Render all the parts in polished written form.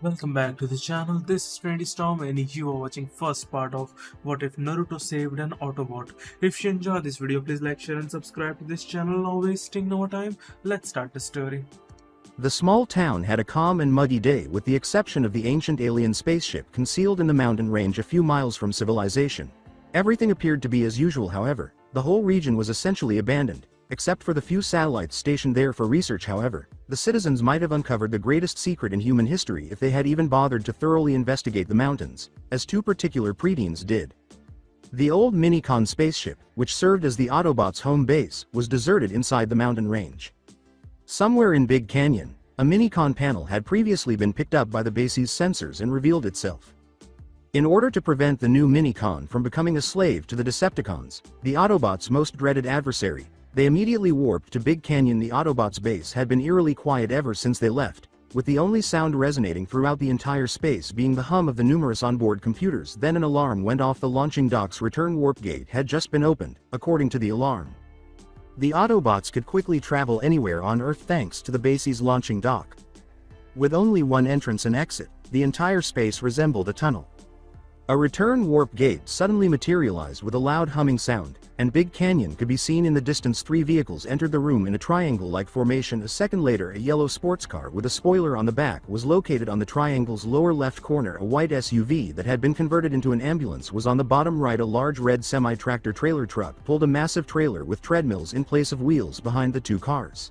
Welcome back to the channel. This is Trendy Storm and you are watching first part of What If Naruto Saved an Autobot. If you enjoyed this video, please like, share and subscribe to this channel. Now wasting no time, let's start the story. The small town had a calm and muggy day with the exception of the ancient alien spaceship concealed in the mountain range a few miles from civilization. Everything appeared to be as usual however, the whole region was essentially abandoned. Except for the few satellites stationed there for research however, the citizens might have uncovered the greatest secret in human history if they had even bothered to thoroughly investigate the mountains, as two particular preteens did. The old Minicon spaceship, which served as the Autobots' home base, was deserted inside the mountain range. Somewhere in Big Canyon, a Minicon panel had previously been picked up by the base's sensors and revealed itself. In order to prevent the new Minicon from becoming a slave to the Decepticons, the Autobots' most dreaded adversary, they immediately warped to Big Canyon. The Autobots' base had been eerily quiet ever since they left, with the only sound resonating throughout the entire space being the hum of the numerous onboard computers. Then an alarm went off. The launching dock's return warp gate had just been opened, according to the alarm. The Autobots could quickly travel anywhere on Earth thanks to the base's launching dock. With only one entrance and exit, the entire space resembled a tunnel. A return warp gate suddenly materialized with a loud humming sound, and Big Canyon could be seen in the distance. Three vehicles entered the room in a triangle-like formation. A second later, a yellow sports car with a spoiler on the back was located on the triangle's lower left corner. A white SUV that had been converted into an ambulance was on the bottom right. A large red semi-tractor trailer truck pulled a massive trailer with treadmills in place of wheels behind the two cars.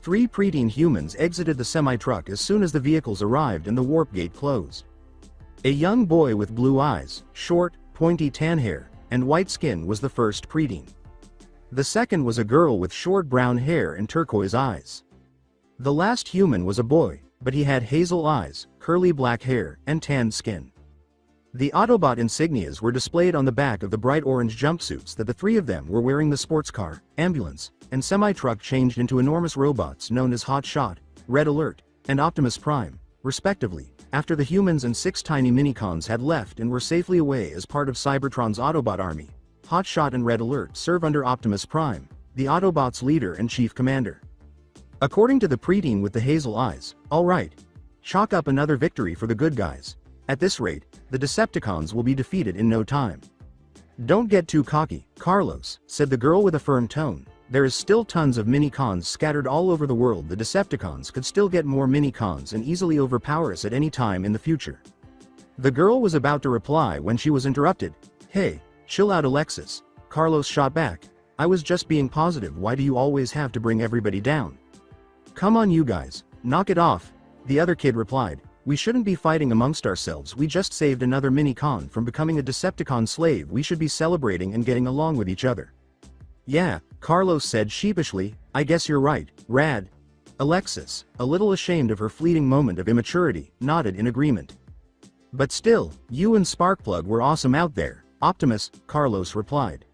Three preteen humans exited the semi-truck as soon as the vehicles arrived and the warp gate closed. A young boy with blue eyes, short, pointy tan hair, and white skin was the first preteen. The second was a girl with short brown hair and turquoise eyes. The last human was a boy, but he had hazel eyes, curly black hair, and tanned skin. The Autobot insignias were displayed on the back of the bright orange jumpsuits that the three of them were wearing. The sports car, ambulance, and semi-truck changed into enormous robots known as Hot Shot, Red Alert, and Optimus Prime, respectively, after the humans and six tiny Minicons had left and were safely away as part of Cybertron's Autobot army. Hot Shot and Red Alert serve under Optimus Prime, the Autobots' leader and chief commander. According to the preteen with the hazel eyes, all right. Chalk up another victory for the good guys. At this rate, the Decepticons will be defeated in no time. Don't get too cocky, Carlos, said the girl with a firm tone. There is still tons of Minicons scattered all over the world. The Decepticons could still get more Minicons and easily overpower us at any time in the future. The girl was about to reply when she was interrupted. Hey, chill out Alexis, Carlos shot back. I was just being positive. Why do you always have to bring everybody down? Come on you guys, knock it off, the other kid replied. We shouldn't be fighting amongst ourselves. We just saved another Minicon from becoming a Decepticon slave. We should be celebrating and getting along with each other. Yeah, Carlos said sheepishly, I guess you're right, Rad. Alexis, a little ashamed of her fleeting moment of immaturity, nodded in agreement. But still, you and Sparkplug were awesome out there, Optimus, Carlos replied.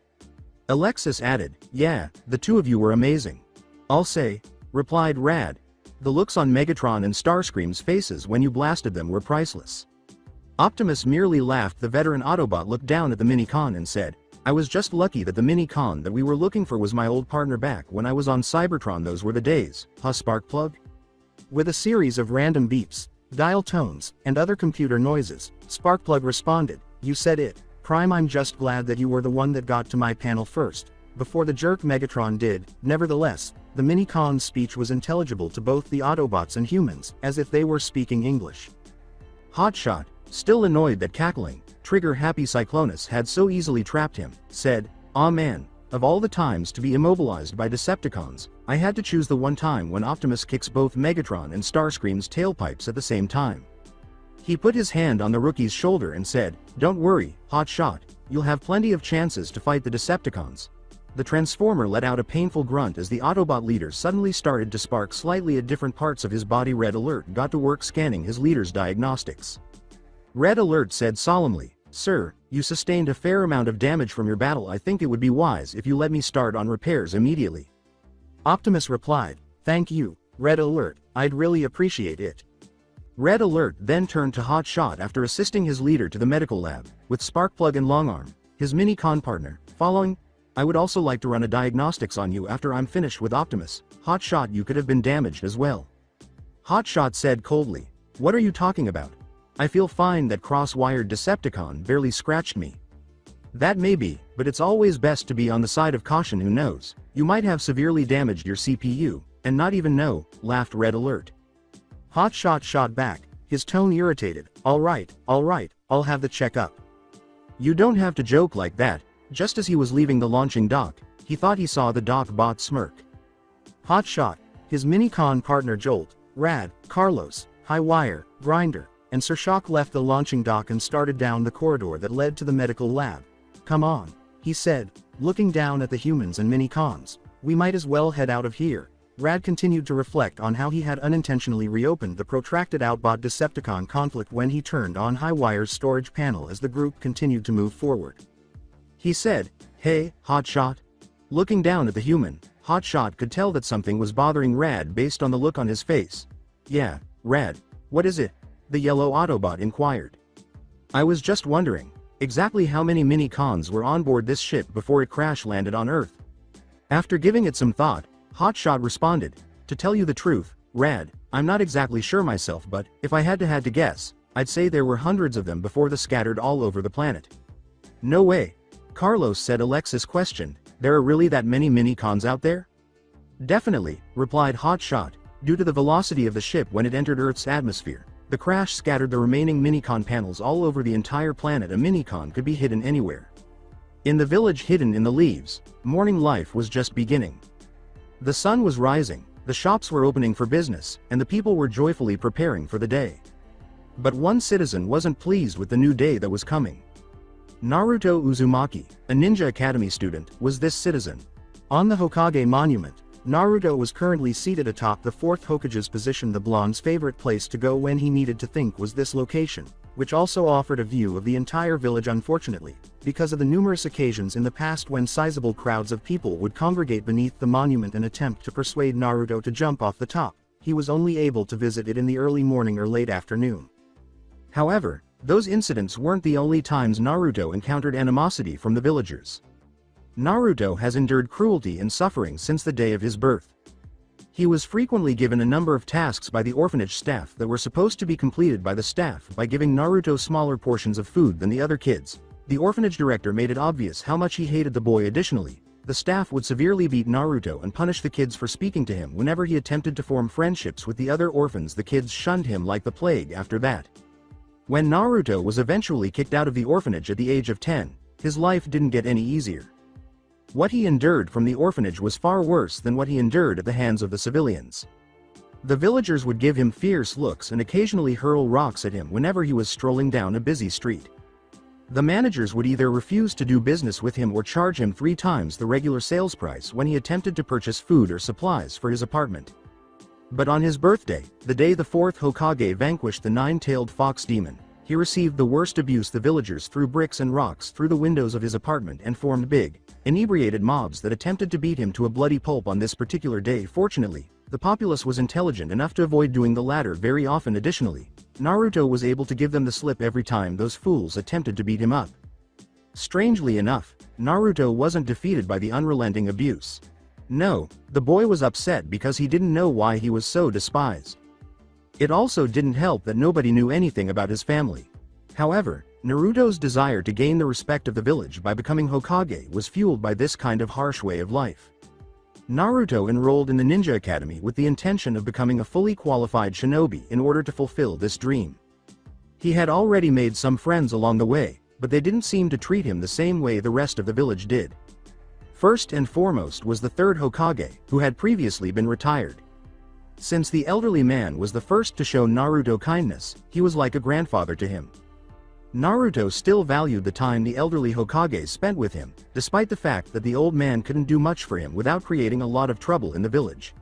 Alexis added, yeah, the two of you were amazing. I'll say, replied Rad. The looks on Megatron and Starscream's faces when you blasted them were priceless. Optimus merely laughed. The veteran Autobot looked down at the Minicon and said, I was just lucky that the Minicon that we were looking for was my old partner back when I was on Cybertron. Those were the days, huh Sparkplug? With a series of random beeps, dial tones, and other computer noises, Sparkplug responded, you said it, Prime. I'm just glad that you were the one that got to my panel first, before the jerk Megatron did. Nevertheless, the Minicon's speech was intelligible to both the Autobots and humans, as if they were speaking English. Hotshot, still annoyed that cackling, trigger-happy Cyclonus had so easily trapped him, said, aw man, of all the times to be immobilized by Decepticons, I had to choose the one time when Optimus kicks both Megatron and Starscream's tailpipes at the same time. He put his hand on the rookie's shoulder and said, don't worry, Hot Shot, you'll have plenty of chances to fight the Decepticons. The Transformer let out a painful grunt as the Autobot leader suddenly started to spark slightly at different parts of his body. Red Alert got to work scanning his leader's diagnostics. Red Alert said solemnly, Sir, you sustained a fair amount of damage from your battle. I think it would be wise if you let me start on repairs immediately. Optimus replied, thank you, Red Alert, I'd really appreciate it. Red Alert then turned to Hot Shot after assisting his leader to the medical lab, with Sparkplug and Longarm, his Minicon partner, following. I would also like to run a diagnostics on you after I'm finished with Optimus. Hot Shot, you could have been damaged as well. Hot Shot said coldly, What are you talking about? I feel fine. That cross-wired Decepticon barely scratched me. That may be, but it's always best to be on the side of caution. Who knows? You might have severely damaged your CPU, and not even know, laughed Red Alert. Hotshot shot back, his tone irritated. Alright, I'll have the check up. You don't have to joke like that. Just as he was leaving the launching dock, he thought he saw the dock bot smirk. Hotshot, his Minicon partner Jolt, Rad, Carlos, Highwire, Grinder, and Sir Shock left the launching dock and started down the corridor that led to the medical lab. Come on, he said, looking down at the humans and Minicons. We might as well head out of here. Rad continued to reflect on how he had unintentionally reopened the protracted Autobot Decepticon conflict when he turned on Highwire's storage panel as the group continued to move forward. He said, "Hey, Hotshot." Looking down at the human, Hotshot could tell that something was bothering Rad based on the look on his face. "Yeah, Rad, what is it?" the yellow Autobot inquired. "I was just wondering, exactly how many Minicons were on board this ship before it crash-landed on Earth?" After giving it some thought, Hotshot responded, "To tell you the truth, Rad, I'm not exactly sure myself, but if I had to guess, I'd say there were hundreds of them before the scattered all over the planet." "No way," Carlos said. Alexis questioned, "There are really that many Minicons out there?" "Definitely," replied Hotshot. "Due to the velocity of the ship when it entered Earth's atmosphere, the crash scattered the remaining Minicon panels all over the entire planet. A Minicon could be hidden anywhere. In the village hidden in the leaves, morning life was just beginning. The sun was rising, the shops were opening for business, and the people were joyfully preparing for the day. But one citizen wasn't pleased with the new day that was coming. Naruto Uzumaki, a Ninja Academy student, was this citizen. On the Hokage monument, Naruto was currently seated atop the fourth Hokage's position. The blonde's favorite place to go when he needed to think was this location, which also offered a view of the entire village. Unfortunately, because of the numerous occasions in the past when sizable crowds of people would congregate beneath the monument and attempt to persuade Naruto to jump off the top, he was only able to visit it in the early morning or late afternoon. However, those incidents weren't the only times Naruto encountered animosity from the villagers. Naruto has endured cruelty and suffering since the day of his birth. He was frequently given a number of tasks by the orphanage staff that were supposed to be completed by the staff by giving Naruto smaller portions of food than the other kids. The orphanage director made it obvious how much he hated the boy. Additionally, the staff would severely beat Naruto and punish the kids for speaking to him whenever he attempted to form friendships with the other orphans. The kids shunned him like the plague after that. When Naruto was eventually kicked out of the orphanage at the age of 10, his life didn't get any easier. What he endured from the orphanage was far worse than what he endured at the hands of the civilians. The villagers would give him fierce looks and occasionally hurl rocks at him whenever he was strolling down a busy street. The managers would either refuse to do business with him or charge him 3 times the regular sales price when he attempted to purchase food or supplies for his apartment. But on his birthday, the day the 4th Hokage vanquished the 9-tailed fox demon, he received the worst abuse. The villagers threw bricks and rocks through the windows of his apartment and formed big, inebriated mobs that attempted to beat him to a bloody pulp on this particular day. Fortunately, the populace was intelligent enough to avoid doing the latter very often. Additionally, Naruto was able to give them the slip every time those fools attempted to beat him up. Strangely enough, Naruto wasn't defeated by the unrelenting abuse. No, the boy was upset because he didn't know why he was so despised. It also didn't help that nobody knew anything about his family. However, Naruto's desire to gain the respect of the village by becoming Hokage was fueled by this kind of harsh way of life. Naruto enrolled in the Ninja Academy with the intention of becoming a fully qualified shinobi in order to fulfill this dream. He had already made some friends along the way, but they didn't seem to treat him the same way the rest of the village did. First and foremost was the 3rd Hokage, who had previously been retired. Since the elderly man was the first to show Naruto kindness, he was like a grandfather to him. Naruto still valued the time the elderly Hokage spent with him, despite the fact that the old man couldn't do much for him without creating a lot of trouble in the village.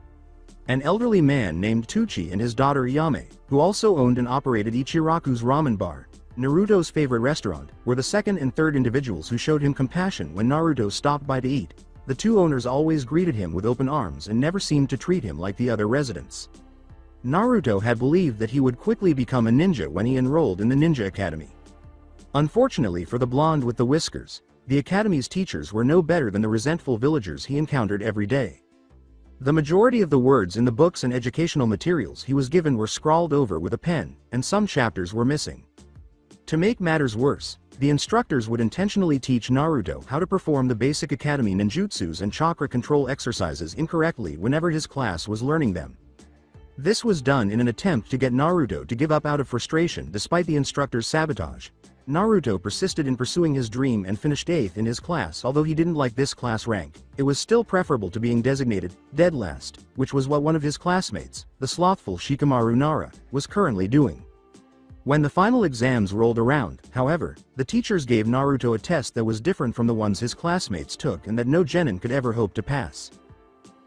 An elderly man named Tuchi and his daughter Yame, who also owned and operated Ichiraku's ramen bar, Naruto's favorite restaurant, were the second and third individuals who showed him compassion when Naruto stopped by to eat. The 2 owners always greeted him with open arms and never seemed to treat him like the other residents. Naruto had believed that he would quickly become a ninja when he enrolled in the Ninja Academy. Unfortunately for the blonde with the whiskers, the academy's teachers were no better than the resentful villagers he encountered every day. The majority of the words in the books and educational materials he was given were scrawled over with a pen, and some chapters were missing. To make matters worse, the instructors would intentionally teach Naruto how to perform the basic academy ninjutsus and chakra control exercises incorrectly whenever his class was learning them. This was done in an attempt to get Naruto to give up out of frustration despite the instructor's sabotage. Naruto persisted in pursuing his dream and finished 8th in his class. Although he didn't like this class rank, it was still preferable to being designated dead last, which was what one of his classmates, the slothful Shikamaru Nara, was currently doing. When the final exams rolled around, however, the teachers gave Naruto a test that was different from the ones his classmates took and that no genin could ever hope to pass.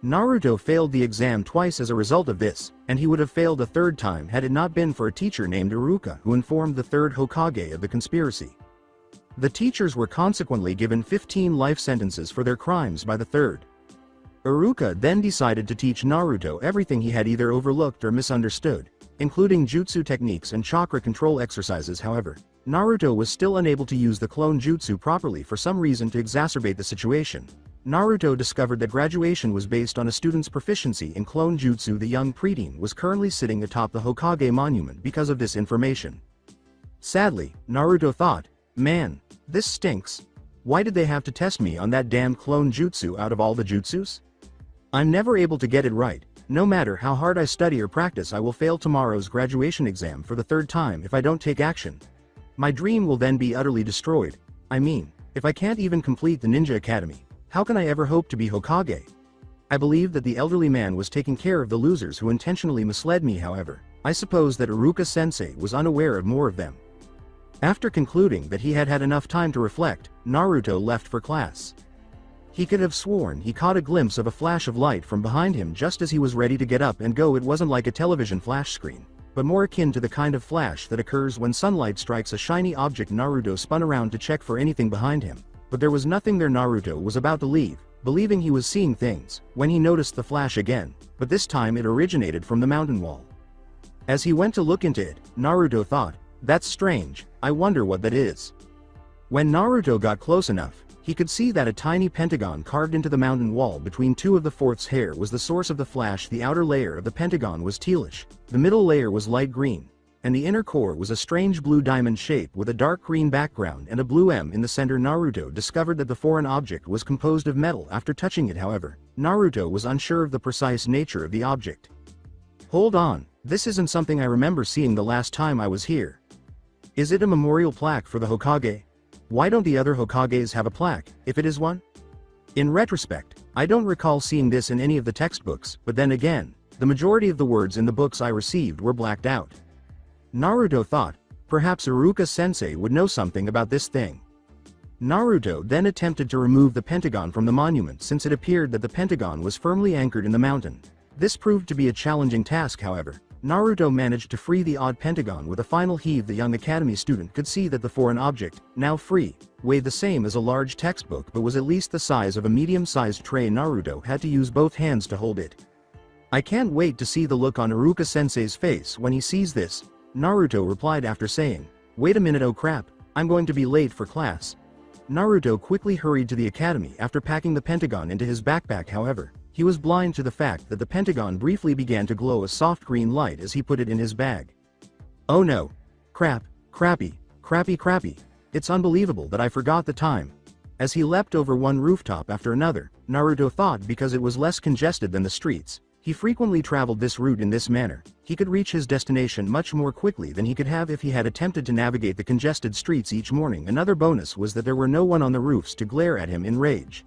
Naruto failed the exam twice as a result of this, and he would have failed a third time had it not been for a teacher named Iruka who informed the third Hokage of the conspiracy. The teachers were consequently given 15 life sentences for their crimes by the third. Iruka then decided to teach Naruto everything he had either overlooked or misunderstood, including jutsu techniques and chakra control exercises. However, Naruto was still unable to use the clone jutsu properly for some reason. To exacerbate the situation, Naruto discovered that graduation was based on a student's proficiency in clone jutsu. The young preteen was currently sitting atop the Hokage monument because of this information. Sadly, Naruto thought, man, this stinks. Why did they have to test me on that damn clone jutsu out of all the jutsus? I'm never able to get it right. No matter how hard I study or practice, I will fail tomorrow's graduation exam for the third time if I don't take action. My dream will then be utterly destroyed. I mean, if I can't even complete the ninja academy, how can I ever hope to be Hokage? I believe that the elderly man was taking care of the losers who intentionally misled me. However, I suppose that Iruka-sensei was unaware of more of them. After concluding that he had had enough time to reflect, Naruto left for class. He could have sworn he caught a glimpse of a flash of light from behind him just as he was ready to get up and go. It wasn't like a television flash screen, but more akin to the kind of flash that occurs when sunlight strikes a shiny object. Naruto spun around to check for anything behind him, but there was nothing there. Naruto was about to leave, believing he was seeing things, when he noticed the flash again, but this time it originated from the mountain wall. As he went to look into it, Naruto thought, that's strange, I wonder what that is. When Naruto got close enough, he could see that a tiny pentagon carved into the mountain wall between two of the fort's hair was the source of the flash. The outer layer of the pentagon was tealish, the middle layer was light green, and the inner core was a strange blue diamond shape with a dark green background and a blue M in the center. Naruto discovered that the foreign object was composed of metal after touching it. However, Naruto was unsure of the precise nature of the object. Hold on, this isn't something I remember seeing the last time I was here. Is it a memorial plaque for the Hokage? Why don't the other Hokages have a plaque, if it is one? In retrospect, I don't recall seeing this in any of the textbooks, but then again, the majority of the words in the books I received were blacked out. Naruto thought, perhaps Iruka-sensei would know something about this thing. Naruto then attempted to remove the pentagon from the monument since it appeared that the pentagon was firmly anchored in the mountain. This proved to be a challenging task. However, Naruto managed to free the odd pentagon with a final heave. The young academy student could see that the foreign object, now free, weighed the same as a large textbook but was at least the size of a medium-sized tray. Naruto had to use both hands to hold it. I can't wait to see the look on Iruka-sensei's face when he sees this, Naruto replied after saying, wait a minute, oh crap, I'm going to be late for class. Naruto quickly hurried to the academy after packing the pentagon into his backpack. However, he was blind to the fact that the pentagon briefly began to glow a soft green light as he put it in his bag. Oh no. Crappy. It's unbelievable that I forgot the time. As he leapt over one rooftop after another, Naruto thought because it was less congested than the streets, he frequently traveled this route in this manner, he could reach his destination much more quickly than he could have if he had attempted to navigate the congested streets each morning. Another bonus was that there were no one on the roofs to glare at him in rage.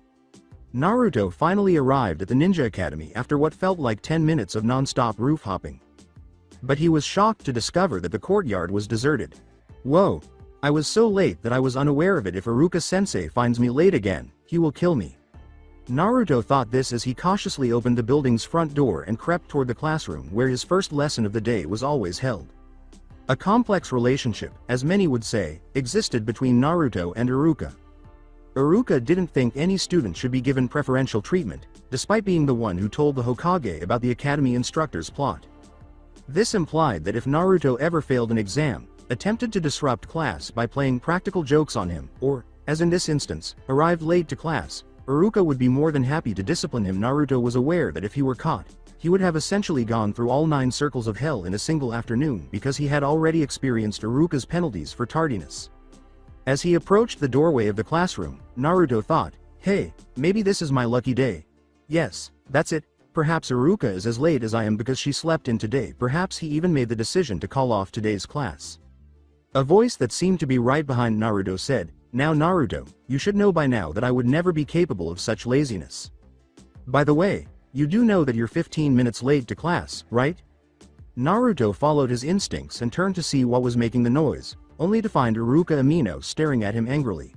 Naruto finally arrived at the Ninja Academy after what felt like 10 minutes of non-stop roof hopping. But he was shocked to discover that the courtyard was deserted. Whoa! I was so late that I was unaware of it. If Iruka-sensei finds me late again, he will kill me. Naruto thought this as he cautiously opened the building's front door and crept toward the classroom where his first lesson of the day was always held. A complex relationship, as many would say, existed between Naruto and Iruka. Iruka didn't think any student should be given preferential treatment, despite being the one who told the Hokage about the academy instructor's plot. This implied that if Naruto ever failed an exam, attempted to disrupt class by playing practical jokes on him, or, as in this instance, arrived late to class, Iruka would be more than happy to discipline him. Naruto was aware that if he were caught, he would have essentially gone through all 9 circles of hell in a single afternoon because he had already experienced Iruka's penalties for tardiness. As he approached the doorway of the classroom, Naruto thought, "Hey, maybe this is my lucky day. Yes, that's it. Perhaps Iruka is as late as I am because she slept in today." Perhaps he even made the decision to call off today's class. A voice that seemed to be right behind Naruto said, "Now Naruto, you should know by now that I would never be capable of such laziness. By the way, you do know that you're 15 minutes late to class, right?" Naruto followed his instincts and turned to see what was making the noise, only to find Iruka Amino staring at him angrily.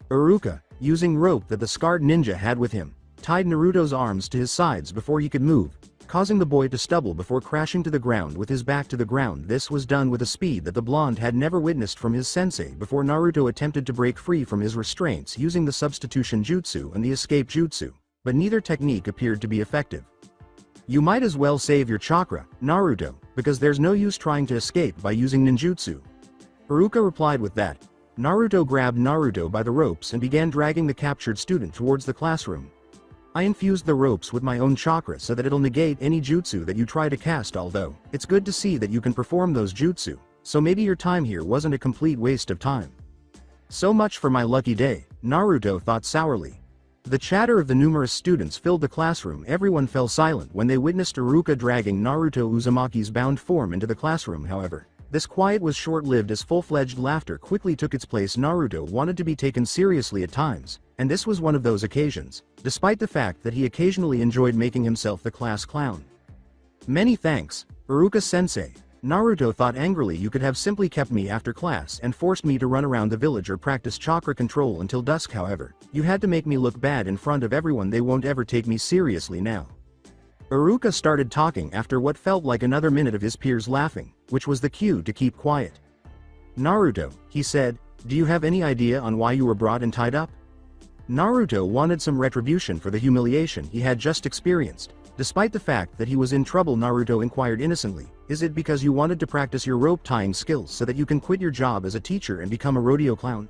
Iruka, using rope that the scarred ninja had with him, tied Naruto's arms to his sides before he could move, causing the boy to stumble before crashing to the ground with his back to the ground. This was done with a speed that the blonde had never witnessed from his sensei before Naruto attempted to break free from his restraints using the substitution jutsu and the escape jutsu, but neither technique appeared to be effective. "You might as well save your chakra, Naruto, because there's no use trying to escape by using ninjutsu." Iruka replied with that. Naruto grabbed Naruto by the ropes and began dragging the captured student towards the classroom. "I infused the ropes with my own chakra so that it'll negate any jutsu that you try to cast, although it's good to see that you can perform those jutsu, so maybe your time here wasn't a complete waste of time." "So much for my lucky day," Naruto thought sourly. The chatter of the numerous students filled the classroom. Everyone fell silent when they witnessed Iruka dragging Naruto Uzumaki's bound form into the classroom. However, this quiet was short-lived as full-fledged laughter quickly took its place. Naruto wanted to be taken seriously at times, and this was one of those occasions, despite the fact that he occasionally enjoyed making himself the class clown. "Many thanks, Iruka-sensei," Naruto thought angrily. "You could have simply kept me after class and forced me to run around the village or practice chakra control until dusk. However, you had to make me look bad in front of everyone. They won't ever take me seriously now." Iruka started talking after what felt like another minute of his peers laughing, which was the cue to keep quiet. "Naruto," he said, "do you have any idea on why you were brought and tied up?" Naruto wanted some retribution for the humiliation he had just experienced. Despite the fact that he was in trouble, Naruto inquired innocently, "Is it because you wanted to practice your rope tying skills so that you can quit your job as a teacher and become a rodeo clown?"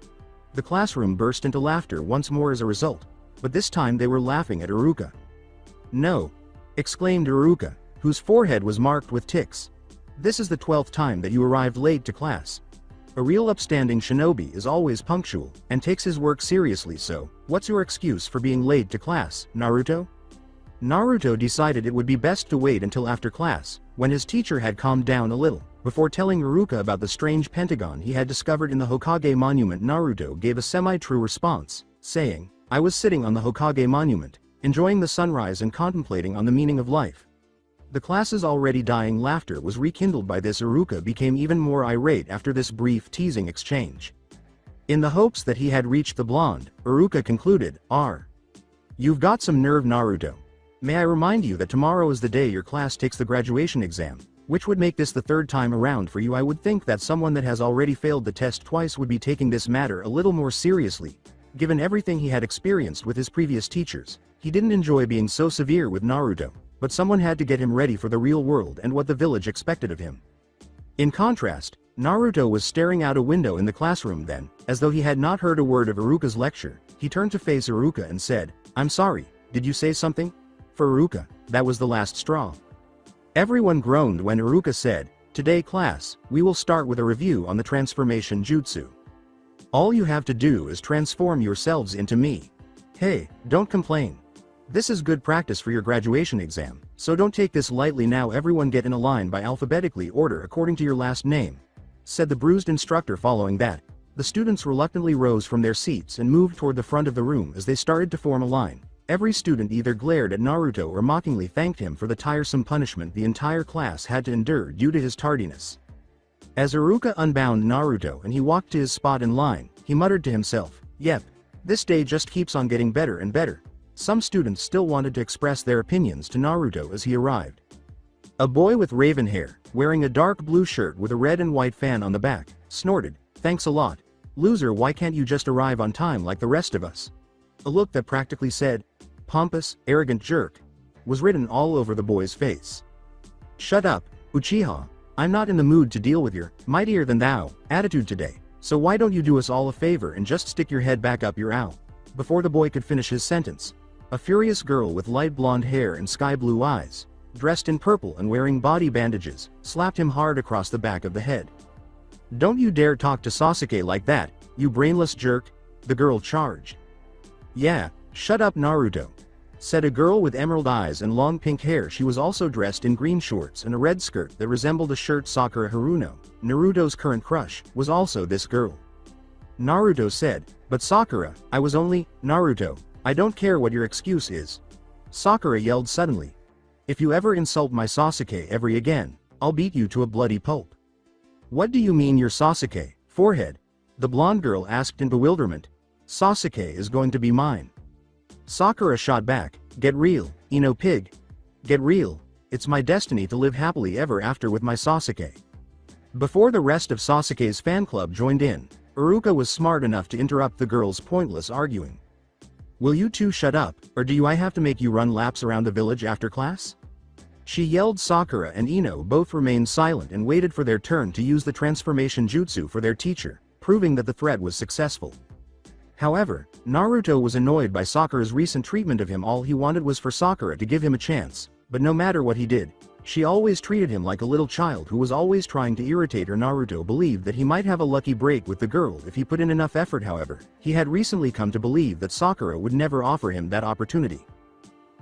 The classroom burst into laughter once more as a result, but this time they were laughing at Iruka. "No!" exclaimed Iruka, whose forehead was marked with ticks. "This is the 12th time that you arrived late to class. A real upstanding shinobi is always punctual and takes his work seriously, so what's your excuse for being late to class, Naruto?" Naruto decided it would be best to wait until after class, when his teacher had calmed down a little, before telling Iruka about the strange pentagon he had discovered in the Hokage monument. Naruto gave a semi-true response, saying, "I was sitting on the Hokage monument, enjoying the sunrise and contemplating on the meaning of life." The class's already dying laughter was rekindled by this. Iruka became even more irate after this brief teasing exchange. In the hopes that he had reached the blonde, Iruka concluded, "You've got some nerve, Naruto. May I remind you that tomorrow is the day your class takes the graduation exam, which would make this the 3rd time around for you. I would think that someone that has already failed the test twice would be taking this matter a little more seriously, given everything he had experienced with his previous teachers." He didn't enjoy being so severe with Naruto, but someone had to get him ready for the real world and what the village expected of him. In contrast, Naruto was staring out a window in the classroom. Then, as though he had not heard a word of Iruka's lecture, he turned to face Iruka and said, "I'm sorry, did you say something?" For Iruka, that was the last straw. Everyone groaned when Iruka said, "Today class, we will start with a review on the transformation jutsu. All you have to do is transform yourselves into me. Hey, don't complain. This is good practice for your graduation exam, so don't take this lightly. Now everyone get in a line by alphabetically order according to your last name," said the bruised instructor. Following that, the students reluctantly rose from their seats and moved toward the front of the room. As they started to form a line, every student either glared at Naruto or mockingly thanked him for the tiresome punishment the entire class had to endure due to his tardiness. As Iruka unbound Naruto and he walked to his spot in line, he muttered to himself, "Yep, this day just keeps on getting better and better." Some students still wanted to express their opinions to Naruto as he arrived. A boy with raven hair, wearing a dark blue shirt with a red and white fan on the back, snorted, "Thanks a lot. Loser, why can't you just arrive on time like the rest of us?" A look that practically said, "Pompous, arrogant jerk," was written all over the boy's face. "Shut up, Uchiha. I'm not in the mood to deal with your mightier than thou attitude today, so why don't you do us all a favor and just stick your head back up your owl?" Before the boy could finish his sentence, a furious girl with light blonde hair and sky-blue eyes, dressed in purple and wearing body bandages, slapped him hard across the back of the head. "Don't you dare talk to Sasuke like that, you brainless jerk," the girl charged. "Yeah, shut up Naruto," said a girl with emerald eyes and long pink hair. She was also dressed in green shorts and a red skirt that resembled a shirt Sakura Haruno, Naruto's current crush, was also this girl. Naruto said, "But Sakura, I was only, Naruto, I don't care what your excuse is." Sakura yelled suddenly. "If you ever insult my Sasuke ever again, I'll beat you to a bloody pulp." "What do you mean you're Sasuke, forehead?" the blonde girl asked in bewilderment. "Sasuke is going to be mine." Sakura shot back, "Get real, Ino pig. Get real, it's my destiny to live happily ever after with my Sasuke." Before the rest of Sasuke's fan club joined in, Iruka was smart enough to interrupt the girls' pointless arguing. "Will you two shut up, or do I have to make you run laps around the village after class?" she yelled. Sakura and Ino both remained silent and waited for their turn to use the transformation jutsu for their teacher, proving that the threat was successful. However, Naruto was annoyed by Sakura's recent treatment of him. All he wanted was for Sakura to give him a chance, but no matter what he did, she always treated him like a little child who was always trying to irritate her. Naruto believed that he might have a lucky break with the girl if he put in enough effort. However, he had recently come to believe that Sakura would never offer him that opportunity.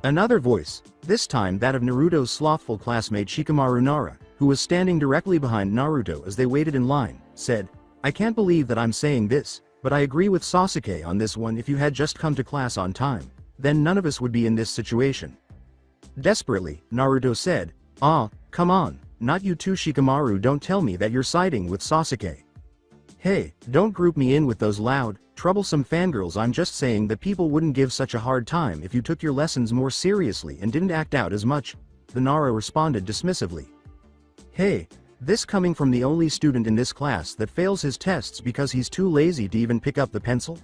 Another voice, this time that of Naruto's slothful classmate Shikamaru Nara, who was standing directly behind Naruto as they waited in line, said, "I can't believe that I'm saying this, but I agree with Sasuke on this one. If you had just come to class on time, then none of us would be in this situation." Desperately, Naruto said, "Ah, come on, not you too Shikamaru, don't tell me that you're siding with Sasuke. Hey, don't group me in with those loud, troublesome fangirls. I'm just saying that people wouldn't give such a hard time if you took your lessons more seriously and didn't act out as much," the Nara responded dismissively. "Hey, this coming from the only student in this class that fails his tests because he's too lazy to even pick up the pencil?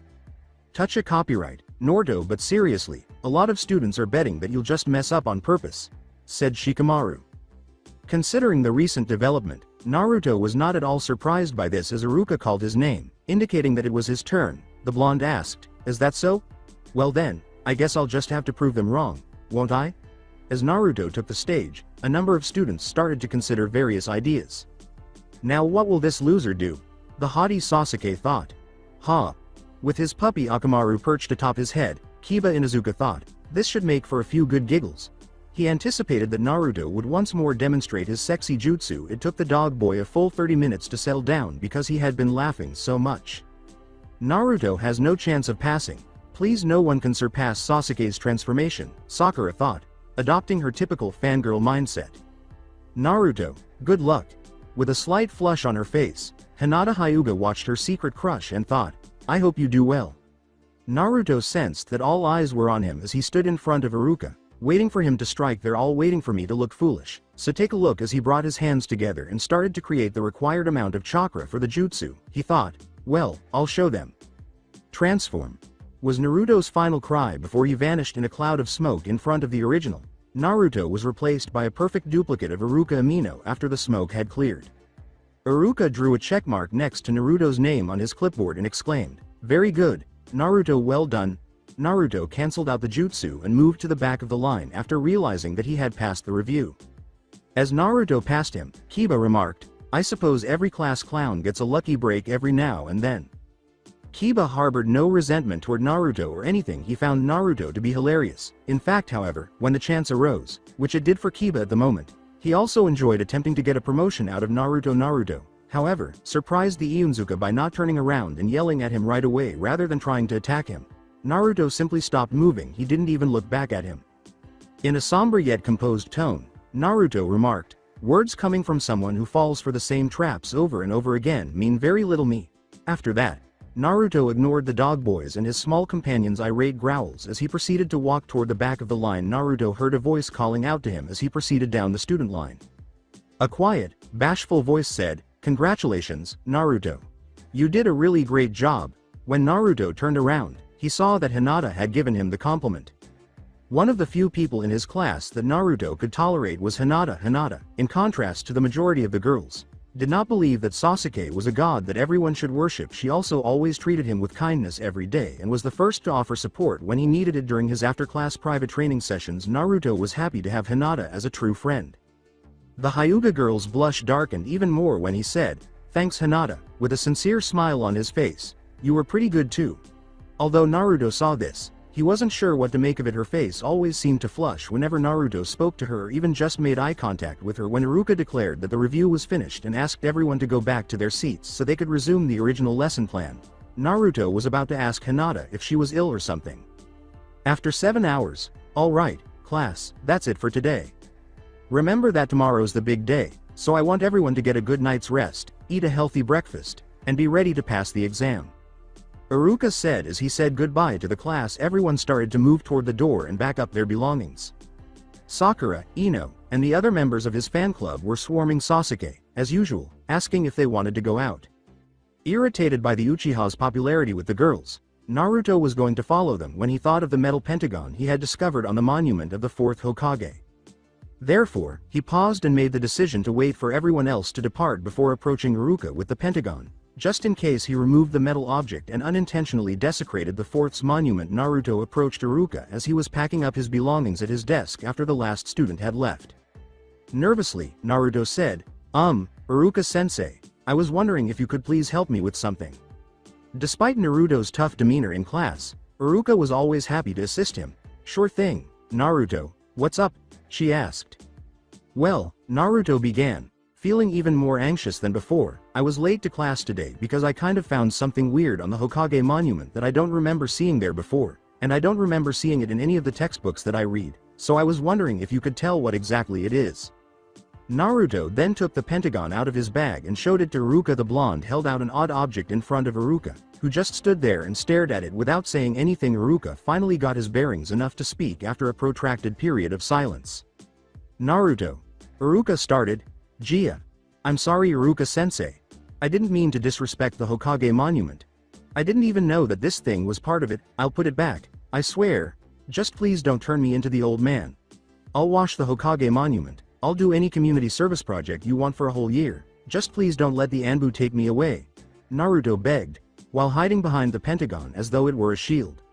Touch a copyright, Naruto, but seriously, a lot of students are betting that you'll just mess up on purpose," said Shikamaru. Considering the recent development, Naruto was not at all surprised by this as Iruka called his name, indicating that it was his turn. The blonde asked, "Is that so? Well then, I guess I'll just have to prove them wrong, won't I?" As Naruto took the stage, a number of students started to consider various ideas. "Now what will this loser do?" the haughty Sasuke thought. "Ha! With his puppy Akamaru perched atop his head," Kiba Inuzuka thought, "this should make for a few good giggles." He anticipated that Naruto would once more demonstrate his sexy jutsu. It took the dog boy a full 30 minutes to settle down because he had been laughing so much. Naruto has no chance of passing. Please, no one can surpass Sasuke's transformation, Sakura thought, adopting her typical fangirl mindset. "Naruto, good luck." With a slight flush on her face, Hinata Hyuga watched her secret crush and thought, "I hope you do well." Naruto sensed that all eyes were on him as he stood in front of Iruka, waiting for him to strike. "They're all waiting for me to look foolish, so take a look." As he brought his hands together and started to create the required amount of chakra for the jutsu, he thought, "Well, I'll show them." "Transform," was Naruto's final cry before he vanished in a cloud of smoke in front of the original. Naruto was replaced by a perfect duplicate of Iruka Amino after the smoke had cleared. Iruka drew a checkmark next to Naruto's name on his clipboard and exclaimed, "Very good, Naruto, well done." Naruto cancelled out the jutsu and moved to the back of the line after realizing that he had passed the review. As Naruto passed him, Kiba remarked, "I suppose every class clown gets a lucky break every now and then." Kiba harbored no resentment toward Naruto or anything. He found Naruto to be hilarious. In fact, however, when the chance arose, which it did for Kiba at the moment, he also enjoyed attempting to get a promotion out of Naruto. Naruto, however, surprised the Inuzuka by not turning around and yelling at him right away rather than trying to attack him. Naruto simply stopped moving. He didn't even look back at him. In a somber yet composed tone, Naruto remarked, "Words coming from someone who falls for the same traps over and over again mean very little me." After that, Naruto ignored the dog boys and his small companion's irate growls as he proceeded to walk toward the back of the line. Naruto heard a voice calling out to him as he proceeded down the student line. A quiet, bashful voice said, "Congratulations, Naruto. You did a really great job." When Naruto turned around, he saw that Hinata had given him the compliment. One of the few people in his class that Naruto could tolerate was Hinata. In contrast to the majority of the girls, did not believe that Sasuke was a god that everyone should worship. She also always treated him with kindness every day and was the first to offer support when he needed it during his after-class private training sessions. Naruto was happy to have Hinata as a true friend. The Hyuga girl's blush darkened even more when he said, "Thanks Hinata," with a sincere smile on his face. "You were pretty good too." Although Naruto saw this, he wasn't sure what to make of it. Her face always seemed to flush whenever Naruto spoke to her or even just made eye contact with her. When Iruka declared that the review was finished and asked everyone to go back to their seats so they could resume the original lesson plan, Naruto was about to ask Hinata if she was ill or something. After 7 hours, "All right, class, that's it for today. Remember that tomorrow's the big day, so I want everyone to get a good night's rest, eat a healthy breakfast, and be ready to pass the exam," Iruka said as he said goodbye to the class. Everyone started to move toward the door and back up their belongings. Sakura, Ino, and the other members of his fan club were swarming Sasuke, as usual, asking if they wanted to go out. Irritated by the Uchiha's popularity with the girls, Naruto was going to follow them when he thought of the metal pentagon he had discovered on the monument of the fourth Hokage. Therefore, he paused and made the decision to wait for everyone else to depart before approaching Iruka with the pentagon, just in case he removed the metal object and unintentionally desecrated the fourth's monument. Naruto approached Iruka as he was packing up his belongings at his desk after the last student had left. Nervously, Naruto said, Iruka-sensei, I was wondering if you could please help me with something." Despite Naruto's tough demeanor in class, Iruka was always happy to assist him. "Sure thing, Naruto, what's up?" she asked. "Well," Naruto began, feeling even more anxious than before, "I was late to class today because I kind of found something weird on the Hokage monument that I don't remember seeing there before, and I don't remember seeing it in any of the textbooks that I read, so I was wondering if you could tell what exactly it is." Naruto then took the pentagon out of his bag and showed it to Iruka. The blonde held out an odd object in front of Iruka, who just stood there and stared at it without saying anything. Iruka finally got his bearings enough to speak after a protracted period of silence. "Naruto," Iruka started, "Gia. I'm sorry Iruka-sensei. I didn't mean to disrespect the Hokage monument. I didn't even know that this thing was part of it. I'll put it back, I swear. Just please don't turn me into the old man. I'll wash the Hokage monument. I'll do any community service project you want for a whole year. Just please don't let the Anbu take me away," Naruto begged, while hiding behind the pentagon as though it were a shield.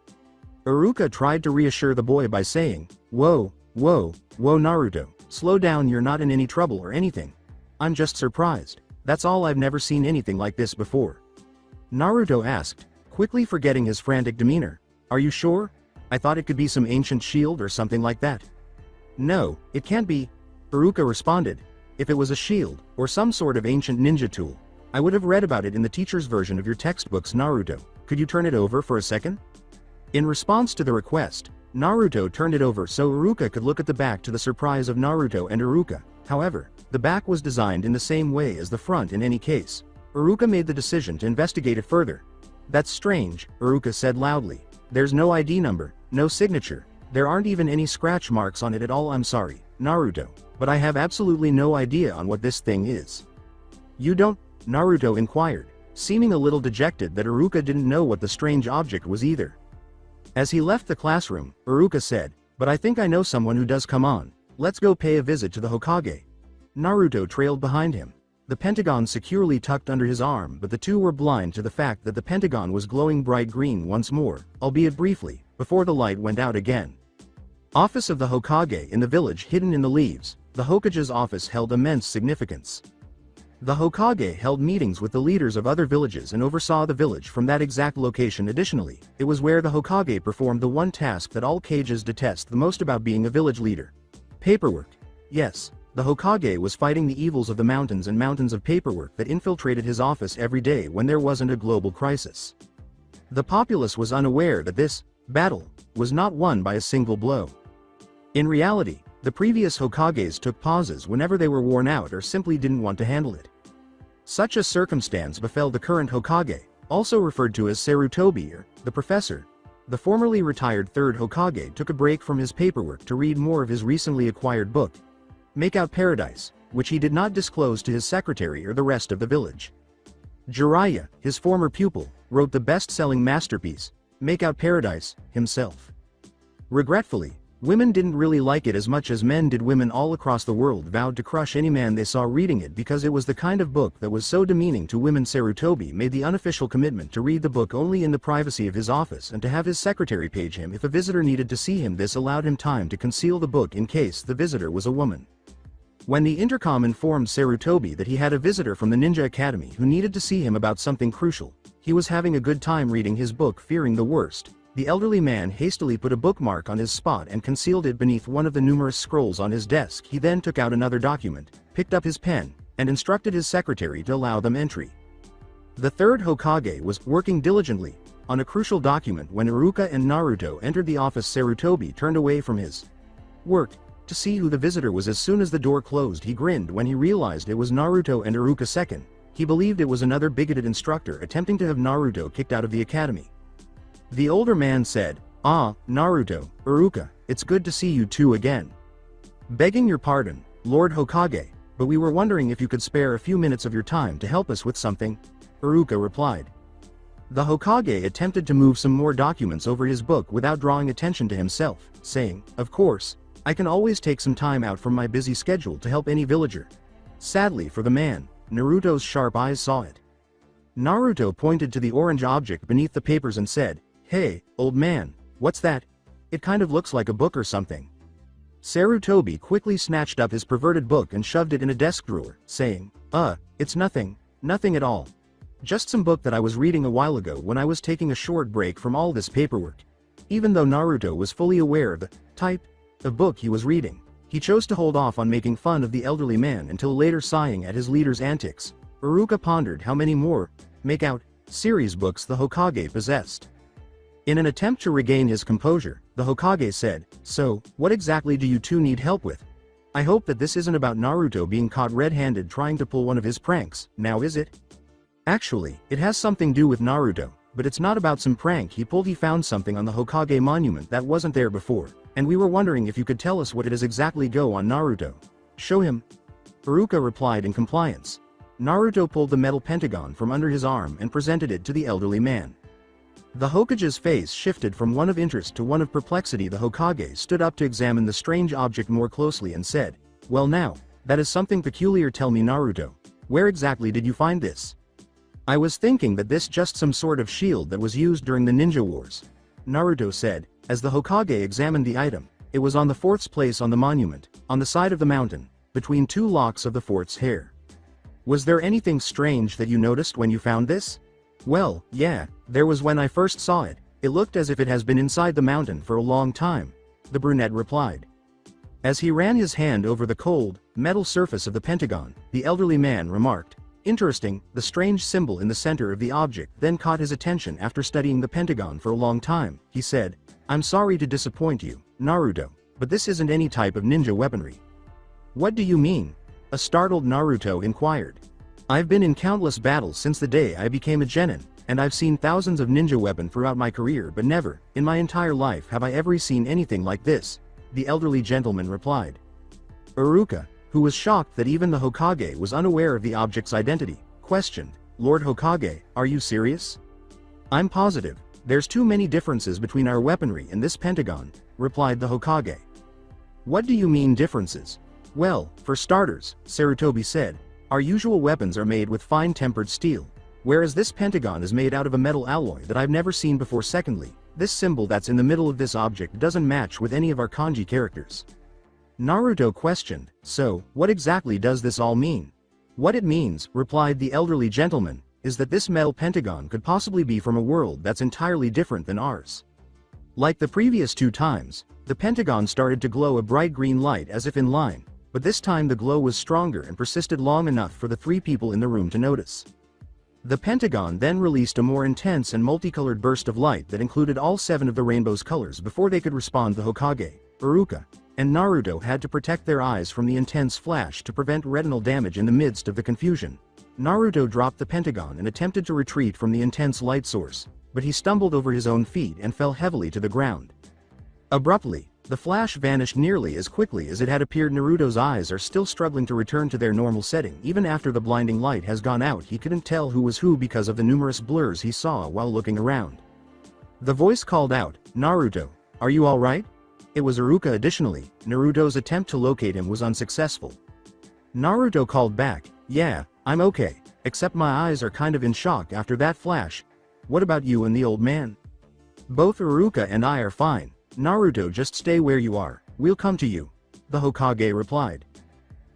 Iruka tried to reassure the boy by saying, Whoa, Naruto, slow down, you're not in any trouble or anything. I'm just surprised. That's all. I've never seen anything like this before," Naruto asked, quickly forgetting his frantic demeanor. "Are you sure? I thought it could be some ancient shield or something like that." "No, it can't be," Iruka responded. "If it was a shield, or some sort of ancient ninja tool, I would have read about it in the teacher's version of your textbooks. Naruto, could you turn it over for a second?" In response to the request, Naruto turned it over so Iruka could look at the back. To the surprise of Naruto and Iruka, however, the back was designed in the same way as the front. In any case, Iruka made the decision to investigate it further. "That's strange," Iruka said loudly. "There's no ID number, no signature, there aren't even any scratch marks on it at all. I'm sorry, Naruto, but I have absolutely no idea on what this thing is." "You don't?" Naruto inquired, seeming a little dejected that Iruka didn't know what the strange object was either. As he left the classroom, Iruka said, "But I think I know someone who does. Come on, let's go pay a visit to the Hokage." Naruto trailed behind him, the pentagon securely tucked under his arm, but the two were blind to the fact that the pentagon was glowing bright green once more, albeit briefly, before the light went out again. Office of the Hokage in the village hidden in the leaves, the Hokage's office held immense significance. The Hokage held meetings with the leaders of other villages and oversaw the village from that exact location. Additionally, it was where the Hokage performed the one task that all Kages detest the most about being a village leader: paperwork. Yes, the Hokage was fighting the evils of the mountains and mountains of paperwork that infiltrated his office every day when there wasn't a global crisis. The populace was unaware that this battle was not won by a single blow. In reality, the previous Hokages took pauses whenever they were worn out or simply didn't want to handle it. Such a circumstance befell the current Hokage, also referred to as Sarutobi or the Professor. The formerly retired third Hokage took a break from his paperwork to read more of his recently acquired book, Make Out Paradise, which he did not disclose to his secretary or the rest of the village. Jiraiya, his former pupil, wrote the best-selling masterpiece, Make Out Paradise, himself. Regretfully, Women didn't really like it as much as men did. Women all across the world vowed to crush any man they saw reading it because it was the kind of book that was so demeaning to women. Sarutobi made the unofficial commitment to read the book only in the privacy of his office and to have his secretary page him if a visitor needed to see him. This allowed him time to conceal the book in case the visitor was a woman. When the intercom informed Sarutobi that he had a visitor from the Ninja Academy who needed to see him about something crucial, he was having a good time reading his book, fearing the worst. The elderly man hastily put a bookmark on his spot and concealed it beneath one of the numerous scrolls on his desk. He then took out another document, picked up his pen, and instructed his secretary to allow them entry. The third Hokage was working diligently on a crucial document when Iruka and Naruto entered the office. Sarutobi turned away from his work to see who the visitor was. As soon as the door closed, he grinned when he realized it was Naruto and Iruka. Second, he believed it was another bigoted instructor attempting to have Naruto kicked out of the academy. The older man said, "Ah, Naruto, Iruka, it's good to see you two again. Begging your pardon, Lord Hokage, but we were wondering if you could spare a few minutes of your time to help us with something," Iruka replied. The Hokage attempted to move some more documents over his book without drawing attention to himself, saying, "Of course, I can always take some time out from my busy schedule to help any villager." Sadly for the man, Naruto's sharp eyes saw it. Naruto pointed to the orange object beneath the papers and said, "Hey, old man, what's that? It kind of looks like a book or something." Sarutobi quickly snatched up his perverted book and shoved it in a desk drawer, saying, It's nothing at all. Just some book that I was reading a while ago when I was taking a short break from all this paperwork." Even though Naruto was fully aware of the type of book he was reading, he chose to hold off on making fun of the elderly man until later. Sighing at his leader's antics, Iruka pondered how many more make-out series books the Hokage possessed. In an attempt to regain his composure, the Hokage said, "So, what exactly do you two need help with? I hope that this isn't about Naruto being caught red-handed trying to pull one of his pranks, now is it?" "Actually, it has something to do with Naruto, but it's not about some prank he pulled. He found something on the Hokage monument that wasn't there before, and we were wondering if you could tell us what it is exactly." "Go on, Naruto. Show him," Iruka replied in compliance. Naruto pulled the metal pentagon from under his arm and presented it to the elderly man. The Hokage's face shifted from one of interest to one of perplexity. The Hokage stood up to examine the strange object more closely and said, "Well now, that is something peculiar. Tell me, Naruto, where exactly did you find this?" "I was thinking that this just some sort of shield that was used during the ninja wars," Naruto said, as the Hokage examined the item. "It was on the fourth's place on the monument, on the side of the mountain, between two locks of the fourth's hair. Was there anything strange that you noticed when you found this?" "Well, yeah, there was. When I first saw it, it looked as if it has been inside the mountain for a long time," the brunette replied. As he ran his hand over the cold, metal surface of the pentagon, the elderly man remarked, "Interesting." The strange symbol in the center of the object then caught his attention. After studying the pentagon for a long time, he said, "I'm sorry to disappoint you, Naruto, but this isn't any type of ninja weaponry." "What do you mean?" a startled Naruto inquired. "I've been in countless battles since the day I became a genin, and I've seen thousands of ninja weapons throughout my career, but never, in my entire life, have I ever seen anything like this," the elderly gentleman replied. Iruka, who was shocked that even the Hokage was unaware of the object's identity, questioned, "Lord Hokage, are you serious?" "I'm positive. There's too many differences between our weaponry and this pentagon," replied the Hokage. "What do you mean differences?" "Well, for starters," Sarutobi said, "our usual weapons are made with fine-tempered steel, whereas this pentagon is made out of a metal alloy that I've never seen before. Secondly, this symbol that's in the middle of this object doesn't match with any of our kanji characters." Naruto questioned, "So, what exactly does this all mean?" "What it means," replied the elderly gentleman, "is that this metal pentagon could possibly be from a world that's entirely different than ours." Like the previous two times, the pentagon started to glow a bright green light as if in line, but this time the glow was stronger and persisted long enough for the three people in the room to notice. The pentagon then released a more intense and multicolored burst of light that included all 7 of the rainbow's colors. Before they could respond, the Hokage, Iruka, and Naruto had to protect their eyes from the intense flash to prevent retinal damage. In the midst of the confusion, Naruto dropped the pentagon and attempted to retreat from the intense light source, but he stumbled over his own feet and fell heavily to the ground. Abruptly, the flash vanished nearly as quickly as it had appeared. Naruto's eyes are still struggling to return to their normal setting. Even after the blinding light has gone out, he couldn't tell who was who because of the numerous blurs he saw while looking around. The voice called out, "Naruto, are you all right?" It was Iruka. Additionally, Naruto's attempt to locate him was unsuccessful. Naruto called back, "Yeah, I'm okay, except my eyes are kind of in shock after that flash. What about you and the old man?" "Both Iruka and I are fine. Naruto, just stay where you are, we'll come to you," the Hokage replied.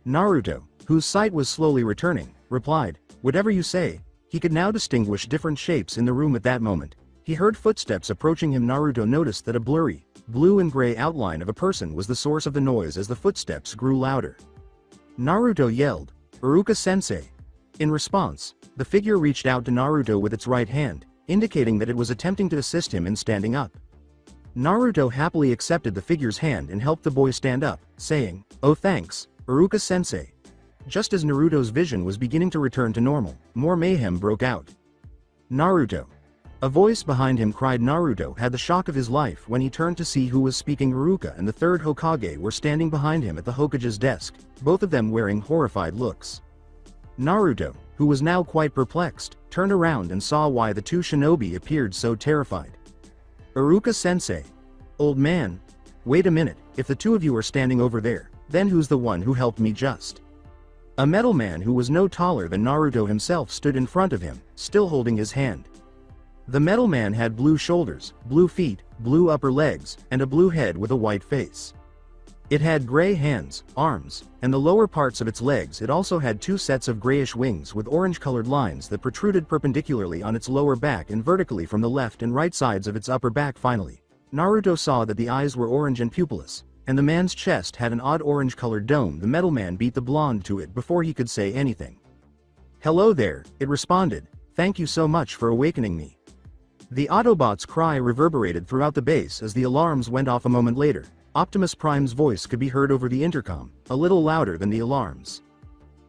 Naruto, whose sight was slowly returning, replied, "Whatever you say." He could now distinguish different shapes in the room at that moment. He heard footsteps approaching him. Naruto noticed that a blurry, blue and gray outline of a person was the source of the noise as the footsteps grew louder. Naruto yelled, "Iruka-sensei!" In response, the figure reached out to Naruto with its right hand, indicating that it was attempting to assist him in standing up. Naruto happily accepted the figure's hand and helped the boy stand up, saying, "Oh thanks, Iruka-sensei." Just as Naruto's vision was beginning to return to normal, more mayhem broke out. "Naruto!" A voice behind him cried. Naruto had the shock of his life when he turned to see who was speaking. Iruka and the third Hokage were standing behind him at the Hokage's desk, both of them wearing horrified looks. Naruto, who was now quite perplexed, turned around and saw why the two shinobi appeared so terrified. "Iruka-sensei! Old man! Wait a minute, if the two of you are standing over there, then who's the one who helped me just?" A metal man who was no taller than Naruto himself stood in front of him, still holding his hand. The metal man had blue shoulders, blue feet, blue upper legs, and a blue head with a white face. It had gray hands, arms, and the lower parts of its legs. It also had two sets of grayish wings with orange-colored lines that protruded perpendicularly on its lower back and vertically from the left and right sides of its upper back. Finally, Naruto saw that the eyes were orange and pupilless, and the man's chest had an odd orange-colored dome. The metal man beat the blonde to it before he could say anything. "Hello there," it responded. "Thank you so much for awakening me." The Autobot's cry reverberated throughout the base as the alarms went off. A moment later, Optimus Prime's voice could be heard over the intercom, a little louder than the alarms.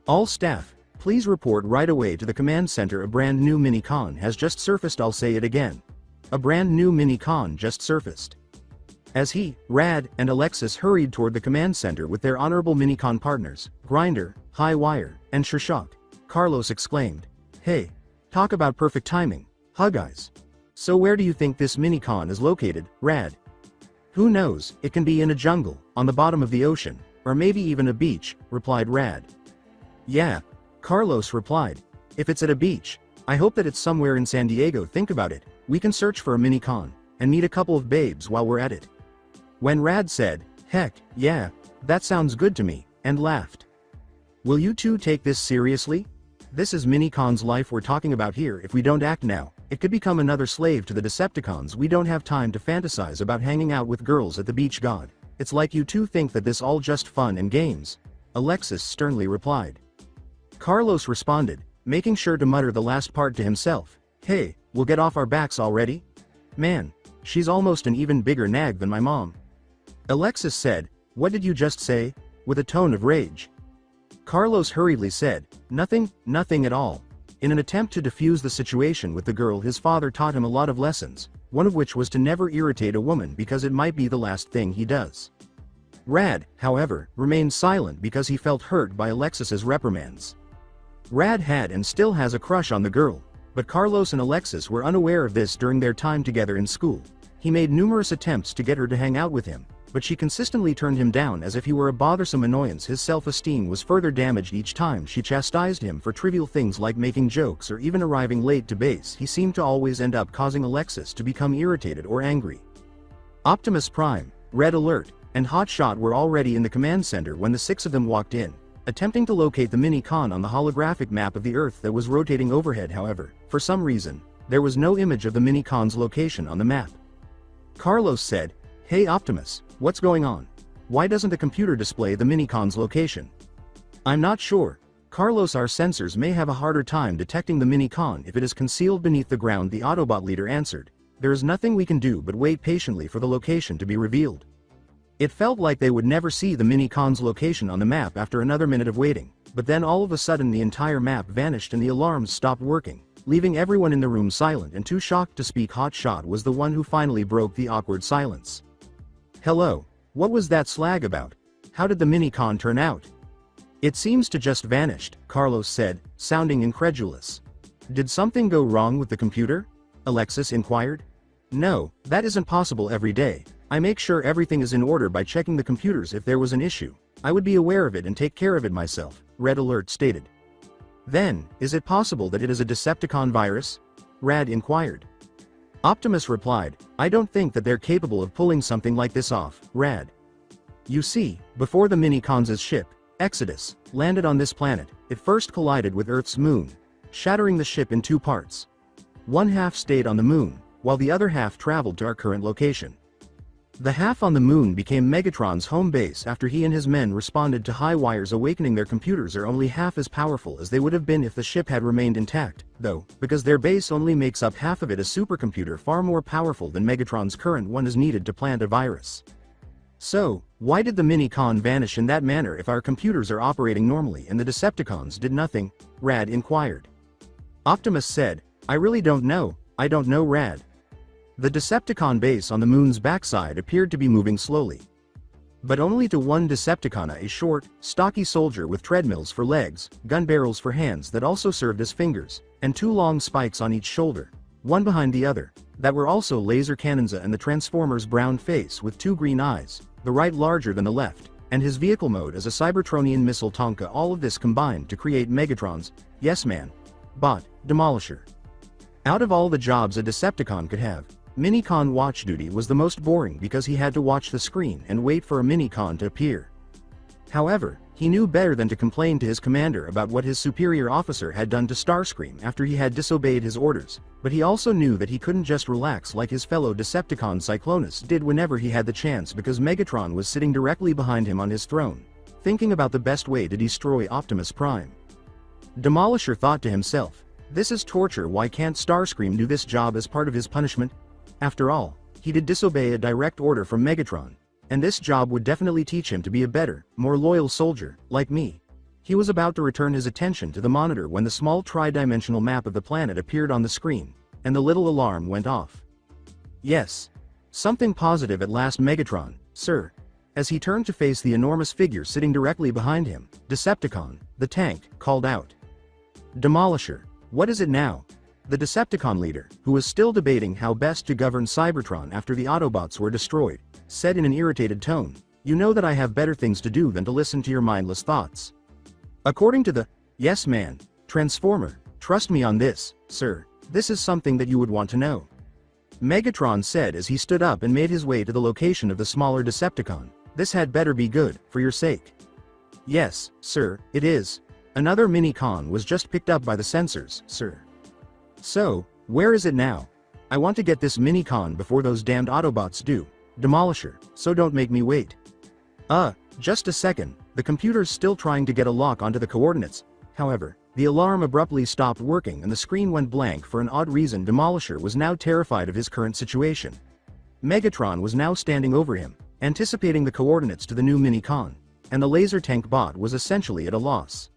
"All staff, please report right away to the command center. A brand new mini-con has just surfaced." I'll say it again. A brand new mini-con just surfaced. As he, Rad, and Alexis hurried toward the command center with their honorable mini-con partners, Grinder, High Wire, and Shishak, Carlos exclaimed, "Hey, talk about perfect timing, huh guys? So where do you think this mini-con is located, Rad?" "Who knows, it can be in a jungle, on the bottom of the ocean, or maybe even a beach," replied Rad. "Yeah," Carlos replied. "If it's at a beach, I hope that it's somewhere in San Diego. Think about it, we can search for a mini-con, and meet a couple of babes while we're at it." When Rad said, "Heck, yeah, that sounds good to me," and laughed. "Will you two take this seriously? This is mini-con's life we're talking about here. If we don't act now, it could become another slave to the Decepticons. We don't have time to fantasize about hanging out with girls at the beach. God, it's like you two think that this all just fun and games," Alexis sternly replied. Carlos responded, making sure to mutter the last part to himself, "Hey, we'll get off our backs already? Man, she's almost an even bigger nag than my mom." Alexis said, "What did you just say?" with a tone of rage. Carlos hurriedly said, Nothing at all." In an attempt to defuse the situation with the girl, his father taught him a lot of lessons, one of which was to never irritate a woman because it might be the last thing he does. Rad, however, remained silent because he felt hurt by Alexis's reprimands. Rad had and still has a crush on the girl, but Carlos and Alexis were unaware of this during their time together in school. He made numerous attempts to get her to hang out with him, but she consistently turned him down as if he were a bothersome annoyance. His self-esteem was further damaged each time she chastised him for trivial things like making jokes or even arriving late to base. He seemed to always end up causing Alexis to become irritated or angry. Optimus Prime, Red Alert, and Hotshot were already in the command center when the six of them walked in, attempting to locate the mini-con on the holographic map of the Earth that was rotating overhead. However, for some reason, there was no image of the mini-con's location on the map. Carlos said, "Hey Optimus, what's going on? Why doesn't the computer display the mini-con's location?" "I'm not sure, Carlos. Our sensors may have a harder time detecting the mini-con if it is concealed beneath the ground," the Autobot leader answered. "There is nothing we can do but wait patiently for the location to be revealed." It felt like they would never see the mini-con's location on the map after another minute of waiting, but then all of a sudden the entire map vanished and the alarms stopped working, leaving everyone in the room silent and too shocked to speak. Hotshot was the one who finally broke the awkward silence. "Hello, what was that slag about? How did the mini-con turn out?" "It seems to just vanished," Carlos said, sounding incredulous. "Did something go wrong with the computer?" Alexis inquired. "No, that isn't possible every day. I make sure everything is in order by checking the computers if there was an issue. I would be aware of it and take care of it myself, Red Alert stated. Then, is it possible that it is a Decepticon virus? Rad inquired. Optimus replied, I don't think that they're capable of pulling something like this off, Rad. You see, before the Mini-Cons' ship, Exodus, landed on this planet, it first collided with Earth's moon, shattering the ship in two parts. One half stayed on the moon, while the other half traveled to our current location. The half on the moon became Megatron's home base after he and his men responded to high wires, awakening their computers are only half as powerful as they would have been if the ship had remained intact, though, because their base only makes up half of it, a supercomputer far more powerful than Megatron's current one is needed to plant a virus. So, why did the Mini-Con vanish in that manner if our computers are operating normally and the Decepticons did nothing? Rad inquired. Optimus said, I really don't know, I don't know, Rad. The Decepticon base on the moon's backside appeared to be moving slowly. But only to one Decepticon, a short, stocky soldier with treadmills for legs, gun barrels for hands that also served as fingers, and two long spikes on each shoulder, one behind the other, that were also laser cannons, and the Transformer's brown face with two green eyes, the right larger than the left, and his vehicle mode as a Cybertronian missile Tonka. All of this combined to create Megatron's, yes man, bot, Demolisher. Out of all the jobs a Decepticon could have, Mini-Con watch duty was the most boring because he had to watch the screen and wait for a Mini-Con to appear. However, he knew better than to complain to his commander about what his superior officer had done to Starscream after he had disobeyed his orders, but he also knew that he couldn't just relax like his fellow Decepticon Cyclonus did whenever he had the chance, because Megatron was sitting directly behind him on his throne, thinking about the best way to destroy Optimus Prime. Demolisher thought to himself, this is torture. Why can't Starscream do this job as part of his punishment? After all, he did disobey a direct order from Megatron, and this job would definitely teach him to be a better, more loyal soldier, like me. He was about to return his attention to the monitor when the small tri-dimensional map of the planet appeared on the screen, and the little alarm went off. Yes. Something positive at last, Megatron, sir. As he turned to face the enormous figure sitting directly behind him, Decepticon, the tank, called out. Demolisher, what is it now? The Decepticon leader, who was still debating how best to govern Cybertron after the Autobots were destroyed, said in an irritated tone, you know that I have better things to do than to listen to your mindless thoughts. According to the, yes man, Transformer, trust me on this, sir, this is something that you would want to know. Megatron said as he stood up and made his way to the location of the smaller Decepticon, this had better be good, for your sake. Yes, sir, it is. Another Mini-Con was just picked up by the sensors, sir. So, where is it now? I want to get this Mini-Con before those damned Autobots do, Demolisher, so don't make me wait. Just a second, the computer's still trying to get a lock onto the coordinates. However, the alarm abruptly stopped working and the screen went blank for an odd reason. Demolisher was now terrified of his current situation. Megatron was now standing over him, anticipating the coordinates to the new Mini-Con, and the laser tank bot was essentially at a loss.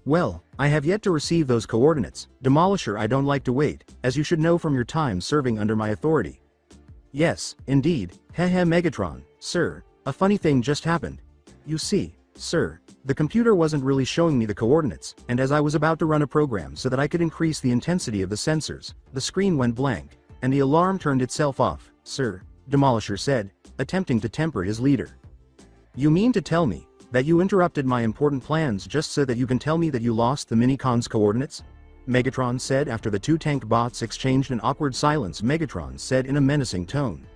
Well, I have yet to receive those coordinates, Demolisher. I don't like to wait, as you should know from your time serving under my authority. Yes, indeed, heh Megatron, sir, a funny thing just happened. You see, sir, the computer wasn't really showing me the coordinates, and as I was about to run a program so that I could increase the intensity of the sensors, the screen went blank, and the alarm turned itself off, sir, Demolisher said, attempting to temper his leader. You mean to tell me that you interrupted my important plans just so that you can tell me that you lost the Mini-Con's coordinates? Megatron said after the two tank bots exchanged an awkward silence. Megatron said in a menacing tone.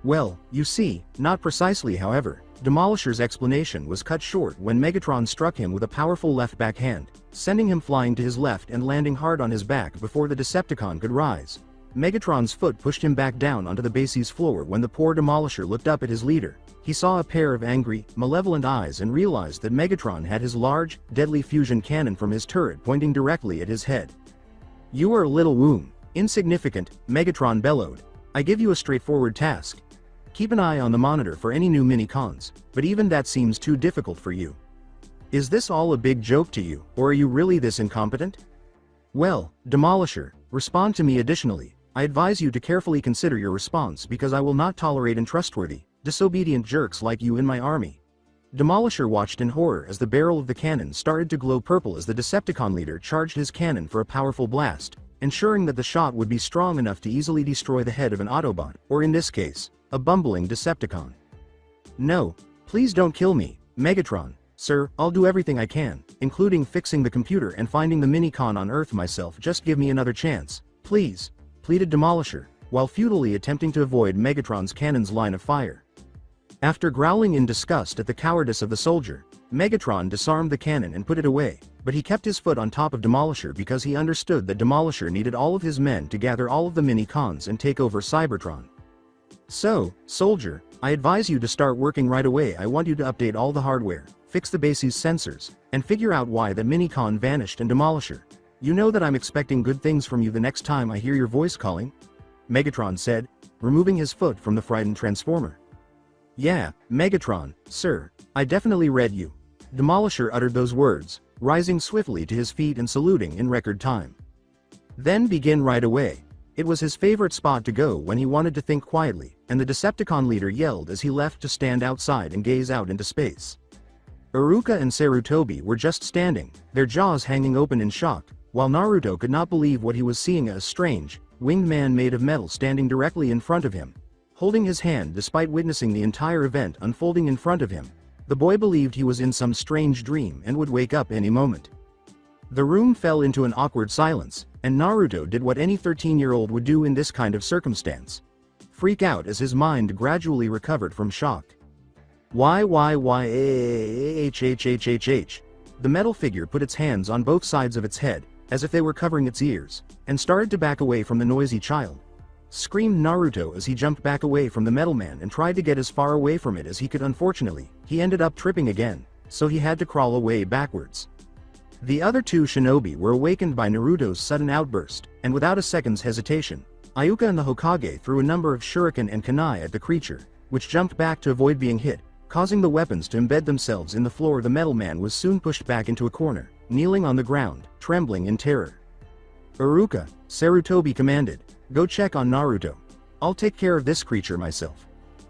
Well, you see, not precisely. However, Demolisher's explanation was cut short when Megatron struck him with a powerful left backhand, sending him flying to his left and landing hard on his back before the Decepticon could rise. Megatron's foot pushed him back down onto the base's floor. When the poor Demolisher looked up at his leader, he saw a pair of angry, malevolent eyes and realized that Megatron had his large, deadly fusion cannon from his turret pointing directly at his head. You are a little womb, insignificant, Megatron bellowed. I give you a straightforward task. Keep an eye on the monitor for any new Mini-Cons, but even that seems too difficult for you. Is this all a big joke to you, or are you really this incompetent? Well, Demolisher, respond to me. Additionally, I advise you to carefully consider your response because I will not tolerate untrustworthy, disobedient jerks like you in my army. Demolisher watched in horror as the barrel of the cannon started to glow purple as the Decepticon leader charged his cannon for a powerful blast, ensuring that the shot would be strong enough to easily destroy the head of an Autobot, or in this case, a bumbling Decepticon. No, please don't kill me, Megatron. Sir, I'll do everything I can, including fixing the computer and finding the mini-con on Earth myself. Just give me another chance, please, pleaded Demolisher, while futilely attempting to avoid Megatron's cannon's line of fire. After growling in disgust at the cowardice of the soldier, Megatron disarmed the cannon and put it away, but he kept his foot on top of Demolisher because he understood that Demolisher needed all of his men to gather all of the mini-cons and take over Cybertron. So, soldier, I advise you to start working right away. I want you to update all the hardware, fix the base's sensors, and figure out why that mini-con vanished. And Demolisher, you know that I'm expecting good things from you the next time I hear your voice calling? Megatron said, removing his foot from the frightened Transformer. Yeah, Megatron, sir, I definitely read you. Demolisher uttered those words, rising swiftly to his feet and saluting in record time. Then begin right away. It was his favorite spot to go when he wanted to think quietly, and the Decepticon leader yelled as he left to stand outside and gaze out into space. Iruka and Sarutobi were just standing, their jaws hanging open in shock, while Naruto could not believe what he was seeing: a strange, winged man made of metal standing directly in front of him, holding his hand. Despite witnessing the entire event unfolding in front of him, the boy believed he was in some strange dream and would wake up any moment. The room fell into an awkward silence, and Naruto did what any 13-year-old would do in this kind of circumstance: freak out as his mind gradually recovered from shock. H. The metal figure put its hands on both sides of its head, as if they were covering its ears, and started to back away from the noisy child. Screamed Naruto as he jumped back away from the metal man and tried to get as far away from it as he could. Unfortunately, he ended up tripping again, so he had to crawl away backwards. The other two shinobi were awakened by Naruto's sudden outburst, and without a second's hesitation, Iuka and the Hokage threw a number of shuriken and kunai at the creature, which jumped back to avoid being hit, causing the weapons to embed themselves in the floor. The metal man was soon pushed back into a corner, kneeling on the ground, trembling in terror. Iruka, Sarutobi commanded, go check on Naruto. I'll take care of this creature myself.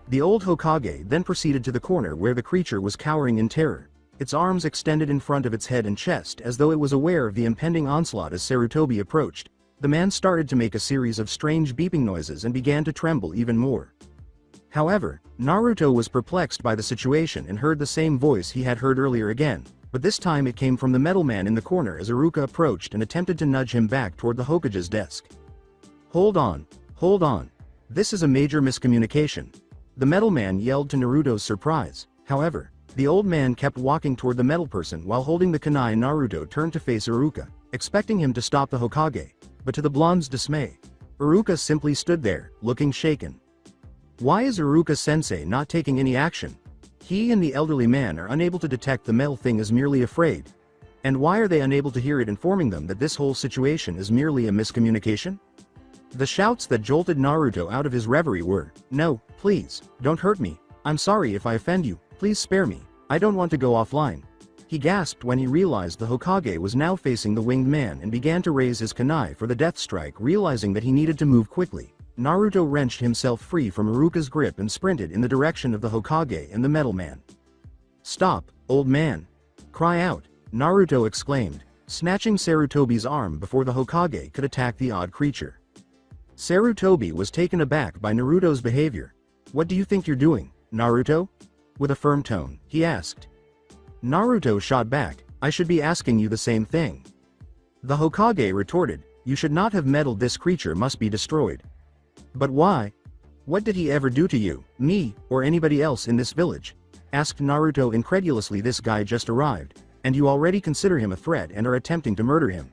The old Hokage then proceeded to the corner where the creature was cowering in terror, its arms extended in front of its head and chest as though it was aware of the impending onslaught. As Sarutobi approached, the man started to make a series of strange beeping noises and began to tremble even more. However, Naruto was perplexed by the situation and heard the same voice he had heard earlier again, but this time it came from the metal man in the corner as Iruka approached and attempted to nudge him back toward the Hokage's desk. Hold on. This is a major miscommunication. The metal man yelled to Naruto's surprise. However, the old man kept walking toward the metal person while holding the kunai. Naruto turned to face Iruka, expecting him to stop the Hokage, but to the blonde's dismay, Iruka simply stood there, looking shaken. Why is Iruka-sensei not taking any action? He and the elderly man are unable to detect the metal thing as merely afraid. And why are they unable to hear it informing them that this whole situation is merely a miscommunication? The shouts that jolted Naruto out of his reverie were, no, please, don't hurt me. I'm sorry if I offend you, please spare me. I don't want to go offline. He gasped when he realized the Hokage was now facing the winged man and began to raise his kunai for the death strike. Realizing that he needed to move quickly, Naruto wrenched himself free from Iruka's grip and sprinted in the direction of the Hokage and the metal man. Stop, old man. Cry out, Naruto exclaimed, snatching Sarutobi's arm before the Hokage could attack the odd creature. Sarutobi was taken aback by Naruto's behavior. What do you think you're doing, Naruto? With a firm tone, he asked. Naruto shot back, I should be asking you the same thing. The Hokage retorted, you should not have meddled. This creature must be destroyed. But why? What did he ever do to you, me, or anybody else in this village? Asked Naruto incredulously. This guy just arrived, and you already consider him a threat and are attempting to murder him.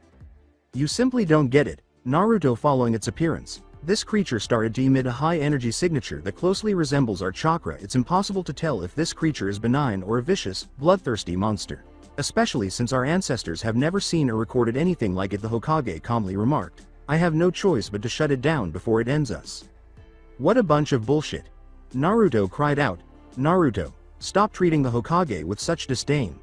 You simply don't get it, Naruto. Following its appearance, this creature started to emit a high-energy signature that closely resembles our chakra. It's impossible to tell if this creature is benign or a vicious, bloodthirsty monster, especially since our ancestors have never seen or recorded anything like it. The Hokage calmly remarked, I have no choice but to shut it down before it ends us. What a bunch of bullshit. Naruto cried out. Naruto, stop treating the Hokage with such disdain.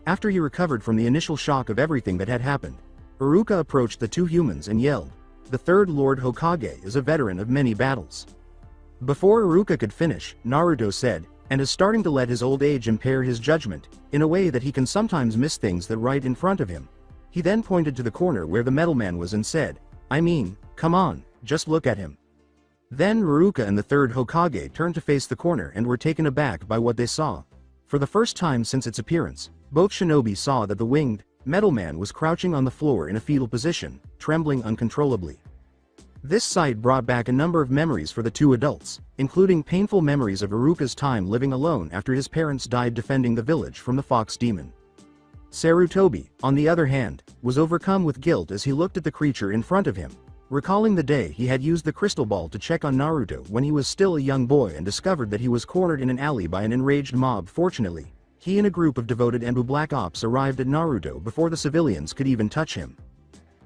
After he recovered from the initial shock of everything that had happened, Iruka approached the two humans and yelled, the third Lord Hokage is a veteran of many battles. Before Iruka could finish, Naruto said, and is starting to let his old age impair his judgment, in a way that he can sometimes miss things that right in front of him. He then pointed to the corner where the metal man was and said, I mean, come on, just look at him. Then Ruka and the third Hokage turned to face the corner and were taken aback by what they saw. For the first time since its appearance, both shinobi saw that the winged, metal man was crouching on the floor in a fetal position, trembling uncontrollably. This sight brought back a number of memories for the two adults, including painful memories of Iruka's time living alone after his parents died defending the village from the fox demon. Sarutobi, on the other hand, was overcome with guilt as he looked at the creature in front of him, recalling the day he had used the crystal ball to check on Naruto when he was still a young boy and discovered that he was cornered in an alley by an enraged mob. Fortunately, he and a group of devoted Enbu Black Ops arrived at Naruto before the civilians could even touch him.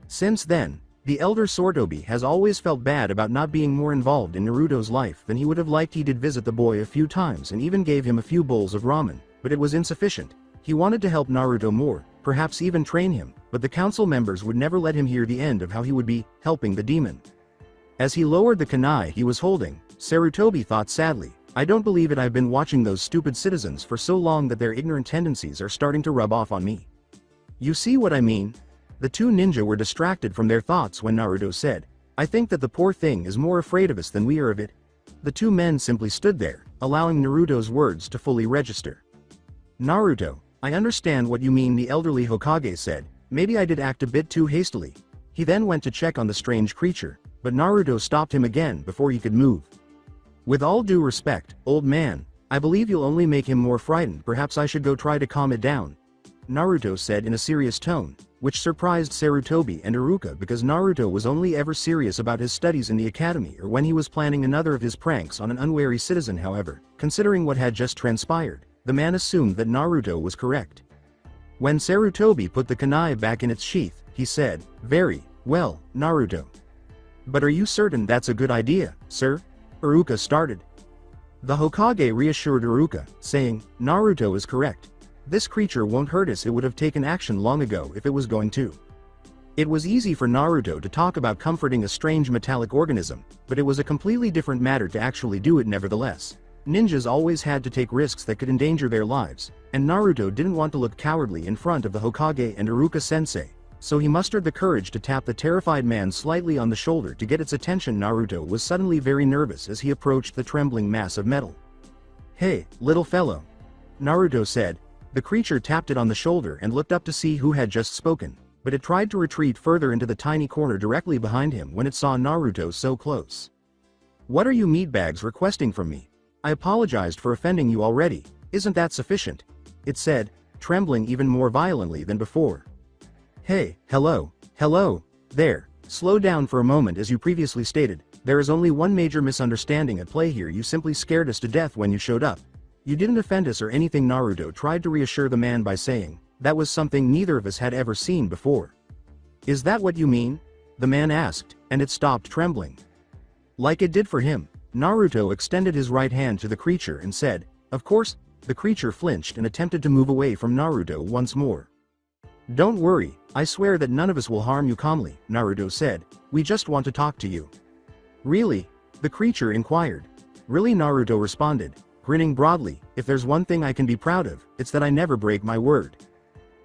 Since then, the elder Sarutobi has always felt bad about not being more involved in Naruto's life than he would have liked. He did visit the boy a few times and even gave him a few bowls of ramen, but it was insufficient. He wanted to help Naruto more, perhaps even train him, but the council members would never let him hear the end of how he would be helping the demon. As he lowered the kunai he was holding, Sarutobi thought sadly, "I don't believe it. I've been watching those stupid citizens for so long that their ignorant tendencies are starting to rub off on me. You see what I mean?" The two ninja were distracted from their thoughts when Naruto said, "I think that the poor thing is more afraid of us than we are of it." The two men simply stood there, allowing Naruto's words to fully register. "Naruto, I understand what you mean," the elderly Hokage said. "Maybe I did act a bit too hastily." He then went to check on the strange creature, but Naruto stopped him again before he could move. "With all due respect, old man, I believe you'll only make him more frightened. Perhaps I should go try to calm it down," Naruto said in a serious tone, which surprised Sarutobi and Iruka because Naruto was only ever serious about his studies in the academy or when he was planning another of his pranks on an unwary citizen. However, considering what had just transpired, the man assumed that Naruto was correct. When Sarutobi put the kunai back in its sheath, he said, "Very well, Naruto. But are you certain that's a good idea, sir?" Iruka started. The Hokage reassured Iruka, saying, "Naruto is correct. This creature won't hurt us. It would have taken action long ago if it was going to." It was easy for Naruto to talk about comforting a strange metallic organism, but it was a completely different matter to actually do it. Nevertheless, ninjas always had to take risks that could endanger their lives, and Naruto didn't want to look cowardly in front of the Hokage and Iruka-sensei, so he mustered the courage to tap the terrified man slightly on the shoulder to get its attention. Naruto was suddenly very nervous as he approached the trembling mass of metal. "Hey, little fellow," Naruto said. The creature tapped it on the shoulder and looked up to see who had just spoken, but it tried to retreat further into the tiny corner directly behind him when it saw Naruto so close. "What are you meatbags requesting from me? I apologized for offending you already. Isn't that sufficient?" it said, trembling even more violently than before. "Hey, hello, there, slow down for a moment. As you previously stated, there is only one major misunderstanding at play here. You simply scared us to death when you showed up. You didn't offend us or anything." Naruto tried to reassure the man by saying, "That was something neither of us had ever seen before." "Is that what you mean?" the man asked, and it stopped trembling. Like it did for him, Naruto extended his right hand to the creature and said, "Of course." The creature flinched and attempted to move away from Naruto once more. "Don't worry, I swear that none of us will harm you." Calmly, Naruto said, "We just want to talk to you." "Really?" the creature inquired. "Really?" Naruto responded, grinning broadly. "If there's one thing I can be proud of, it's that I never break my word."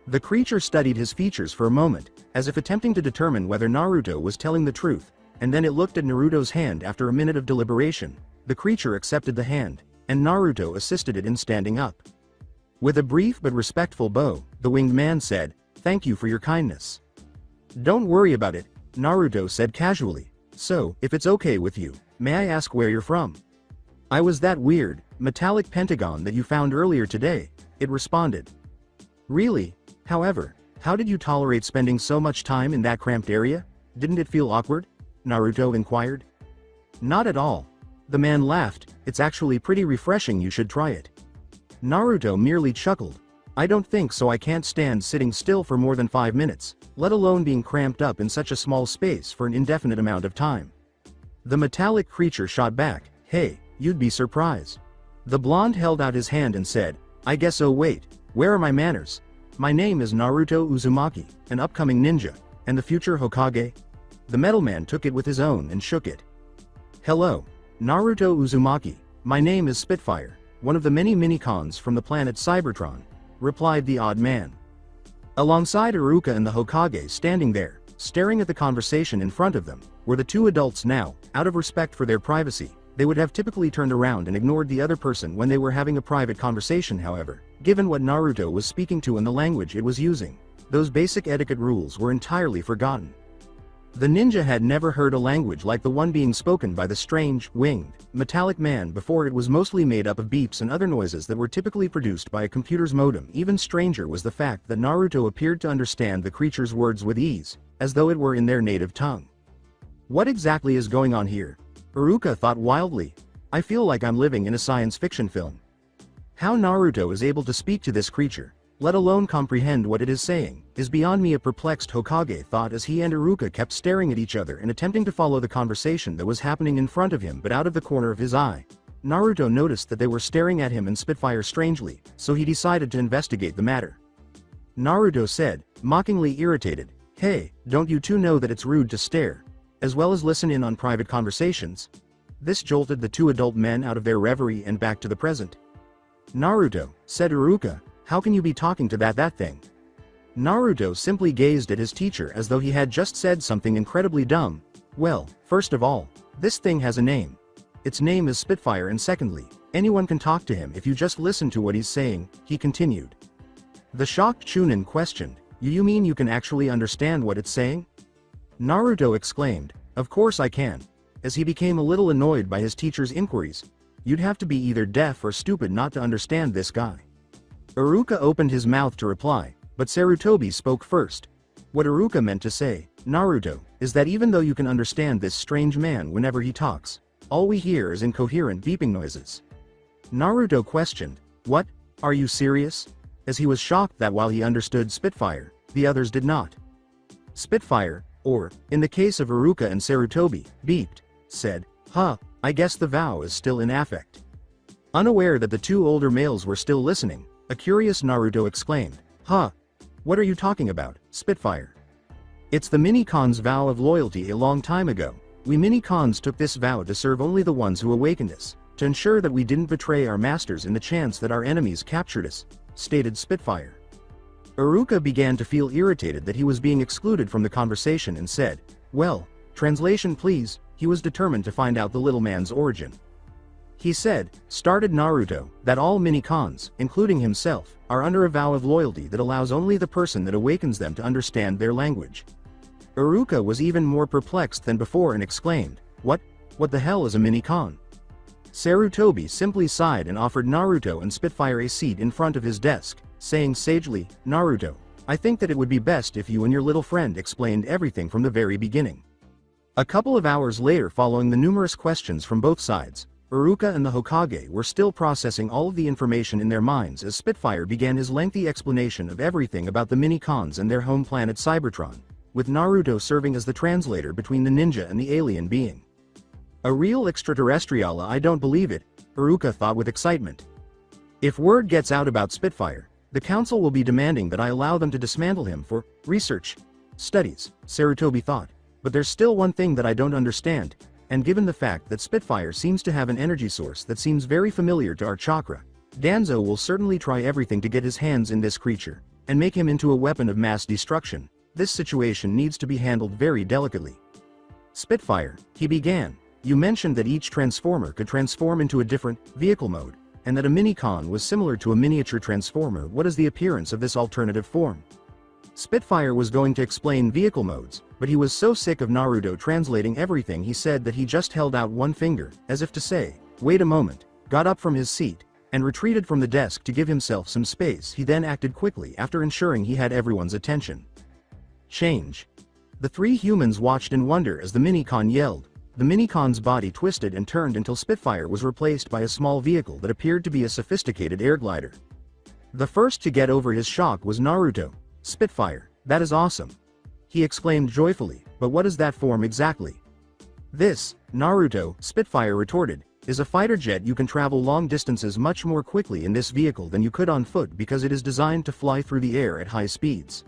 The creature studied his features for a moment, as if attempting to determine whether Naruto was telling the truth, and then it looked at Naruto's hand. After a minute of deliberation, the creature accepted the hand, and Naruto assisted it in standing up. With a brief but respectful bow, the winged man said, "Thank you for your kindness." "Don't worry about it," Naruto said casually. "So, if it's okay with you, may I ask where you're from?" "I was that weird, metallic pentagon that you found earlier today," it responded. "Really? However, how did you tolerate spending so much time in that cramped area? Didn't it feel awkward?" Naruto inquired. "Not at all." The man laughed. "It's actually pretty refreshing. You should try it." Naruto merely chuckled. "I don't think so. I can't stand sitting still for more than 5 minutes, let alone being cramped up in such a small space for an indefinite amount of time." The metallic creature shot back, "Hey, you'd be surprised." The blonde held out his hand and said, "I guess. Oh wait, where are my manners? My name is Naruto Uzumaki, an upcoming ninja, and the future Hokage." The metal man took it with his own and shook it. "Hello, Naruto Uzumaki. My name is Spitfire, one of the many minicons from the planet Cybertron," replied the odd man. Alongside Iruka and the Hokage standing there, staring at the conversation in front of them, were the two adults now. Out of respect for their privacy, they would have typically turned around and ignored the other person when they were having a private conversation. However, given what Naruto was speaking to and the language it was using, those basic etiquette rules were entirely forgotten. The ninja had never heard a language like the one being spoken by the strange, winged, metallic man before. It was mostly made up of beeps and other noises that were typically produced by a computer's modem. Even stranger was the fact that Naruto appeared to understand the creature's words with ease, as though it were in their native tongue. What exactly is going on here? Iruka thought wildly. I feel like I'm living in a science fiction film. How Naruto is able to speak to this creature, let alone comprehend what it is saying, is beyond me. A perplexed Hokage thought as he and Iruka kept staring at each other and attempting to follow the conversation that was happening in front of him. But out of the corner of his eye, Naruto noticed that they were staring at him and Spitfire strangely, so he decided to investigate the matter. Naruto said, mockingly irritated, "Hey, don't you two know that it's rude to stare, as well as listen in on private conversations?" This jolted the two adult men out of their reverie and back to the present. "Naruto," said Iruka, "how can you be talking to that thing?" Naruto simply gazed at his teacher as though he had just said something incredibly dumb. "Well, first of all, this thing has a name. Its name is Spitfire, and secondly, anyone can talk to him if you just listen to what he's saying," he continued. The shocked Chunin questioned, You mean you can actually understand what it's saying?" Naruto exclaimed, "Of course I can," as he became a little annoyed by his teacher's inquiries. "You'd have to be either deaf or stupid not to understand this guy." Iruka opened his mouth to reply, but Sarutobi spoke first. What Iruka meant to say, Naruto, is that even though you can understand this strange man whenever he talks, all we hear is incoherent beeping noises. Naruto questioned, "What? Are you serious?" as he was shocked that while he understood Spitfire, the others did not. Spitfire, or, in the case of Iruka and Sarutobi, beeped, said, I guess the vow is still in affect." Unaware that the two older males were still listening, a curious Naruto exclaimed, What are you talking about, Spitfire?" "It's the mini-Khan's vow of loyalty. A long time ago, we mini-Khans took this vow to serve only the ones who awakened us, to ensure that we didn't betray our masters in the chance that our enemies captured us," stated Spitfire. Iruka began to feel irritated that he was being excluded from the conversation and said, "Well, translation please." He was determined to find out the little man's origin. He said, started Naruto, that all mini-Khans, including himself, are under a vow of loyalty that allows only the person that awakens them to understand their language. Iruka was even more perplexed than before and exclaimed, What the hell is a mini-Khan?" Sarutobi simply sighed and offered Naruto and Spitfire a seat in front of his desk, saying sagely, "Naruto, I think that it would be best if you and your little friend explained everything from the very beginning." A couple of hours later, following the numerous questions from both sides, Iruka and the Hokage were still processing all of the information in their minds as Spitfire began his lengthy explanation of everything about the mini-Khans and their home planet Cybertron, with Naruto serving as the translator between the ninja and the alien being. "A real extraterrestrial, I don't believe it," Iruka thought with excitement. "If word gets out about Spitfire, the council will be demanding that I allow them to dismantle him for research studies," Sarutobi thought. "But there's still one thing that I don't understand, and given the fact that Spitfire seems to have an energy source that seems very familiar to our chakra, Danzo will certainly try everything to get his hands in this creature, and make him into a weapon of mass destruction. This situation needs to be handled very delicately." "Spitfire," he began, "you mentioned that each transformer could transform into a different vehicle mode, and that a mini-Khan was similar to a miniature transformer. What is the appearance of this alternative form?" Spitfire was going to explain vehicle modes, but he was so sick of Naruto translating everything he said that he just held out one finger, as if to say, "Wait a moment," got up from his seat, and retreated from the desk to give himself some space. He then acted quickly after ensuring he had everyone's attention. "Change." The three humans watched in wonder as the mini-Khan yelled. The mini-Khan's body twisted and turned until Spitfire was replaced by a small vehicle that appeared to be a sophisticated air glider. The first to get over his shock was Naruto. "Spitfire, that is awesome," he exclaimed joyfully, "but what is that form exactly?" "This, Naruto," Spitfire retorted, "is a fighter jet. You can travel long distances much more quickly in this vehicle than you could on foot because it is designed to fly through the air at high speeds."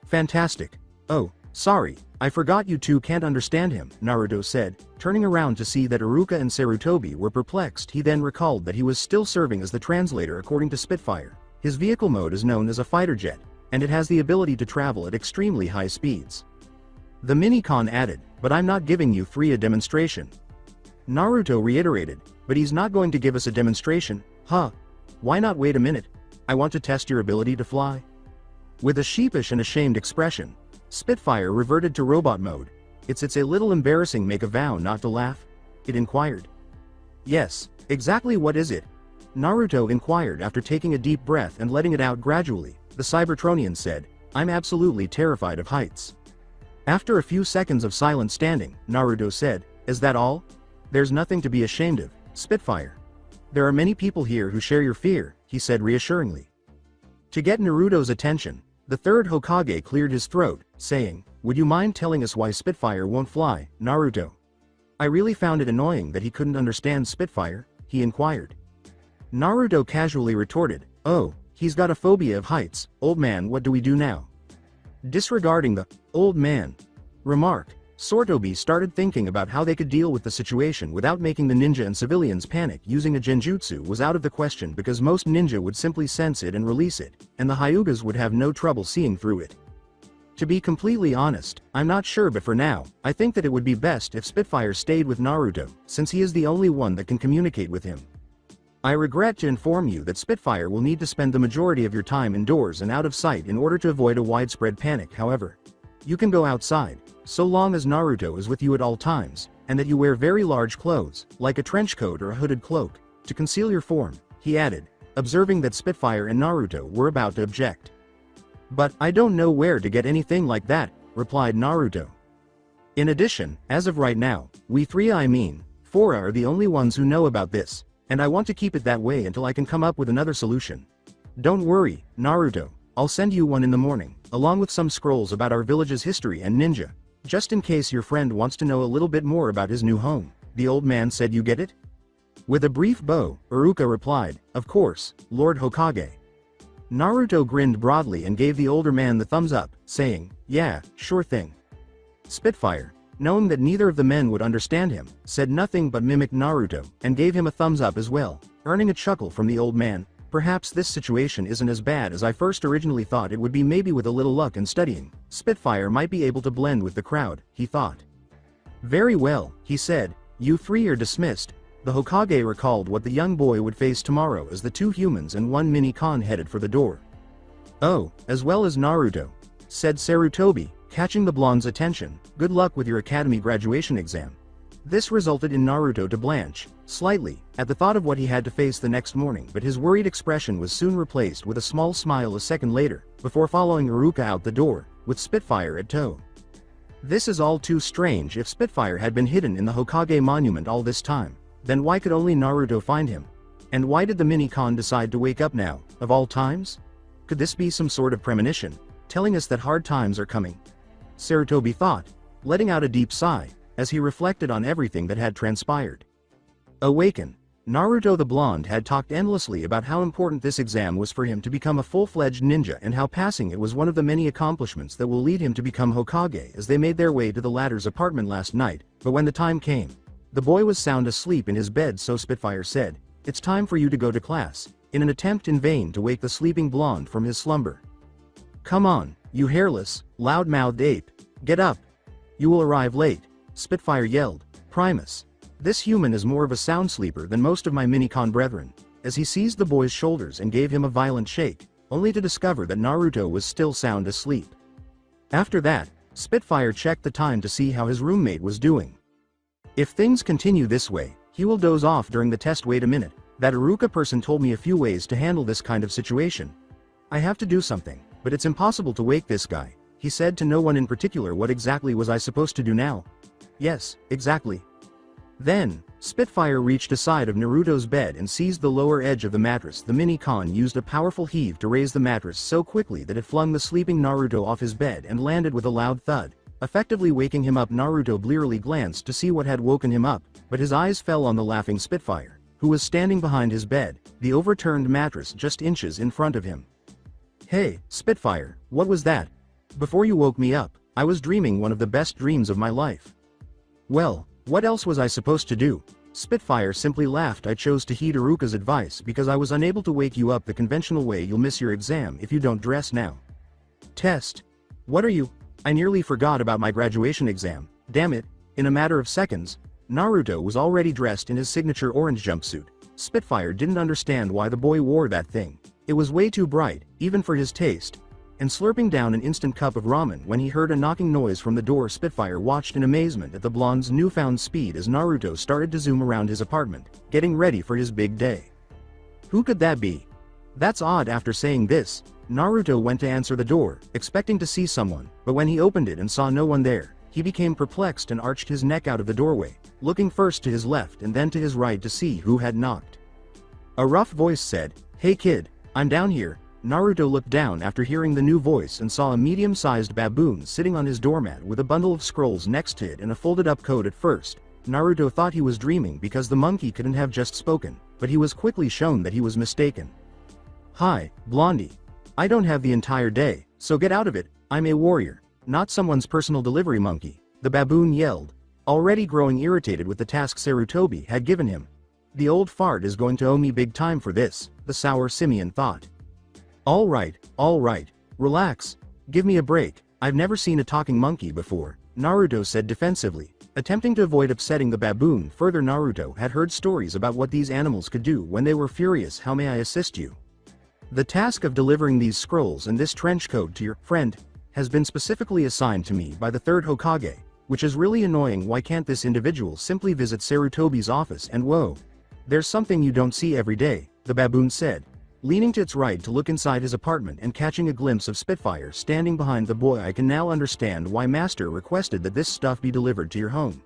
"Fantastic. Oh, sorry, I forgot you two can't understand him," Naruto said, turning around to see that Iruka and Sarutobi were perplexed. He then recalled that he was still serving as the translator. According to Spitfire, his vehicle mode is known as a fighter jet, and it has the ability to travel at extremely high speeds. The mini-Khan added, but I'm not giving you three a demonstration. Naruto reiterated, but he's not going to give us a demonstration, huh? Why not wait a minute? I want to test your ability to fly. With a sheepish and ashamed expression, Spitfire reverted to robot mode. It's a little embarrassing, make a vow not to laugh? It inquired. Yes, exactly what is it? Naruto inquired after taking a deep breath and letting it out gradually. The Cybertronian said, I'm absolutely terrified of heights. After a few seconds of silent standing, Naruto said, is that all? There's nothing to be ashamed of, Spitfire. There are many people here who share your fear, he said reassuringly. To get Naruto's attention, the third Hokage cleared his throat, saying, would you mind telling us why Spitfire won't fly, Naruto? I really found it annoying that he couldn't understand Spitfire, he inquired. Naruto casually retorted, oh, he's got a phobia of heights, old man, what do we do now? Disregarding the old man remark, Sarutobi started thinking about how they could deal with the situation without making the ninja and civilians panic. Using a genjutsu was out of the question because most ninja would simply sense it and release it, and the Hyugas would have no trouble seeing through it. To be completely honest, I'm not sure, but for now, I think that it would be best if Spitfire stayed with Naruto, since he is the only one that can communicate with him. I regret to inform you that Spitfire will need to spend the majority of your time indoors and out of sight in order to avoid a widespread panic. However, you can go outside, so long as Naruto is with you at all times, and that you wear very large clothes, like a trench coat or a hooded cloak, to conceal your form, he added, observing that Spitfire and Naruto were about to object. But I don't know where to get anything like that, replied Naruto. In addition, as of right now, we three, I mean, four, are the only ones who know about this, and I want to keep it that way until I can come up with another solution. Don't worry, Naruto, I'll send you one in the morning, along with some scrolls about our village's history and ninja, just in case your friend wants to know a little bit more about his new home, the old man said. You get it? With a brief bow, Iruka replied, of course, Lord Hokage. Naruto grinned broadly and gave the older man the thumbs up, saying, yeah, sure thing. Spitfire, knowing that neither of the men would understand him, said nothing but mimicked Naruto, and gave him a thumbs up as well, earning a chuckle from the old man. Perhaps this situation isn't as bad as I first originally thought it would be. Maybe with a little luck and studying, Spitfire might be able to blend with the crowd, he thought. Very well, he said, you three are dismissed. The Hokage recalled what the young boy would face tomorrow as the two humans and one mini-con headed for the door. Oh, as well as Naruto, said Sarutobi, catching the blonde's attention, good luck with your academy graduation exam. This resulted in Naruto to blanch, slightly, at the thought of what he had to face the next morning, but his worried expression was soon replaced with a small smile a second later, before following Iruka out the door, with Spitfire at tow. This is all too strange. If Spitfire had been hidden in the Hokage monument all this time, then why could only Naruto find him? And why did the mini-con decide to wake up now, of all times? Could this be some sort of premonition, telling us that hard times are coming? Sarutobi thought, letting out a deep sigh, as he reflected on everything that had transpired. Awaken. Naruto the blonde had talked endlessly about how important this exam was for him to become a full-fledged ninja and how passing it was one of the many accomplishments that will lead him to become Hokage. As they made their way to the latter's apartment last night, but when the time came, the boy was sound asleep in his bed, so Spitfire said, it's time for you to go to class, in an attempt in vain to wake the sleeping blonde from his slumber. Come on, you hairless, loud-mouthed ape, get up. You will arrive late, Spitfire yelled. Primus. This human is more of a sound sleeper than most of my mini-con brethren, as he seized the boy's shoulders and gave him a violent shake, only to discover that Naruto was still sound asleep. After that, Spitfire checked the time to see how his roommate was doing. If things continue this way, he will doze off during the test. Wait a minute, that Iruka person told me a few ways to handle this kind of situation. I have to do something, but it's impossible to wake this guy, he said to no one in particular. What exactly was I supposed to do now? Yes, exactly. Then, Spitfire reached aside of Naruto's bed and seized the lower edge of the mattress. The mini-con used a powerful heave to raise the mattress so quickly that it flung the sleeping Naruto off his bed and landed with a loud thud, effectively waking him up. Naruto blearily glanced to see what had woken him up, but his eyes fell on the laughing Spitfire, who was standing behind his bed, the overturned mattress just inches in front of him. Hey, Spitfire, what was that? Before you woke me up, I was dreaming one of the best dreams of my life. Well, what else was I supposed to do? Spitfire simply laughed. I chose to heed Iruka's advice because I was unable to wake you up the conventional way. You'll miss your exam if you don't dress now. Test. What are you? I nearly forgot about my graduation exam. Damn it, In a matter of seconds, Naruto was already dressed in his signature orange jumpsuit. Spitfire didn't understand why the boy wore that thing. It was way too bright, even for his taste. And slurping down an instant cup of ramen when he heard a knocking noise from the door, Spitfire watched in amazement at the blonde's newfound speed as Naruto started to zoom around his apartment, getting ready for his big day. Who could that be? That's odd. After saying this, Naruto went to answer the door, expecting to see someone, but when he opened it and saw no one there, he became perplexed and arched his neck out of the doorway, looking first to his left and then to his right to see who had knocked. A rough voice said, "Hey kid, I'm down here." Naruto looked down after hearing the new voice and saw a medium-sized baboon sitting on his doormat with a bundle of scrolls next to it and a folded-up coat. At first, Naruto thought he was dreaming because the monkey couldn't have just spoken, but he was quickly shown that he was mistaken. "Hi, Blondie. I don't have the entire day, so get out of it. I'm a warrior, not someone's personal delivery monkey," the baboon yelled, already growing irritated with the task Sarutobi had given him. "The old fart is going to owe me big time for this," the sour simian thought. All right, relax. Give me a break. I've never seen a talking monkey before," Naruto said defensively, attempting to avoid upsetting the baboon further. Naruto had heard stories about what these animals could do when they were furious. "How may I assist you?" "The task of delivering these scrolls and this trench coat to your friend has been specifically assigned to me by the third Hokage, which is really annoying. Why can't this individual simply visit Sarutobi's office and whoa. There's something you don't see every day," the baboon said, leaning to its right to look inside his apartment and catching a glimpse of Spitfire standing behind the boy. "I can now understand why Master requested that this stuff be delivered to your home."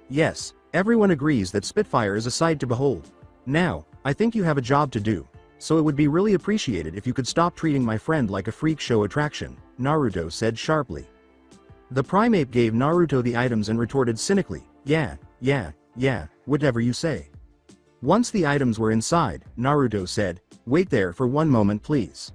Yes, everyone agrees that Spitfire is a sight to behold. "Now, I think you have a job to do, so it would be really appreciated if you could stop treating my friend like a freak show attraction," Naruto said sharply. The primate gave Naruto the items and retorted cynically, yeah, whatever you say." Once the items were inside, Naruto said, "Wait there for one moment please."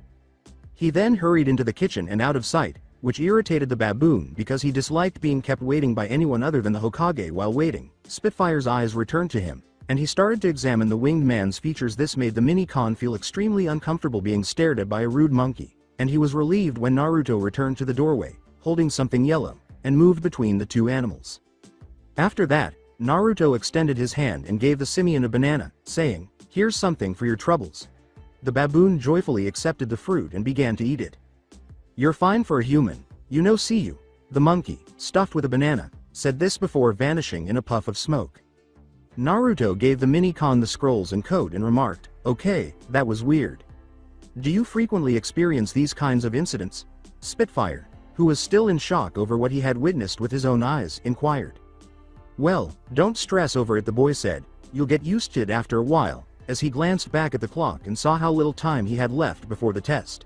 He then hurried into the kitchen and out of sight, which irritated the baboon because he disliked being kept waiting by anyone other than the Hokage. While waiting, Spitfire's eyes returned to him, and he started to examine the winged man's features. This made the mini-con feel extremely uncomfortable being stared at by a rude monkey, and he was relieved when Naruto returned to the doorway, holding something yellow, and moved between the two animals. After that, Naruto extended his hand and gave the simian a banana, saying, "Here's something for your troubles." The baboon joyfully accepted the fruit and began to eat it. "You're fine for a human, see you." The monkey, stuffed with a banana, said this before vanishing in a puff of smoke. Naruto gave the mini-con the scrolls and coat and remarked, "Okay, that was weird. Do you frequently experience these kinds of incidents?" Spitfire, who was still in shock over what he had witnessed with his own eyes, inquired. "Well, don't stress over it," the boy said, "you'll get used to it after a while," as he glanced back at the clock and saw how little time he had left before the test.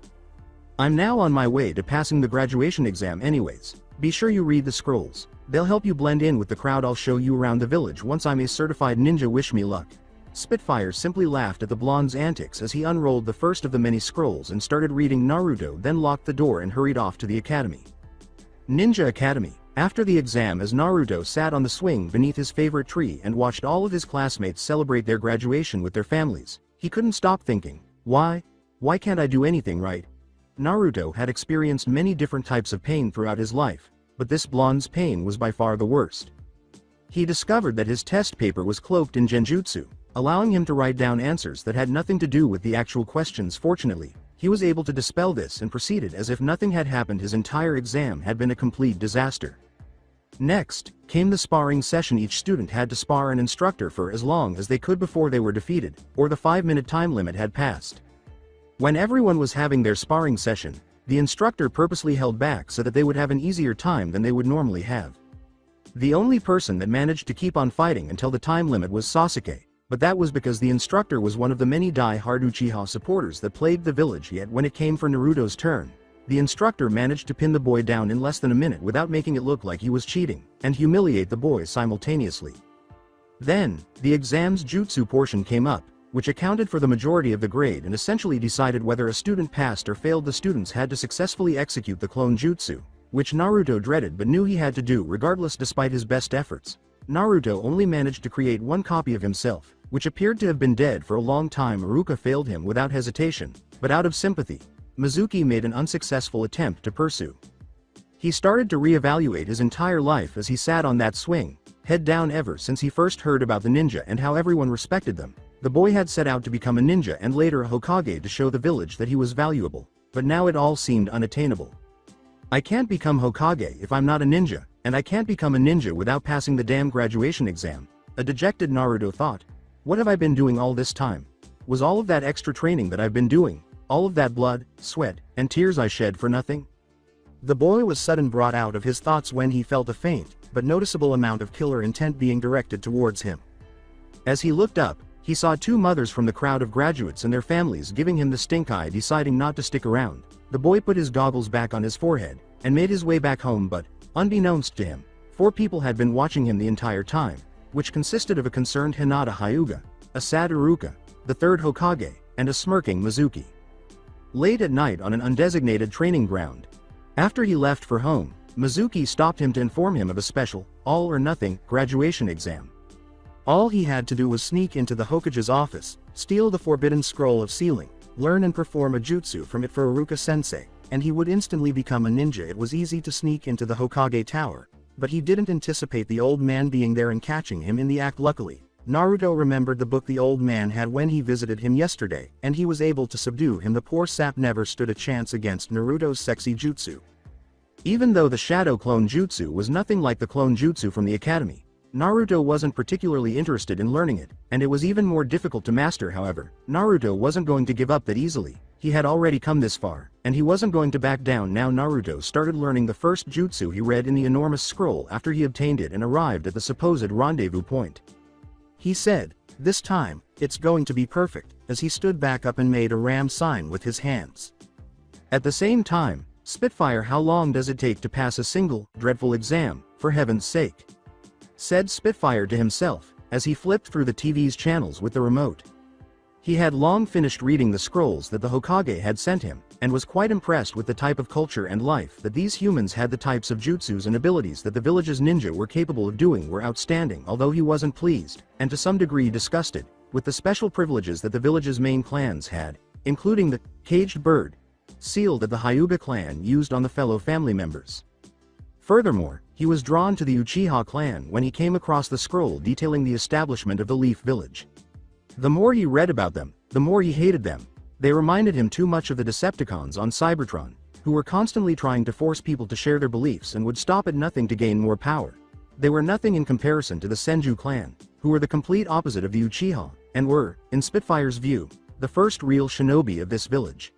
"I'm now on my way to passing the graduation exam anyways. Be sure you read the scrolls. They'll help you blend in with the crowd. I'll show you around the village once I'm a certified ninja. Wish me luck." Spitfire simply laughed at the blonde's antics as he unrolled the first of the many scrolls and started reading. Naruto then locked the door and hurried off to the academy. Ninja Academy. After the exam, as Naruto sat on the swing beneath his favorite tree and watched all of his classmates celebrate their graduation with their families, he couldn't stop thinking, why can't I do anything right? Naruto had experienced many different types of pain throughout his life, but this blonde's pain was by far the worst. He discovered that his test paper was cloaked in genjutsu, allowing him to write down answers that had nothing to do with the actual questions. Fortunately, he was able to dispel this and proceeded as if nothing had happened. His entire exam had been a complete disaster. Next, came the sparring session. Each student had to spar an instructor for as long as they could before they were defeated, or the 5-minute time limit had passed. When everyone was having their sparring session, the instructor purposely held back so that they would have an easier time than they would normally have. The only person that managed to keep on fighting until the time limit was Sasuke, but that was because the instructor was one of the many die-hard Uchiha supporters that plagued the village. Yet when it came for Naruto's turn, the instructor managed to pin the boy down in less than a minute without making it look like he was cheating, and humiliate the boy simultaneously. Then, the exam's jutsu portion came up, which accounted for the majority of the grade and essentially decided whether a student passed or failed. The students had to successfully execute the clone jutsu, which Naruto dreaded but knew he had to do regardless. Despite his best efforts, Naruto only managed to create one copy of himself, which appeared to have been dead for a long time. Iruka failed him without hesitation, but out of sympathy, Mizuki made an unsuccessful attempt to pursue. He started to reevaluate his entire life as he sat on that swing, head down ever since he first heard about the ninja and how everyone respected them. The boy had set out to become a ninja and later a Hokage to show the village that he was valuable, but now it all seemed unattainable. I can't become Hokage if I'm not a ninja, and I can't become a ninja without passing the damn graduation exam, a dejected Naruto thought. What have I been doing all this time? Was all of that extra training that I've been doing, all of that blood, sweat, and tears I shed for nothing? The boy was suddenly brought out of his thoughts when he felt a faint, but noticeable amount of killer intent being directed towards him. As he looked up, he saw two mothers from the crowd of graduates and their families giving him the stink eye, deciding not to stick around. The boy put his goggles back on his forehead, and made his way back home, but, unbeknownst to him, 4 people had been watching him the entire time, which consisted of a concerned Hinata Hyuga, a sad Iruka, the third Hokage, and a smirking Mizuki. Late at night on an undesignated training ground, after he left for home, Mizuki stopped him to inform him of a special, all-or-nothing, graduation exam. All he had to do was sneak into the Hokage's office, steal the forbidden scroll of sealing, learn and perform a jutsu from it for Iruka-sensei, and he would instantly become a ninja. It was easy to sneak into the Hokage tower, but he didn't anticipate the old man being there and catching him in the act. Luckily, Naruto remembered the book the old man had when he visited him yesterday, and he was able to subdue him. The poor sap never stood a chance against Naruto's sexy jutsu. Even though the shadow clone jutsu was nothing like the clone jutsu from the academy, Naruto wasn't particularly interested in learning it, and it was even more difficult to master. However, Naruto wasn't going to give up that easily. He had already come this far, and he wasn't going to back down. Now Naruto started learning the first jutsu he read in the enormous scroll after he obtained it and arrived at the supposed rendezvous point. He said, "This time, it's going to be perfect," as he stood back up and made a ram sign with his hands. At the same time, "Spitfire, how long does it take to pass a single, dreadful exam, for heaven's sake?" said Spitfire to himself, as he flipped through the TV's channels with the remote. He had long finished reading the scrolls that the Hokage had sent him, and was quite impressed with the type of culture and life that these humans had. The types of jutsus and abilities that the village's ninja were capable of doing were outstanding, although he wasn't pleased, and to some degree disgusted, with the special privileges that the village's main clans had, including the caged bird seal that the Hyuga clan used on the fellow family members. Furthermore, he was drawn to the Uchiha clan when he came across the scroll detailing the establishment of the Leaf Village. The more he read about them, the more he hated them. They reminded him too much of the Decepticons on Cybertron, who were constantly trying to force people to share their beliefs and would stop at nothing to gain more power. They were nothing in comparison to the Senju clan, who were the complete opposite of the Uchiha, and were, in Spitfire's view, the first real shinobi of this village.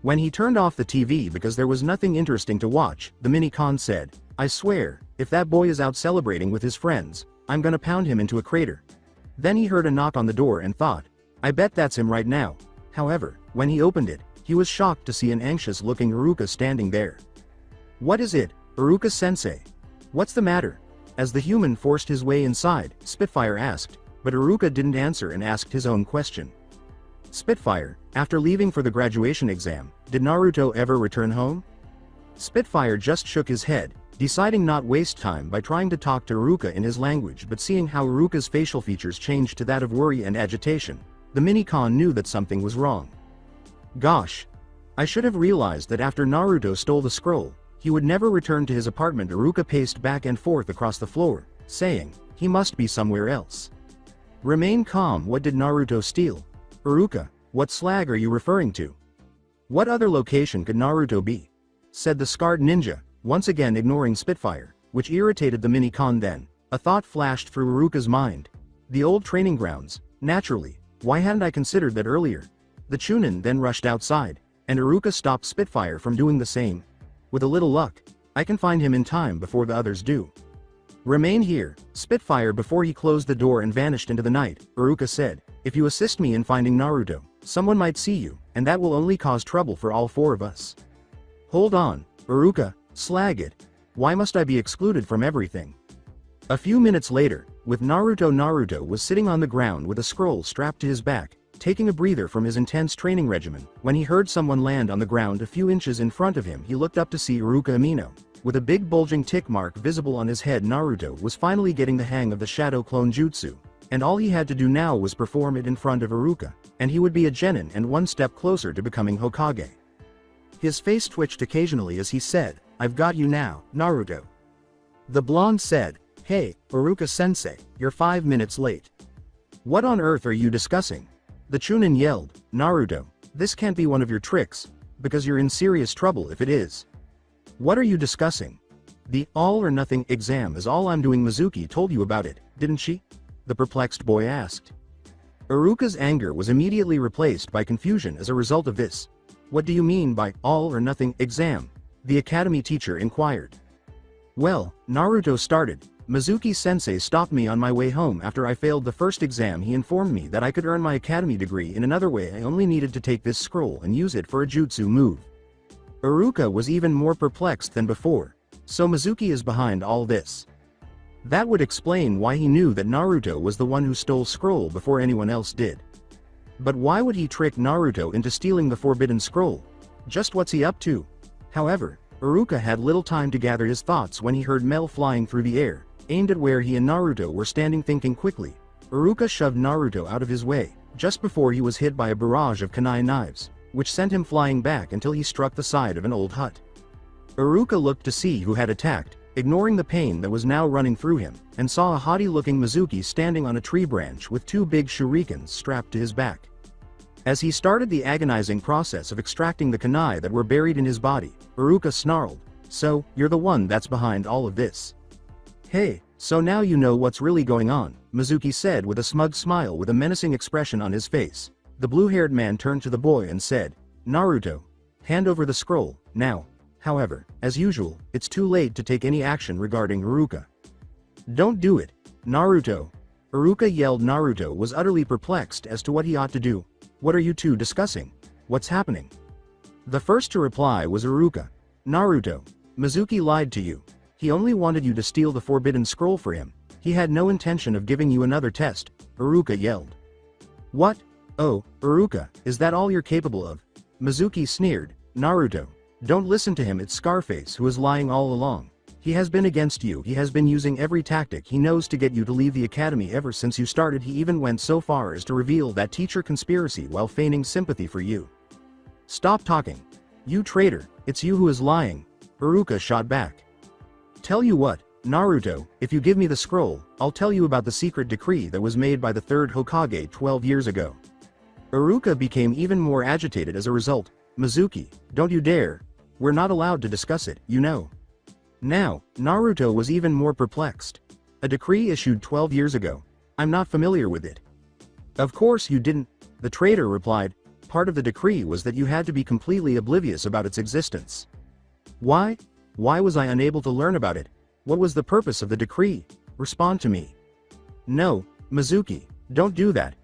When he turned off the TV because there was nothing interesting to watch, the mini-con said, "I swear, if that boy is out celebrating with his friends, I'm gonna pound him into a crater." Then he heard a knock on the door and thought, "I bet that's him right now." However, when he opened it, he was shocked to see an anxious-looking Iruka standing there. "What is it, Iruka-sensei? What's the matter?" As the human forced his way inside, Spitfire asked, but Iruka didn't answer and asked his own question. "Spitfire, after leaving for the graduation exam, did Naruto ever return home?" Spitfire just shook his head, deciding not waste time by trying to talk to Iruka in his language, but seeing how Iruka's facial features changed to that of worry and agitation, the mini-con knew that something was wrong. "Gosh. I should have realized that after Naruto stole the scroll, he would never return to his apartment." Iruka paced back and forth across the floor, saying, "He must be somewhere else." "Remain calm. What did Naruto steal?" "Iruka, what slag are you referring to? What other location could Naruto be?" said the scarred ninja, once again ignoring Spitfire, which irritated the mini-con. Then, a thought flashed through Iruka's mind. The old training grounds, naturally. Why hadn't I considered that earlier? The Chunin then rushed outside, and Iruka stopped Spitfire from doing the same. "With a little luck, I can find him in time before the others do." "Remain here, Spitfire." Before he closed the door and vanished into the night, Iruka said, "If you assist me in finding Naruto, someone might see you, and that will only cause trouble for all 4 of us." "Hold on, Iruka, slag it. Why must I be excluded from everything?" A few minutes later, with Naruto was sitting on the ground with a scroll strapped to his back, taking a breather from his intense training regimen, when he heard someone land on the ground a few inches in front of him. He looked up to see Iruka Amino. With a big bulging tick mark visible on his head, Naruto was finally getting the hang of the shadow clone jutsu, and all he had to do now was perform it in front of Iruka, and he would be a genin and one step closer to becoming Hokage. His face twitched occasionally as he said, I've got you now, Naruto. The blonde said, "Hey, Iruka-sensei, you're 5 minutes late." "What on earth are you discussing?" The Chunin yelled. "Naruto, this can't be one of your tricks, because you're in serious trouble if it is." "What are you discussing?" "The all-or-nothing exam is all I'm doing. Mizuki told you about it, didn't she?" the perplexed boy asked. Iruka's anger was immediately replaced by confusion as a result of this. "What do you mean by all-or-nothing exam?" the academy teacher inquired. "Well, Naruto started. Mizuki-sensei stopped me on my way home after I failed the first exam. He informed me that I could earn my academy degree in another way. I only needed to take this scroll and use it for a jutsu move." Iruka was even more perplexed than before. So Mizuki is behind all this. That would explain why he knew that Naruto was the one who stole scroll before anyone else did. But why would he trick Naruto into stealing the forbidden scroll? Just what's he up to? However, Iruka had little time to gather his thoughts when he heard Mel flying through the air, aimed at where he and Naruto were standing. Thinking quickly, Iruka shoved Naruto out of his way, just before he was hit by a barrage of kunai knives, which sent him flying back until he struck the side of an old hut. Iruka looked to see who had attacked, ignoring the pain that was now running through him, and saw a haughty-looking Mizuki standing on a tree branch with 2 big shurikens strapped to his back. As he started the agonizing process of extracting the kunai that were buried in his body, Iruka snarled, "So, you're the one that's behind all of this?" "Hey, so now you know what's really going on," Mizuki said with a smug smile with a menacing expression on his face. The blue-haired man turned to the boy and said, "Naruto, hand over the scroll, now." However, as usual, it's too late to take any action regarding Iruka. "Don't do it, Naruto!" Iruka yelled. Naruto was utterly perplexed as to what he ought to do. "What are you two discussing? What's happening?" The first to reply was Iruka. "Naruto, Mizuki lied to you. He only wanted you to steal the forbidden scroll for him. He had no intention of giving you another test," Iruka yelled. "What? Oh, Iruka, is that all you're capable of?" Mizuki sneered. "Naruto, don't listen to him. It's Scarface who is lying all along. He has been against you. He has been using every tactic he knows to get you to leave the academy ever since you started. He even went so far as to reveal that teacher conspiracy while feigning sympathy for you." "Stop talking. You traitor, it's you who is lying," Iruka shot back. "Tell you what, Naruto, if you give me the scroll, I'll tell you about the secret decree that was made by the 3rd Hokage 12 years ago." Iruka became even more agitated as a result. "Mizuki, don't you dare. We're not allowed to discuss it, you know." Now, Naruto was even more perplexed. "A decree issued 12 years ago. I'm not familiar with it." "Of course you didn't," the traitor replied. "Part of the decree was that you had to be completely oblivious about its existence." "Why? Why was I unable to learn about it? What was the purpose of the decree? Respond to me." "No, Mizuki, don't do that,"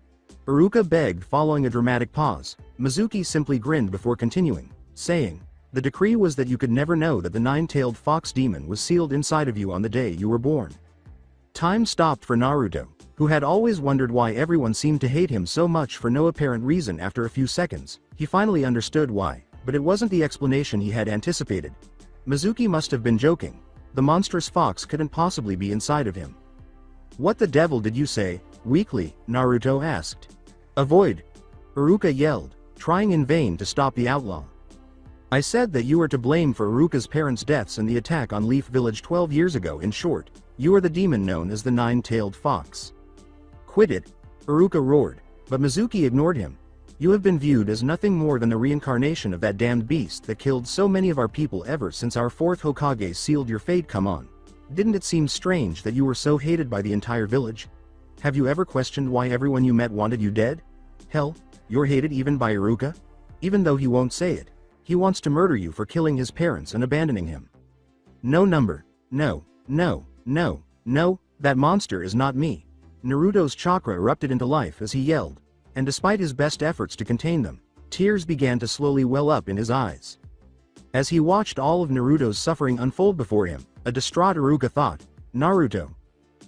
Iruka begged. Following a dramatic pause, Mizuki simply grinned before continuing, saying, "The decree was that you could never know that the 9-tailed fox demon was sealed inside of you on the day you were born." Time stopped for Naruto, who had always wondered why everyone seemed to hate him so much for no apparent reason. After a few seconds, he finally understood why, but it wasn't the explanation he had anticipated. Mizuki must have been joking. The monstrous fox couldn't possibly be inside of him. "What the devil did you say?" weakly, Naruto asked. "Avoid!" Iruka yelled, trying in vain to stop the outlaw. "I said that you are to blame for Iruka's parents' deaths and the attack on Leaf Village 12 years ago. In short, you are the demon known as the 9-tailed fox." "Quit it!" Iruka roared, but Mizuki ignored him. "You have been viewed as nothing more than the reincarnation of that damned beast that killed so many of our people ever since our 4th Hokage sealed your fate. Come on. Didn't it seem strange that you were so hated by the entire village? Have you ever questioned why everyone you met wanted you dead? Hell, you're hated even by Iruka? Even though he won't say it. He wants to murder you for killing his parents and abandoning him." "No number. No, no, no, no, that monster is not me." Naruto's chakra erupted into life as he yelled, and despite his best efforts to contain them, tears began to slowly well up in his eyes. As he watched all of Naruto's suffering unfold before him, a distraught Iruka thought, "Naruto."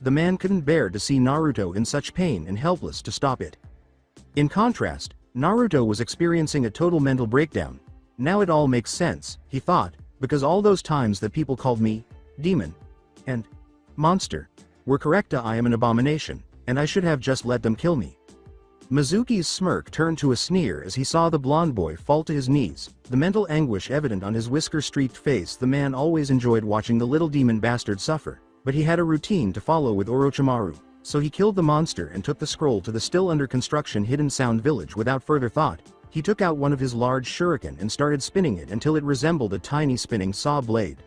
The man couldn't bear to see Naruto in such pain and helpless to stop it. In contrast, Naruto was experiencing a total mental breakdown. "Now it all makes sense," he thought, "because all those times that people called me demon and monster were correct. I am an abomination, and I should have just let them kill me. Mizuki's smirk turned to a sneer as he saw the blonde boy fall to his knees, the mental anguish evident on his whisker-streaked face. The man always enjoyed watching the little demon bastard suffer, but he had a routine to follow with Orochimaru, so he killed the monster and took the scroll to the still under construction Hidden Sound village without further thought. He took out one of his large shuriken and started spinning it until it resembled a tiny spinning saw blade.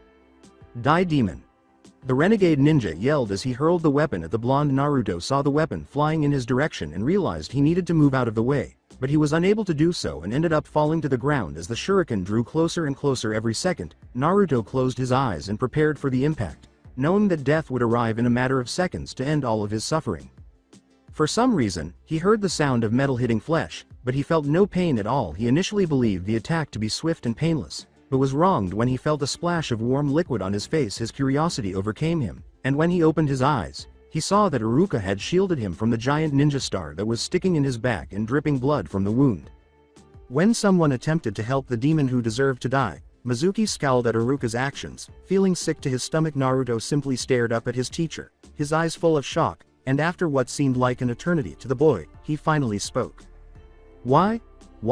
Die, demon! The renegade ninja yelled as he hurled the weapon at the blonde. Naruto saw the weapon flying in his direction and realized he needed to move out of the way, but he was unable to do so and ended up falling to the ground as the shuriken drew closer and closer every second. Naruto closed his eyes and prepared for the impact, knowing that death would arrive in a matter of seconds to end all of his suffering. For some reason, he heard the sound of metal hitting flesh, but he felt no pain at all. He initially believed the attack to be swift and painless, but was wronged when he felt a splash of warm liquid on his face. His curiosity overcame him, and when he opened his eyes, he saw that Iruka had shielded him from the giant ninja star that was sticking in his back and dripping blood from the wound. When someone attempted to help the demon who deserved to die, Mizuki scowled at Iruka's actions. Feeling sick to his stomach, Naruto simply stared up at his teacher, his eyes full of shock, and after what seemed like an eternity to the boy, he finally spoke. Why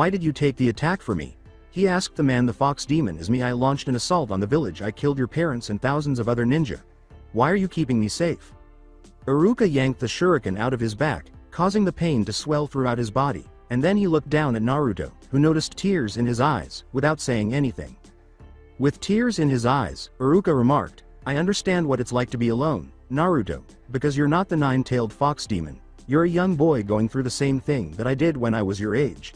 did you take the attack for me? He asked. The man. The fox demon is me. I launched an assault on the village. I killed your parents and thousands of other ninja. Why are you keeping me safe? Iruka yanked the shuriken out of his back, causing the pain to swell throughout his body, and then he looked down at Naruto, who noticed tears in his eyes, without saying anything. With tears in his eyes, Iruka remarked, I understand what it's like to be alone, Naruto, because you're not the nine-tailed fox demon. You're a young boy going through the same thing that I did when I was your age.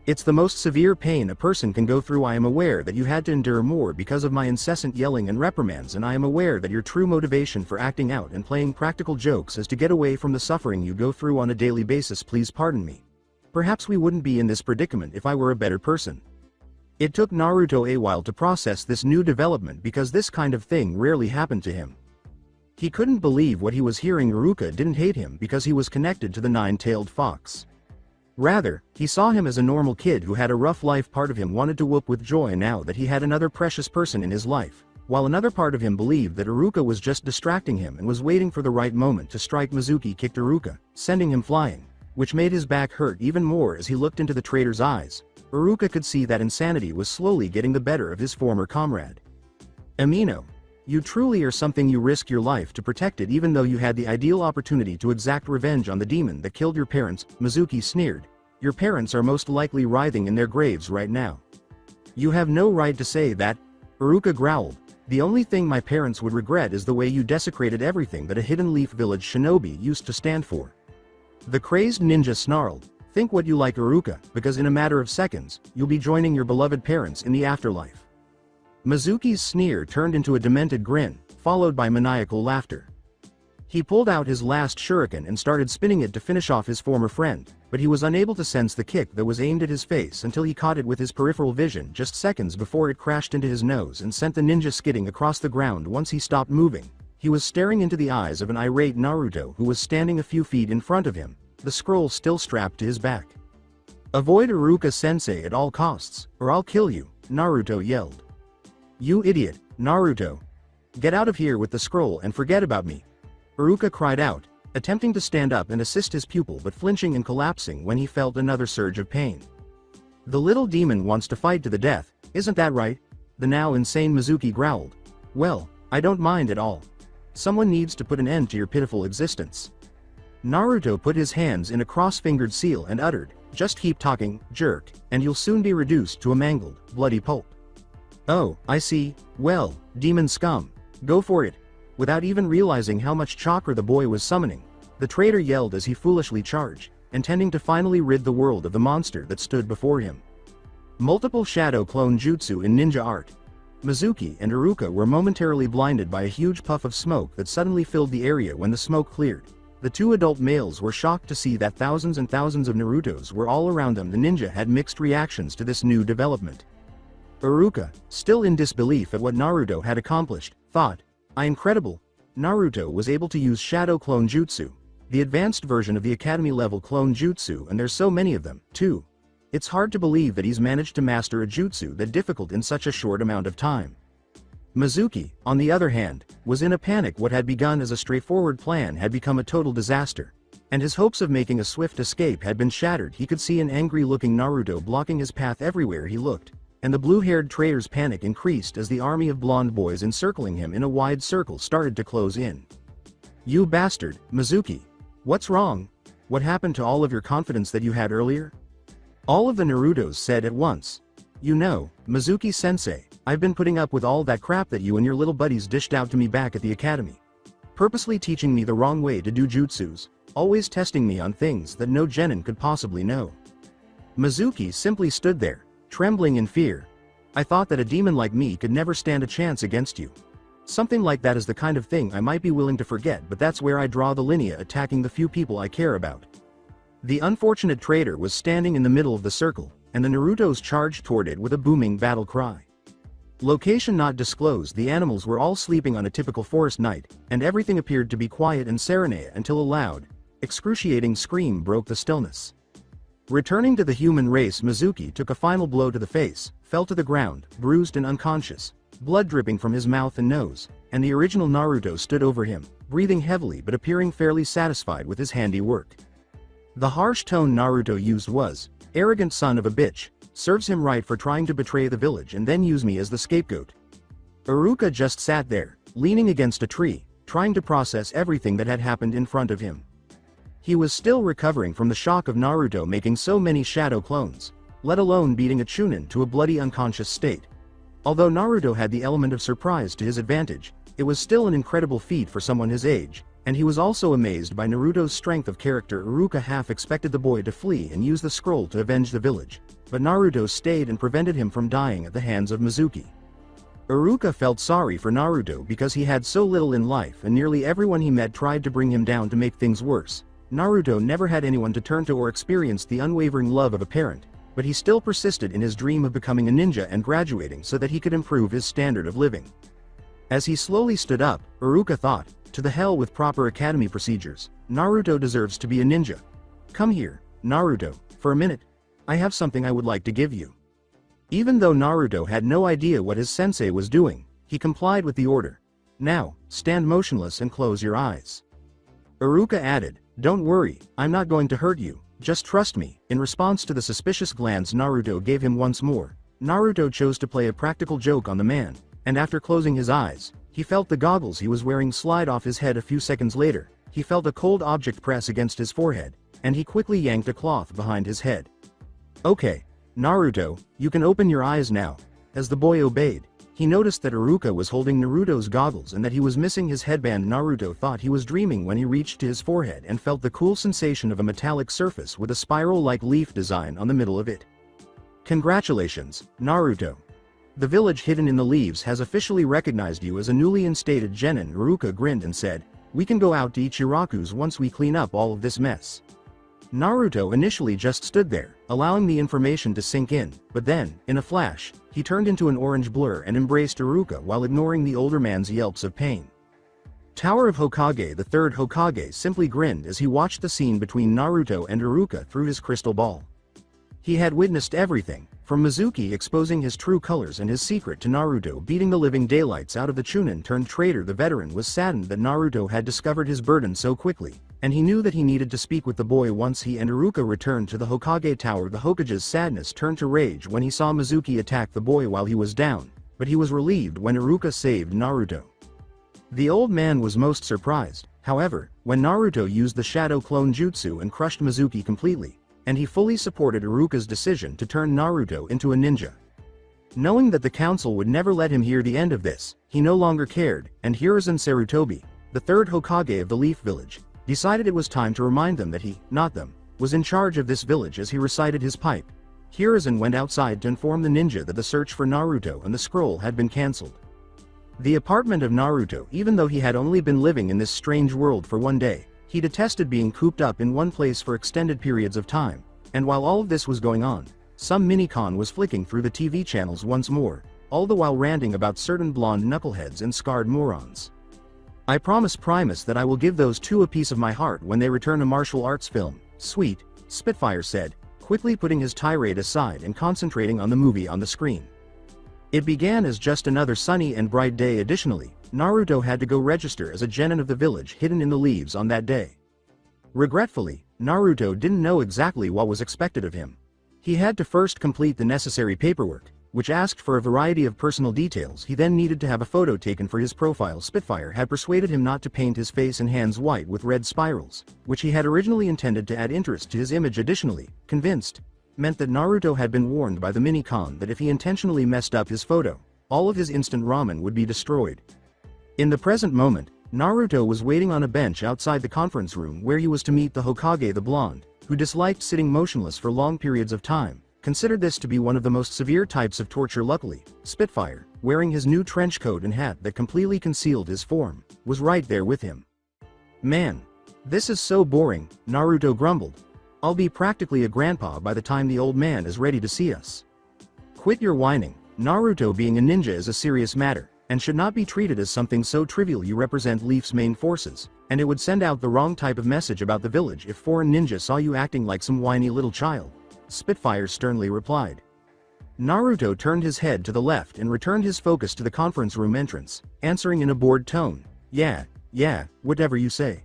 It's the most severe pain a person can go through. I am aware that you had to endure more because of my incessant yelling and reprimands, and I am aware that your true motivation for acting out and playing practical jokes is to get away from the suffering you go through on a daily basis. Please pardon me. Perhaps we wouldn't be in this predicament if I were a better person. It took Naruto a while to process this new development because this kind of thing rarely happened to him. He couldn't believe what he was hearing. Iruka didn't hate him because he was connected to the nine-tailed fox. Rather, he saw him as a normal kid who had a rough life. Part of him wanted to whoop with joy now that he had another precious person in his life, while another part of him believed that Iruka was just distracting him and was waiting for the right moment to strike. Mizuki kicked Iruka, sending him flying, which made his back hurt even more as he looked into the traitor's eyes. Iruka could see that insanity was slowly getting the better of his former comrade. Amino, you truly are something. You risk your life to protect it even though you had the ideal opportunity to exact revenge on the demon that killed your parents, Mizuki sneered. Your parents are most likely writhing in their graves right now. You have no right to say that, Iruka growled. The only thing my parents would regret is the way you desecrated everything that a Hidden Leaf Village shinobi used to stand for. The crazed ninja snarled, think what you like, Iruka, because in a matter of seconds, you'll be joining your beloved parents in the afterlife. Mizuki's sneer turned into a demented grin, followed by maniacal laughter. He pulled out his last shuriken and started spinning it to finish off his former friend, but he was unable to sense the kick that was aimed at his face until he caught it with his peripheral vision just seconds before it crashed into his nose and sent the ninja skidding across the ground. Once he stopped moving, he was staring into the eyes of an irate Naruto who was standing a few feet in front of him, the scroll still strapped to his back. Avoid Iruka-sensei at all costs, or I'll kill you, Naruto yelled. You idiot, Naruto. Get out of here with the scroll and forget about me. Iruka cried out, attempting to stand up and assist his pupil but flinching and collapsing when he felt another surge of pain. The little demon wants to fight to the death, isn't that right? The now insane Mizuki growled. Well, I don't mind at all. Someone needs to put an end to your pitiful existence. Naruto put his hands in a cross-fingered seal and uttered, just keep talking, jerk, and you'll soon be reduced to a mangled, bloody pulp. Oh, I see. Well, demon scum. Go for it. Without even realizing how much chakra the boy was summoning, the traitor yelled as he foolishly charged, intending to finally rid the world of the monster that stood before him. Multiple shadow clone jutsu in ninja art. Mizuki and Iruka were momentarily blinded by a huge puff of smoke that suddenly filled the area. When the smoke cleared, the two adult males were shocked to see that thousands and thousands of Narutos were all around them. The ninja had mixed reactions to this new development. Iruka, still in disbelief at what Naruto had accomplished, thought, incredible. Naruto was able to use Shadow Clone Jutsu, the advanced version of the Academy-level clone jutsu, and there's so many of them, too. It's hard to believe that he's managed to master a jutsu that difficult in such a short amount of time. Mizuki, on the other hand, was in a panic. What had begun as a straightforward plan had become a total disaster. and his hopes of making a swift escape had been shattered. He could see an angry-looking Naruto blocking his path everywhere he looked, and the blue-haired traitor's panic increased as the army of blonde boys encircling him in a wide circle started to close in. "You bastard, Mizuki. What's wrong? What happened to all of your confidence that you had earlier?" All of the Narutos said at once. "You know, Mizuki-sensei, I've been putting up with all that crap that you and your little buddies dished out to me back at the academy. Purposely teaching me the wrong way to do jutsus, always testing me on things that no genin could possibly know." Mizuki simply stood there, trembling in fear. "I thought that a demon like me could never stand a chance against you. Something like that is the kind of thing I might be willing to forget, but that's where I draw the line, attacking the few people I care about." The unfortunate traitor was standing in the middle of the circle, and the Narutos charged toward it with a booming battle cry. Location not disclosed. The animals were all sleeping on a typical forest night, and everything appeared to be quiet and serene until a loud, excruciating scream broke the stillness. Returning to the human race, Mizuki took a final blow to the face, fell to the ground, bruised and unconscious, blood dripping from his mouth and nose, and the original Naruto stood over him, breathing heavily but appearing fairly satisfied with his handiwork. The harsh tone Naruto used was, "Arrogant son of a bitch, serves him right for trying to betray the village and then use me as the scapegoat." Iruka just sat there, leaning against a tree, trying to process everything that had happened in front of him. He was still recovering from the shock of Naruto making so many shadow clones, let alone beating a Chunin to a bloody unconscious state. Although Naruto had the element of surprise to his advantage, it was still an incredible feat for someone his age, and he was also amazed by Naruto's strength of character. Iruka half expected the boy to flee and use the scroll to avenge the village, but Naruto stayed and prevented him from dying at the hands of Mizuki. Iruka felt sorry for Naruto because he had so little in life and nearly everyone he met tried to bring him down to make things worse. Naruto never had anyone to turn to or experienced the unwavering love of a parent, but he still persisted in his dream of becoming a ninja and graduating so that he could improve his standard of living. As he slowly stood up, Iruka thought, "To the hell with proper academy procedures, Naruto deserves to be a ninja. Come here, Naruto, for a minute. I have something I would like to give you." Even though Naruto had no idea what his sensei was doing, he complied with the order. "Now, stand motionless and close your eyes." Iruka added, "Don't worry, I'm not going to hurt you, just trust me." In response to the suspicious glance Naruto gave him once more, Naruto chose to play a practical joke on the man, and after closing his eyes, he felt the goggles he was wearing slide off his head. A few seconds later, he felt a cold object press against his forehead, and he quickly yanked a cloth behind his head. "Okay, Naruto, you can open your eyes now." As the boy obeyed, he noticed that Iruka was holding Naruto's goggles and that he was missing his headband. Naruto thought he was dreaming when he reached to his forehead and felt the cool sensation of a metallic surface with a spiral-like leaf design on the middle of it. "Congratulations, Naruto. The village hidden in the leaves has officially recognized you as a newly instated genin." Iruka grinned and said, "We can go out to Ichiraku's once we clean up all of this mess." Naruto initially just stood there, allowing the information to sink in, but then, in a flash, he turned into an orange blur and embraced Iruka while ignoring the older man's yelps of pain. Tower of Hokage. The third Hokage simply grinned as he watched the scene between Naruto and Iruka through his crystal ball. He had witnessed everything, from Mizuki exposing his true colors and his secret to Naruto beating the living daylights out of the Chunin turned traitor. The veteran was saddened that Naruto had discovered his burden so quickly, and he knew that he needed to speak with the boy once he and Iruka returned to the Hokage Tower. The Hokage's sadness turned to rage when he saw Mizuki attack the boy while he was down, but he was relieved when Iruka saved Naruto. The old man was most surprised, however, when Naruto used the Shadow Clone Jutsu and crushed Mizuki completely, and he fully supported Iruka's decision to turn Naruto into a ninja. Knowing that the council would never let him hear the end of this, he no longer cared, and Hiruzen Sarutobi, the third Hokage of the Leaf Village, decided it was time to remind them that he, not them, was in charge of this village. As he recited his pipe, Hiruzen went outside to inform the ninja that the search for Naruto and the scroll had been cancelled. The apartment of Naruto. Even though he had only been living in this strange world for one day, he detested being cooped up in one place for extended periods of time, and while all of this was going on, some minicon was flicking through the TV channels once more, all the while ranting about certain blonde knuckleheads and scarred morons. "I promise Primus that I will give those two a piece of my heart when they return a martial arts film." "Sweet," Spitfire said, quickly putting his tirade aside and concentrating on the movie on the screen. It began as just another sunny and bright day. Additionally, Naruto had to go register as a genin of the village hidden in the leaves on that day. Regretfully, Naruto didn't know exactly what was expected of him. He had to first complete the necessary paperwork, which asked for a variety of personal details. He then needed to have a photo taken for his profile. Spitfire had persuaded him not to paint his face and hands white with red spirals, which he had originally intended to add interest to his image. Additionally, convinced, meant that Naruto had been warned by the mini-con that if he intentionally messed up his photo, all of his instant ramen would be destroyed. In the present moment, Naruto was waiting on a bench outside the conference room where he was to meet the Hokage, the blonde, who disliked sitting motionless for long periods of time, considered this to be one of the most severe types of torture. Luckily, Spitfire, wearing his new trench coat and hat that completely concealed his form, was right there with him. "Man, this is so boring," Naruto grumbled. "I'll be practically a grandpa by the time the old man is ready to see us." "Quit your whining. Naruto being a ninja is a serious matter, and should not be treated as something so trivial. You represent Leaf's main forces, and it would send out the wrong type of message about the village if foreign ninja saw you acting like some whiny little child," Spitfire sternly replied. Naruto turned his head to the left and returned his focus to the conference room entrance, answering in a bored tone, yeah, whatever you say."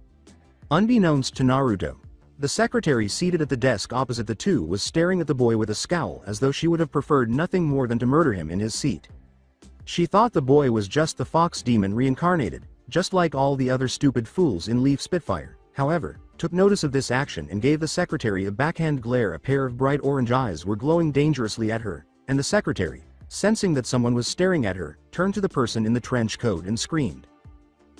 Unbeknownst to Naruto, the secretary seated at the desk opposite the two was staring at the boy with a scowl as though she would have preferred nothing more than to murder him in his seat. She thought the boy was just the fox demon reincarnated, just like all the other stupid fools in Leaf. Spitfire, however, took notice of this action and gave the secretary a backhand glare. A pair of bright orange eyes were glowing dangerously at her, and the secretary, sensing that someone was staring at her, turned to the person in the trench coat and screamed.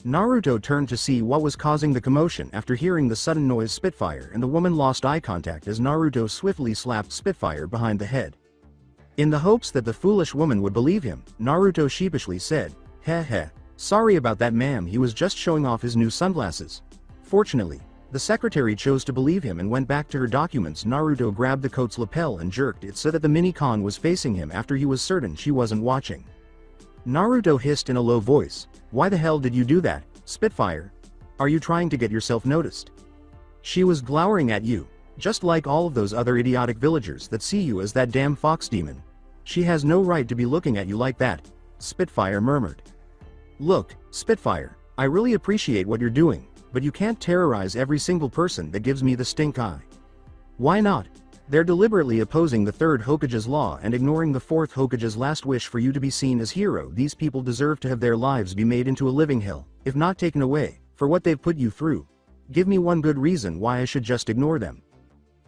Naruto turned to see what was causing the commotion. After hearing the sudden noise, Spitfire and the woman lost eye contact as Naruto swiftly slapped Spitfire behind the head. In the hopes that the foolish woman would believe him, Naruto sheepishly said, "Heh, sorry about that, ma'am, he was just showing off his new sunglasses." Fortunately, the secretary chose to believe him and went back to her documents. Naruto grabbed the coat's lapel and jerked it so that the mini-con was facing him after he was certain she wasn't watching. Naruto hissed in a low voice, "Why the hell did you do that, Spitfire? Are you trying to get yourself noticed? She was glowering at you, just like all of those other idiotic villagers that see you as that damn fox demon. She has no right to be looking at you like that," Spitfire murmured. "Look, Spitfire, I really appreciate what you're doing, but you can't terrorize every single person that gives me the stink eye." "Why not? They're deliberately opposing the third Hokage's law and ignoring the fourth Hokage's last wish for you to be seen as hero. These people deserve to have their lives be made into a living hell, if not taken away, for what they've put you through. Give me one good reason why I should just ignore them."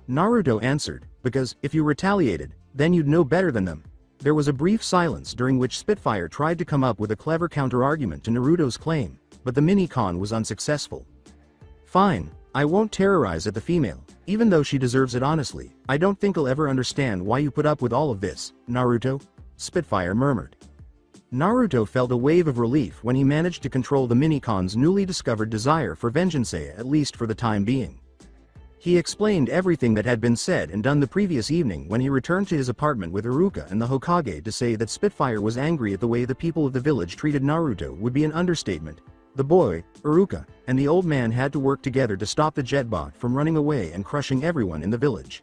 Naruto answered, "Because, if you retaliated, then you'd know better than them." There was a brief silence during which Spitfire tried to come up with a clever counter-argument to Naruto's claim, but the mini-con was unsuccessful. "Fine, I won't terrorize at the female, even though she deserves it. Honestly, I don't think I'll ever understand why you put up with all of this, Naruto," Spitfire murmured. Naruto felt a wave of relief when he managed to control the mini-con's newly discovered desire for vengeance, at least for the time being. He explained everything that had been said and done the previous evening when he returned to his apartment with Iruka and the Hokage. To say that Spitfire was angry at the way the people of the village treated Naruto would be an understatement. The boy, Iruka, and the old man had to work together to stop the jetbot from running away and crushing everyone in the village.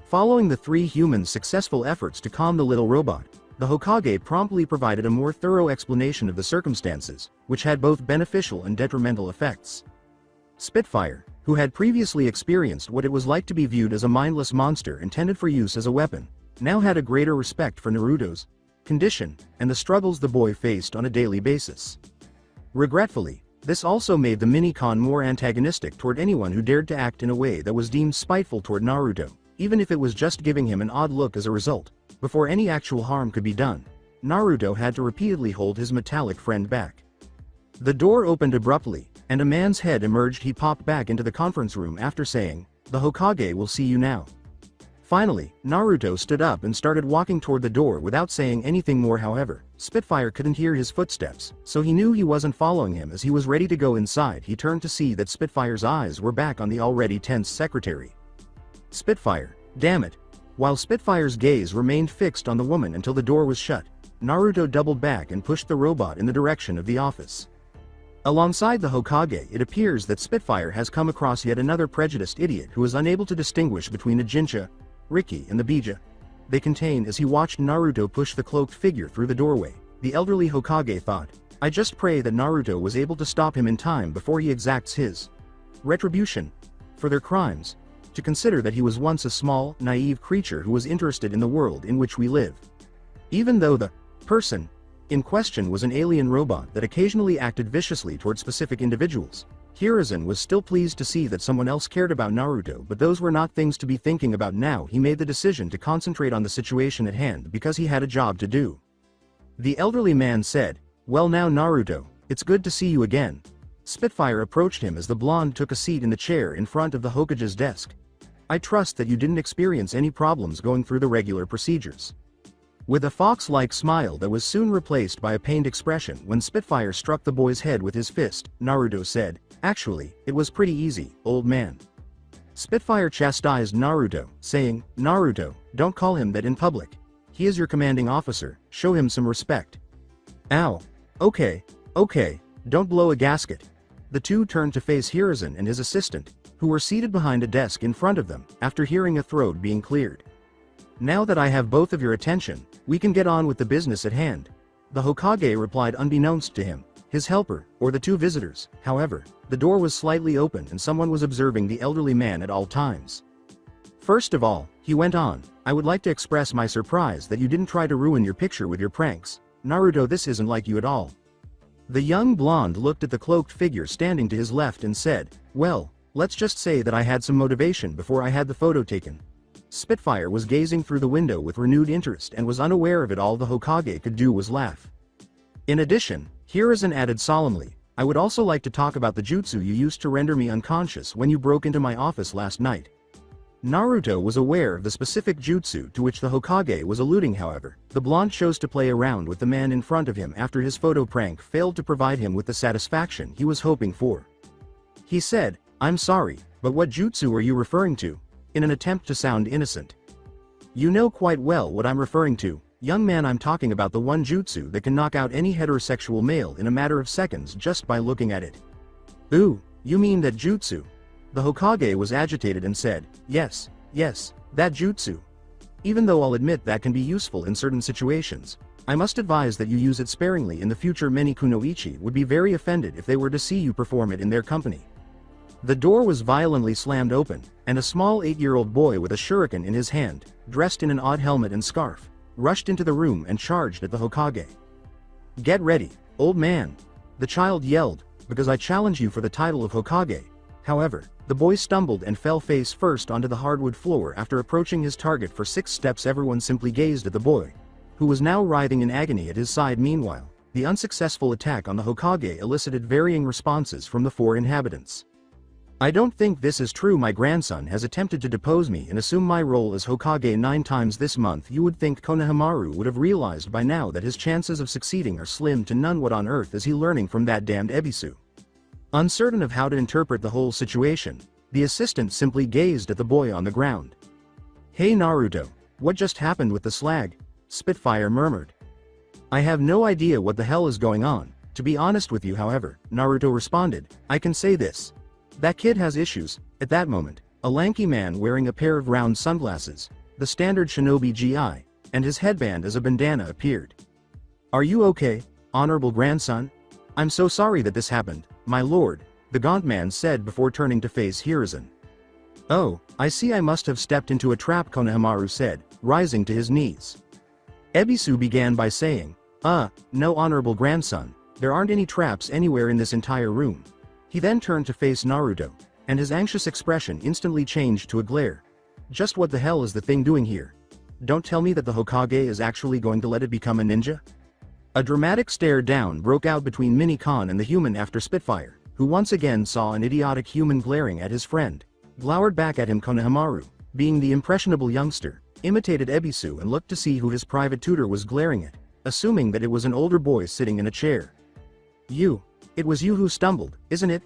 Following the three humans' successful efforts to calm the little robot, the Hokage promptly provided a more thorough explanation of the circumstances, which had both beneficial and detrimental effects. Spitfire, who had previously experienced what it was like to be viewed as a mindless monster intended for use as a weapon, now had a greater respect for Naruto's condition and the struggles the boy faced on a daily basis. Regretfully, this also made the mini-con more antagonistic toward anyone who dared to act in a way that was deemed spiteful toward Naruto, even if it was just giving him an odd look. As a result, before any actual harm could be done, Naruto had to repeatedly hold his metallic friend back. The door opened abruptly, and a man's head emerged. He popped back into the conference room after saying, "The Hokage will see you now." Finally, Naruto stood up and started walking toward the door without saying anything more. However, Spitfire couldn't hear his footsteps, so he knew he wasn't following him. As he was ready to go inside, he turned to see that Spitfire's eyes were back on the already tense secretary. "Spitfire, damn it." While Spitfire's gaze remained fixed on the woman until the door was shut, Naruto doubled back and pushed the robot in the direction of the office. Alongside the Hokage, it appears that Spitfire has come across yet another prejudiced idiot who is unable to distinguish between a Jincha, Riki, and the Bija they contain. As he watched Naruto push the cloaked figure through the doorway, the elderly Hokage thought, "I just pray that Naruto was able to stop him in time before he exacts his retribution." for their crimes, to consider that he was once a small, naive creature who was interested in the world in which we live. Even though the person in question was an alien robot that occasionally acted viciously toward specific individuals, Hiruzen was still pleased to see that someone else cared about Naruto, but those were not things to be thinking about now. He made the decision to concentrate on the situation at hand because he had a job to do. The elderly man said, "Well now Naruto, it's good to see you again." Spitfire approached him as the blonde took a seat in the chair in front of the Hokage's desk. "I trust that you didn't experience any problems going through the regular procedures." With a fox-like smile that was soon replaced by a pained expression when Spitfire struck the boy's head with his fist, Naruto said, "Actually, it was pretty easy, old man." Spitfire chastised Naruto, saying, "Naruto, don't call him that in public. He is your commanding officer, show him some respect." "Ow. Okay, don't blow a gasket." The two turned to face Hiruzen and his assistant, who were seated behind a desk in front of them, after hearing a throat being cleared. "Now that I have both of your attention, we can get on with the business at hand," the Hokage replied unbeknownst to him, his helper, or the two visitors. However, the door was slightly open and someone was observing the elderly man at all times. "First of all," he went on, "I would like to express my surprise that you didn't try to ruin your picture with your pranks. Naruto, this isn't like you at all." The young blonde looked at the cloaked figure standing to his left and said, "Well, let's just say that I had some motivation before I had the photo taken." Spitfire was gazing through the window with renewed interest and was unaware of it. All the Hokage could do was laugh. In addition, Hiruzen added solemnly, "I would also like to talk about the jutsu you used to render me unconscious when you broke into my office last night." Naruto was aware of the specific jutsu to which the Hokage was alluding. However, the blonde chose to play around with the man in front of him after his photo prank failed to provide him with the satisfaction he was hoping for. He said, "I'm sorry, but what jutsu are you referring to?" in an attempt to sound innocent. "You know quite well what I'm referring to, young man. I'm talking about the one jutsu that can knock out any heterosexual male in a matter of seconds just by looking at it." "Ooh, you mean that jutsu?" The Hokage was agitated and said, yes, that jutsu. Even though I'll admit that can be useful in certain situations, I must advise that you use it sparingly in the future. Many kunoichi would be very offended if they were to see you perform it in their company." The door was violently slammed open, and a small 8-year-old boy with a shuriken in his hand, dressed in an odd helmet and scarf, rushed into the room and charged at the Hokage. "Get ready, old man," the child yelled, "because I challenge you for the title of Hokage." However, the boy stumbled and fell face first onto the hardwood floor after approaching his target for 6 steps. Everyone simply gazed at the boy, who was now writhing in agony at his side. Meanwhile, the unsuccessful attack on the Hokage elicited varying responses from the 4 inhabitants. "I don't think this is true. My grandson has attempted to depose me and assume my role as Hokage 9 times this month." You would think Konahamaru would have realized by now that his chances of succeeding are slim to none. What on earth is he learning from that damned Ebisu? Uncertain of how to interpret the whole situation, the assistant simply gazed at the boy on the ground. "Hey Naruto, what just happened with the slag?" Spitfire murmured. "I have no idea what the hell is going on, to be honest with you. However," Naruto responded, "I can say this. That kid has issues." At that moment, a lanky man wearing a pair of round sunglasses, the standard shinobi gi, and his headband as a bandana appeared. "Are you okay, honorable grandson? I'm so sorry that this happened, my lord," the gaunt man said before turning to face Hiruzen. "Oh, I see. I must have stepped into a trap," Konahamaru said, rising to his knees. Ebisu began by saying, No honorable grandson, there aren't any traps anywhere in this entire room." He then turned to face Naruto, and his anxious expression instantly changed to a glare. "Just what the hell is the thing doing here? Don't tell me that the Hokage is actually going to let it become a ninja?" A dramatic stare down broke out between Mini-Kon and the human after Spitfire, who once again saw an idiotic human glaring at his friend, glowered back at him. Konahamaru, being the impressionable youngster, imitated Ebisu and looked to see who his private tutor was glaring at, assuming that it was an older boy sitting in a chair. It was you who stumbled, isn't it?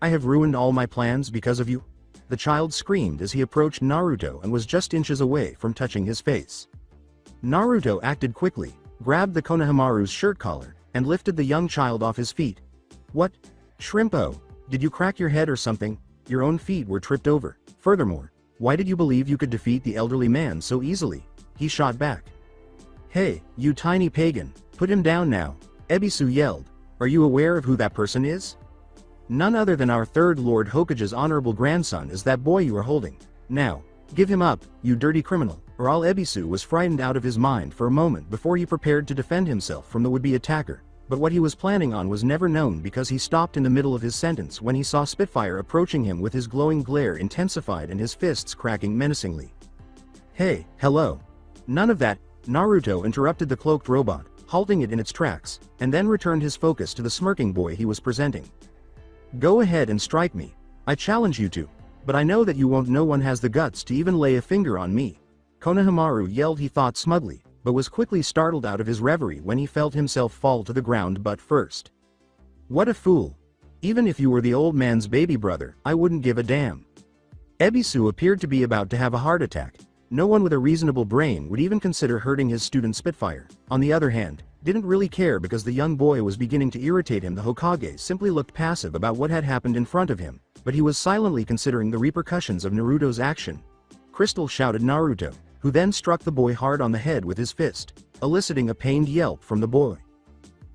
I have ruined all my plans because of you," the child screamed as he approached Naruto and was just inches away from touching his face. Naruto acted quickly, grabbed the Konahamaru's shirt collar, and lifted the young child off his feet. "What? Shrimpo, did you crack your head or something? Your own feet were tripped over. Furthermore, why did you believe you could defeat the elderly man so easily?" he shot back. "Hey, you tiny pagan, put him down now," Ebisu yelled. "Are you aware of who that person is?" None other than our third Lord Hokage's honorable grandson is that boy you are holding. Now, give him up, you dirty criminal, or all. Ebisu was frightened out of his mind for a moment before he prepared to defend himself from the would-be attacker, but what he was planning on was never known because he stopped in the middle of his sentence when he saw Spitfire approaching him with his glowing glare intensified and his fists cracking menacingly. Hey, hello. None of that, Naruto interrupted the cloaked robot, halting it in its tracks, and then returned his focus to the smirking boy he was presenting. Go ahead and strike me. I challenge you to. But I know that you won't. No one has the guts to even lay a finger on me. Konahamaru yelled, he thought smugly, but was quickly startled out of his reverie when he felt himself fall to the ground butt first. What a fool. Even if you were the old man's baby brother, I wouldn't give a damn. Ebisu appeared to be about to have a heart attack. No one with a reasonable brain would even consider hurting his student Spitfire. On the other hand, didn't really care because the young boy was beginning to irritate him. The Hokage simply looked passive about what had happened in front of him, but he was silently considering the repercussions of Naruto's action. Crystal, shouted Naruto, who then struck the boy hard on the head with his fist, eliciting a pained yelp from the boy.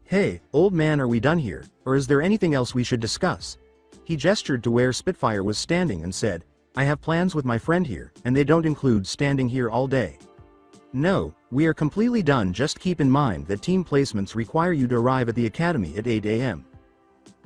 Hey, old man, are we done here, or is there anything else we should discuss? He gestured to where Spitfire was standing and said, I have plans with my friend here, and they don't include standing here all day. No, we are completely done. Just keep in mind that team placements require you to arrive at the academy at 8 a.m.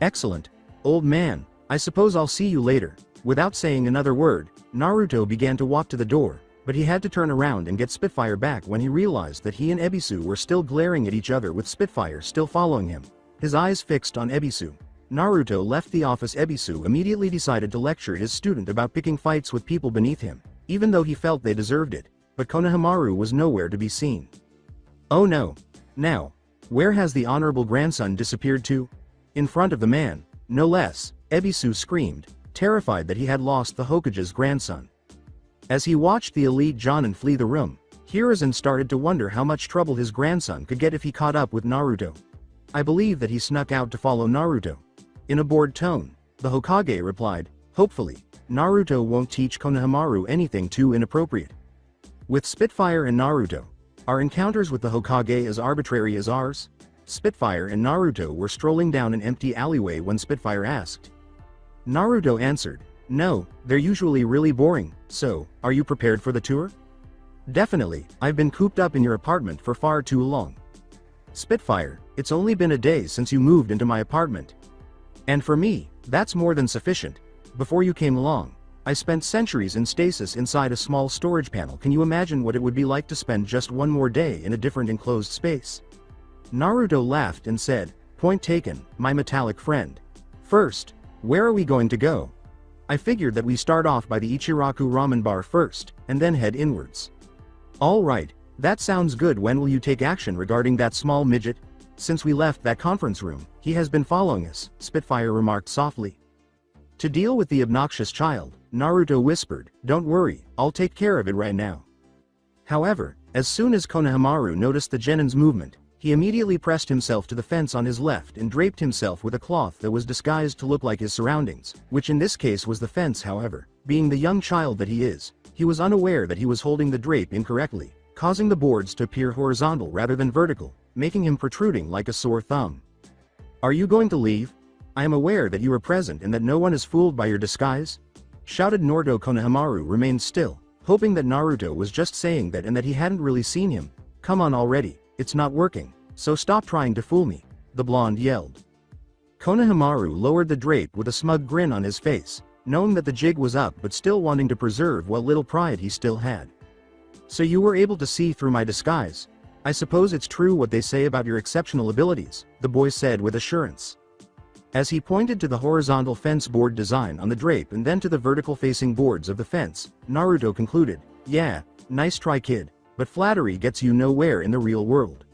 Excellent, old man, I suppose I'll see you later. Without saying another word, Naruto began to walk to the door, but he had to turn around and get Spitfire back when he realized that he and Ebisu were still glaring at each other with Spitfire still following him, his eyes fixed on Ebisu. Naruto left the office. Ebisu immediately decided to lecture his student about picking fights with people beneath him, even though he felt they deserved it, but Konahamaru was nowhere to be seen. Oh no. Now, where has the honorable grandson disappeared to? In front of the man, no less, Ebisu screamed, terrified that he had lost the Hokage's grandson. As he watched the elite Jonin flee the room, Hiruzen started to wonder how much trouble his grandson could get if he caught up with Naruto. I believe that he snuck out to follow Naruto. In a bored tone, the Hokage replied, hopefully, Naruto won't teach Konahamaru anything too inappropriate. With Spitfire and Naruto, are encounters with the Hokage as arbitrary as ours? Spitfire and Naruto were strolling down an empty alleyway when Spitfire asked. Naruto answered, no, they're usually really boring, so, are you prepared for the tour? Definitely, I've been cooped up in your apartment for far too long. Spitfire, it's only been a day since you moved into my apartment. And for me, that's more than sufficient. Before you came along, I spent centuries in stasis inside a small storage panel. Can you imagine what it would be like to spend just one more day in a different enclosed space? Naruto laughed and said, point taken, my metallic friend. First, where are we going to go? I figured that we start off by the Ichiraku ramen bar first, and then head inwards. All right, that sounds good. When will you take action regarding that small midget? Since we left that conference room, he has been following us, Spitfire remarked softly. To deal with the obnoxious child, Naruto whispered, don't worry, I'll take care of it right now. However, as soon as Konahamaru noticed the genin's movement, he immediately pressed himself to the fence on his left and draped himself with a cloth that was disguised to look like his surroundings, which in this case was the fence. However, being the young child that he is, he was unaware that he was holding the drape incorrectly, causing the boards to appear horizontal rather than vertical, making him protruding like a sore thumb. Are you going to leave? I am aware that you are present and that no one is fooled by your disguise, shouted Naruto. Konahamaru remained still, hoping that Naruto was just saying that and that he hadn't really seen him. Come on already, it's not working, so stop trying to fool me, the blonde yelled. Konahamaru lowered the drape with a smug grin on his face, knowing that the jig was up but still wanting to preserve what little pride he still had. So you were able to see through my disguise? I suppose it's true what they say about your exceptional abilities, the boy said with assurance. As he pointed to the horizontal fence board design on the drape and then to the vertical facing boards of the fence, Naruto concluded, yeah, nice try kid, but flattery gets you nowhere in the real world.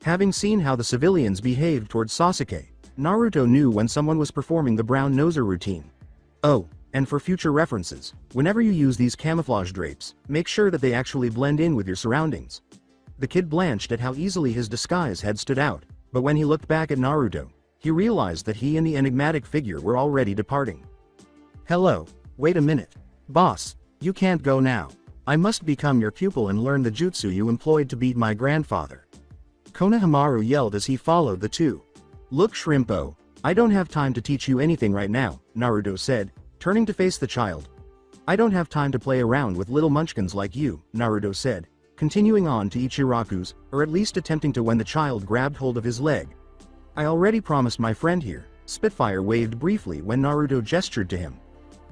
Having seen how the civilians behaved towards Sasuke, Naruto knew when someone was performing the brown noser routine. Oh, and for future references, whenever you use these camouflage drapes, make sure that they actually blend in with your surroundings. The kid blanched at how easily his disguise had stood out, but when he looked back at Naruto, he realized that he and the enigmatic figure were already departing. Hello, wait a minute. Boss, you can't go now. I must become your pupil and learn the jutsu you employed to beat my grandfather. Konahamaru yelled as he followed the two. Look Shrimpo, I don't have time to teach you anything right now, Naruto said, turning to face the child. I don't have time to play around with little munchkins like you, Naruto said, continuing on to Ichiraku's, or at least attempting to when the child grabbed hold of his leg. I already promised my friend here, Spitfire waved briefly when Naruto gestured to him,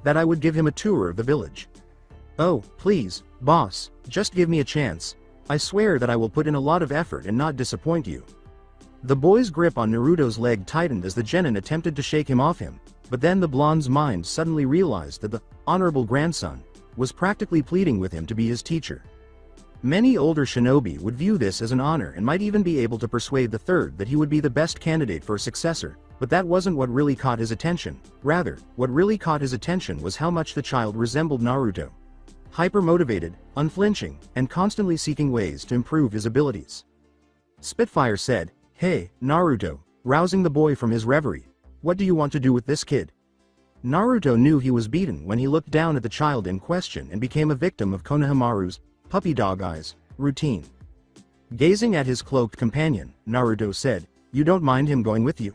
that I would give him a tour of the village. Oh, please, boss, just give me a chance. I swear that I will put in a lot of effort and not disappoint you. The boy's grip on Naruto's leg tightened as the genin attempted to shake him off him, but then the blonde's mind suddenly realized that the honorable grandson was practically pleading with him to be his teacher. Many older shinobi would view this as an honor and might even be able to persuade the third that he would be the best candidate for a successor, but that wasn't what really caught his attention. Rather, what really caught his attention was how much the child resembled Naruto. Hyper-motivated, unflinching, and constantly seeking ways to improve his abilities. Spitfire said, "Hey, Naruto," rousing the boy from his reverie. "What do you want to do with this kid?" Naruto knew he was beaten when he looked down at the child in question and became a victim of Konahamaru's puppy dog eyes routine. Gazing at his cloaked companion, Naruto said, "You don't mind him going with you?"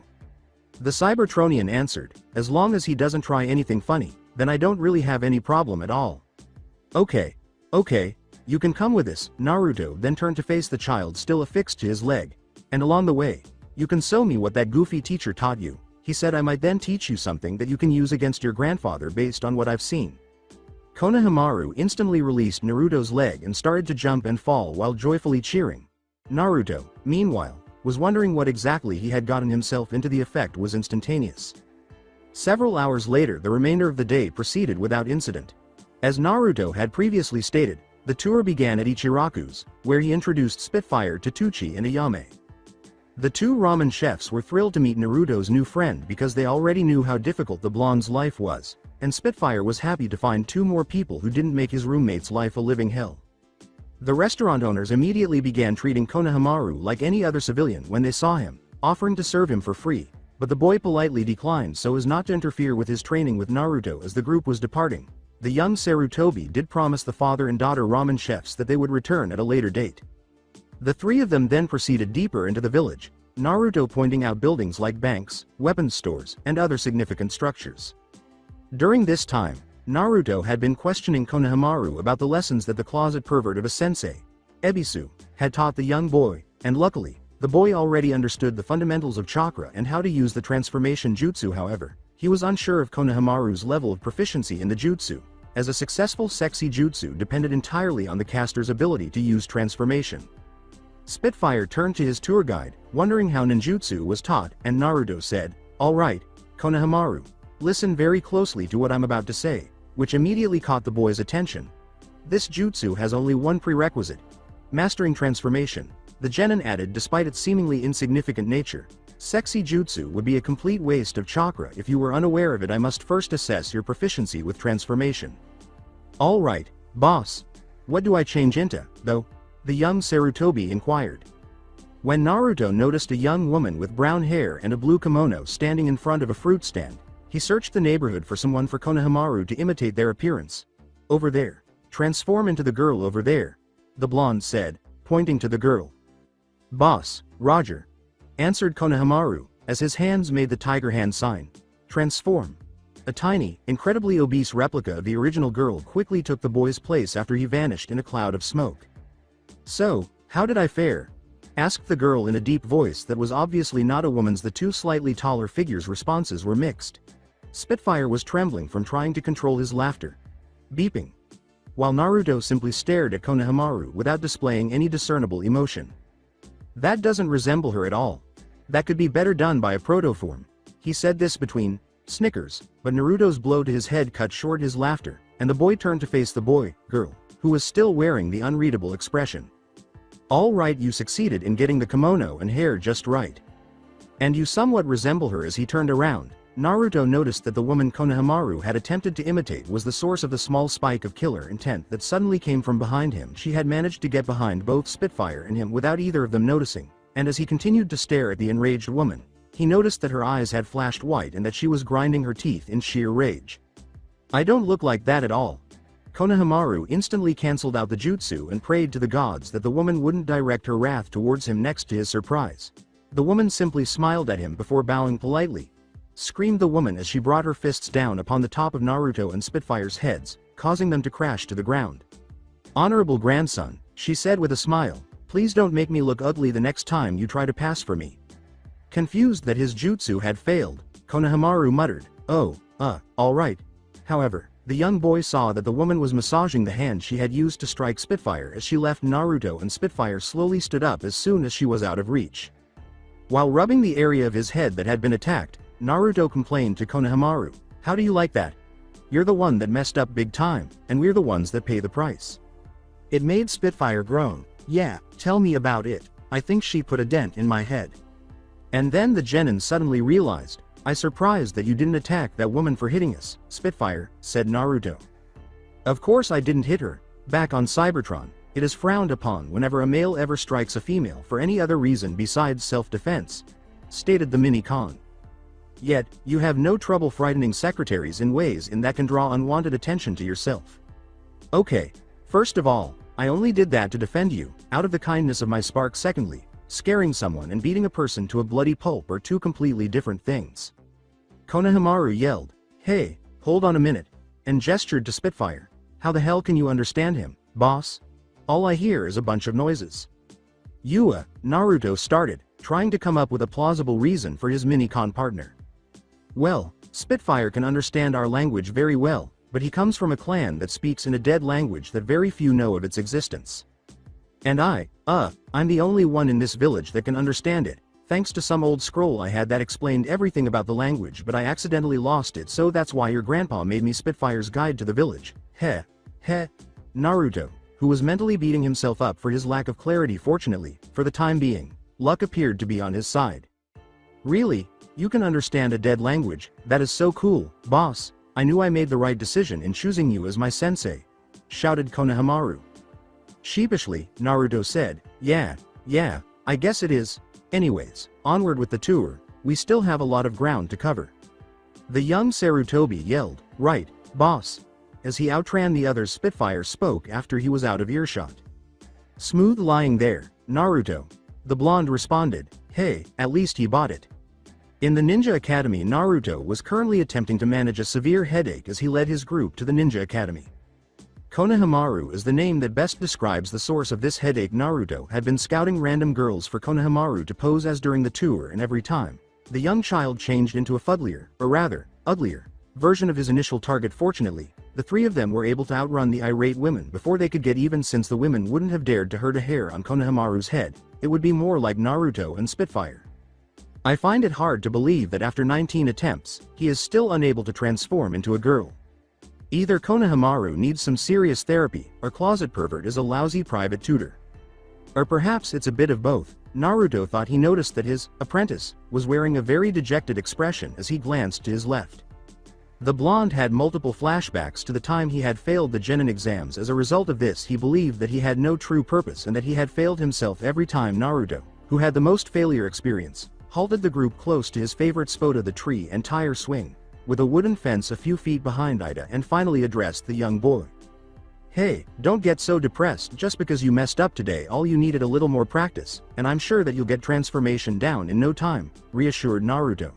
The Cybertronian answered, "As long as he doesn't try anything funny, then I don't really have any problem at all." Okay, you can come with us." Naruto then turned to face the child still affixed to his leg. "And along the way, you can show me what that goofy teacher taught you. He said I might then teach you something that you can use against your grandfather based on what I've seen." Konahamaru instantly released Naruto's leg and started to jump and fall while joyfully cheering. Naruto, meanwhile, was wondering what exactly he had gotten himself into. The effect was instantaneous. Several hours later, the remainder of the day proceeded without incident. As Naruto had previously stated, the tour began at Ichiraku's, where he introduced Spitfire to Tuchi and Ayame. The two ramen chefs were thrilled to meet Naruto's new friend because they already knew how difficult the blonde's life was, and Spitfire was happy to find two more people who didn't make his roommate's life a living hell. The restaurant owners immediately began treating Konahamaru like any other civilian when they saw him, offering to serve him for free, but the boy politely declined so as not to interfere with his training with Naruto. As the group was departing, the young Sarutobi did promise the father and daughter ramen chefs that they would return at a later date. The three of them then proceeded deeper into the village, Naruto pointing out buildings like banks, weapons stores, and other significant structures. During this time, Naruto had been questioning Konahamaru about the lessons that the closet pervert of a sensei, Ebisu, had taught the young boy, and luckily, the boy already understood the fundamentals of chakra and how to use the transformation jutsu. However, he was unsure of Konahamaru's level of proficiency in the jutsu, as a successful sexy jutsu depended entirely on the caster's ability to use transformation. Spitfire turned to his tour guide, wondering how ninjutsu was taught, and Naruto said, "All right, Konahamaru, listen very closely to what I'm about to say," which immediately caught the boy's attention. "This jutsu has only one prerequisite: mastering transformation," the genin added. Despite its seemingly insignificant nature, sexy jutsu would be a complete waste of chakra if you were unaware of it. I must first assess your proficiency with transformation. "All right, boss. What do I change into, though?" the young Sarutobi inquired. When Naruto noticed a young woman with brown hair and a blue kimono standing in front of a fruit stand, he searched the neighborhood for someone for Konahamaru to imitate their appearance. "Over there. Transform into the girl over there," the blonde said, pointing to the girl. "Boss, Roger," answered Konahamaru, as his hands made the tiger hand sign. "Transform." A tiny, incredibly obese replica of the original girl quickly took the boy's place after he vanished in a cloud of smoke. "So, how did I fare?" asked the girl in a deep voice that was obviously not a woman's. The two slightly taller figures' responses were mixed. Spitfire was trembling from trying to control his laughter, beeping, while Naruto simply stared at Konahamaru without displaying any discernible emotion. "That doesn't resemble her at all. That could be better done by a protoform." He said this between snickers, but Naruto's blow to his head cut short his laughter, and the boy turned to face the girl, who was still wearing the unreadable expression. "All right, you succeeded in getting the kimono and hair just right. And you somewhat resemble her." As he turned around, Naruto noticed that the woman Konahamaru had attempted to imitate was the source of the small spike of killer intent that suddenly came from behind him. She had managed to get behind both Spitfire and him without either of them noticing, and as he continued to stare at the enraged woman, he noticed that her eyes had flashed white and that she was grinding her teeth in sheer rage. "I don't look like that at all." Konahamaru instantly cancelled out the jutsu and prayed to the gods that the woman wouldn't direct her wrath towards him. Next to his surprise, the woman simply smiled at him before bowing politely, screamed the woman as she brought her fists down upon the top of Naruto and Spitfire's heads, causing them to crash to the ground. "Honorable grandson," she said with a smile, "please don't make me look ugly the next time you try to pass for me." Confused that his jutsu had failed, Konahamaru muttered, "Oh, alright." However, the young boy saw that the woman was massaging the hand she had used to strike Spitfire as she left Naruto, and Spitfire slowly stood up as soon as she was out of reach. While rubbing the area of his head that had been attacked, Naruto complained to Konahamaru, "How do you like that? You're the one that messed up big time, and we're the ones that pay the price." It made Spitfire groan. "Yeah, tell me about it. I think she put a dent in my head." And then the genin suddenly realized, "I'm surprised that you didn't attack that woman for hitting us, Spitfire," said Naruto. "Of course I didn't hit her. Back on Cybertron, it is frowned upon whenever a male ever strikes a female for any other reason besides self-defense," stated the mini-con. "Yet, you have no trouble frightening secretaries in ways that can draw unwanted attention to yourself." "Okay. First of all, I only did that to defend you, out of the kindness of my spark. Secondly, scaring someone and beating a person to a bloody pulp are two completely different things." Konahamaru yelled, "Hey, hold on a minute," and gestured to Spitfire. "How the hell can you understand him, boss? All I hear is a bunch of noises." Naruto started, trying to come up with a plausible reason for his mini-con partner. "Well, Spitfire can understand our language very well, but he comes from a clan that speaks in a dead language that very few know of its existence. And I'm the only one in this village that can understand it, thanks to some old scroll I had that explained everything about the language, but I accidentally lost it, so that's why your grandpa made me Spitfire's guide to the village." Heh. Naruto, who was mentally beating himself up for his lack of clarity. Fortunately, for the time being, luck appeared to be on his side. "Really? You can understand a dead language? That is so cool, boss. I knew I made the right decision in choosing you as my sensei," shouted Konahamaru. Sheepishly, Naruto said, Yeah, I guess it is. Anyways, onward with the tour, we still have a lot of ground to cover." The young Sarutobi yelled, "Right, boss." As he outran the others, Spitfire spoke after he was out of earshot. "Smooth lying there, Naruto." The blonde responded, "Hey, at least he bought it." In the Ninja Academy, Naruto was currently attempting to manage a severe headache as he led his group to the Ninja Academy. Konahamaru is the name that best describes the source of this headache. Naruto had been scouting random girls for Konahamaru to pose as during the tour, and every time, the young child changed into a fudlier, or rather, uglier, version of his initial target. Fortunately, the three of them were able to outrun the irate women before they could get even, since the women wouldn't have dared to hurt a hair on Konahamaru's head. It would be more like Naruto and Spitfire. I find it hard to believe that after 19 attempts, he is still unable to transform into a girl. Either Konahamaru needs some serious therapy, or Closet Pervert is a lousy private tutor. Or perhaps it's a bit of both. Naruto thought he noticed that his apprentice was wearing a very dejected expression as he glanced to his left. The blonde had multiple flashbacks to the time he had failed the genin exams. As a result of this, he believed that he had no true purpose and that he had failed himself every time. Naruto, who had the most failure experience, halted the group close to his favorite spot of the tree and tire swing, with a wooden fence a few feet behind Ida, and finally addressed the young boy. "Hey, don't get so depressed just because you messed up today. All you needed a little more practice, and I'm sure that you'll get transformation down in no time," reassured Naruto.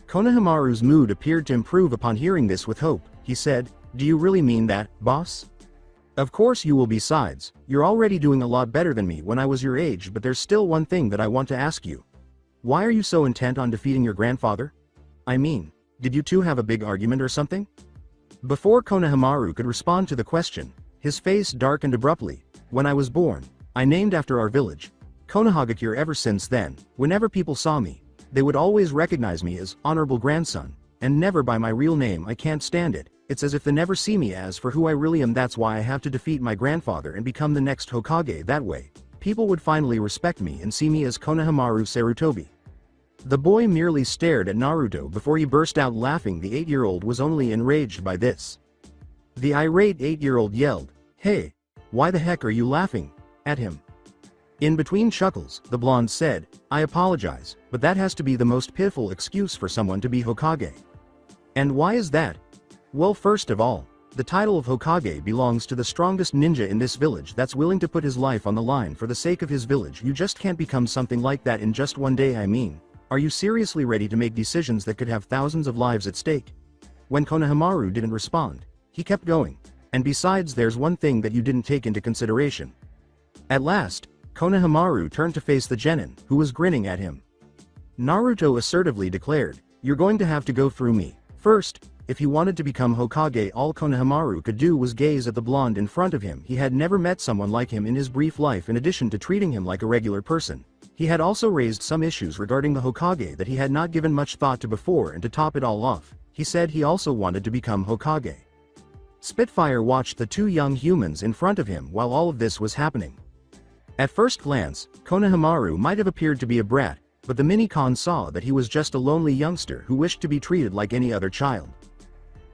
Konahamaru's mood appeared to improve upon hearing this. With hope, he said, "Do you really mean that, boss?" "Of course you will. Besides, you're already doing a lot better than me when I was your age, but there's still one thing that I want to ask you. Why are you so intent on defeating your grandfather? I mean, did you two have a big argument or something?" Before Konahamaru could respond to the question, his face darkened abruptly. "When I was born, I named after our village, Konahagakure. Ever since then, whenever people saw me, they would always recognize me as honorable grandson, and never by my real name. I can't stand it. It's as if they never see me as for who I really am. That's why I have to defeat my grandfather and become the next Hokage. That way, people would finally respect me and see me as Konahamaru Sarutobi." The boy merely stared at Naruto before he burst out laughing. The 8-year-old was only enraged by this. The irate 8-year-old yelled, "Hey, why the heck are you laughing at him?" In between chuckles, the blonde said, "I apologize, but that has to be the most pitiful excuse for someone to be Hokage." "And why is that?" "Well, first of all, the title of Hokage belongs to the strongest ninja in this village that's willing to put his life on the line for the sake of his village. You just can't become something like that in just one day. I mean, Are you seriously ready to make decisions that could have thousands of lives at stake? When Konahamaru didn't respond, he kept going. And besides, there's one thing that you didn't take into consideration. At last, Konahamaru turned to face the genin, who was grinning at him. Naruto assertively declared, "You're going to have to go through me." First, if he wanted to become Hokage, all Konahamaru could do was gaze at the blonde in front of him. He had never met someone like him in his brief life. In addition to treating him like a regular person, he had also raised some issues regarding the Hokage that he had not given much thought to before, and to top it all off, he said he also wanted to become Hokage. Spitfire watched the two young humans in front of him while all of this was happening. At first glance, Konahamaru might have appeared to be a brat, but the mini-con saw that he was just a lonely youngster who wished to be treated like any other child.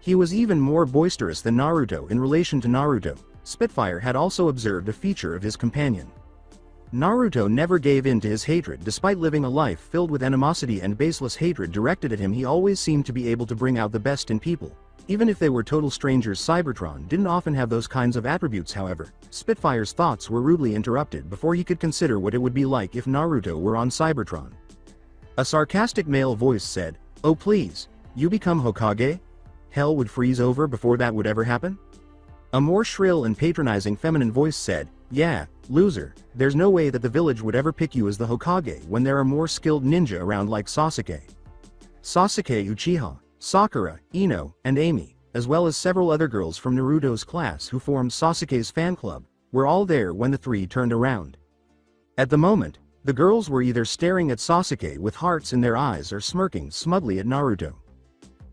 He was even more boisterous than Naruto. In relation to Naruto, Spitfire had also observed a feature of his companion. Naruto never gave in to his hatred. Despite living a life filled with animosity and baseless hatred directed at him, he always seemed to be able to bring out the best in people. Even if they were total strangers, Cybertron didn't often have those kinds of attributes. However, Spitfire's thoughts were rudely interrupted before he could consider what it would be like if Naruto were on Cybertron. A sarcastic male voice said, "Oh please, you become Hokage? Hell would freeze over before that would ever happen?" A more shrill and patronizing feminine voice said, "Yeah, loser, there's no way that the village would ever pick you as the Hokage when there are more skilled ninja around like Sasuke." Sasuke Uchiha, Sakura, Ino, and Amy, as well as several other girls from Naruto's class who formed Sasuke's fan club, were all there when the three turned around. At the moment, the girls were either staring at Sasuke with hearts in their eyes or smirking smugly at Naruto.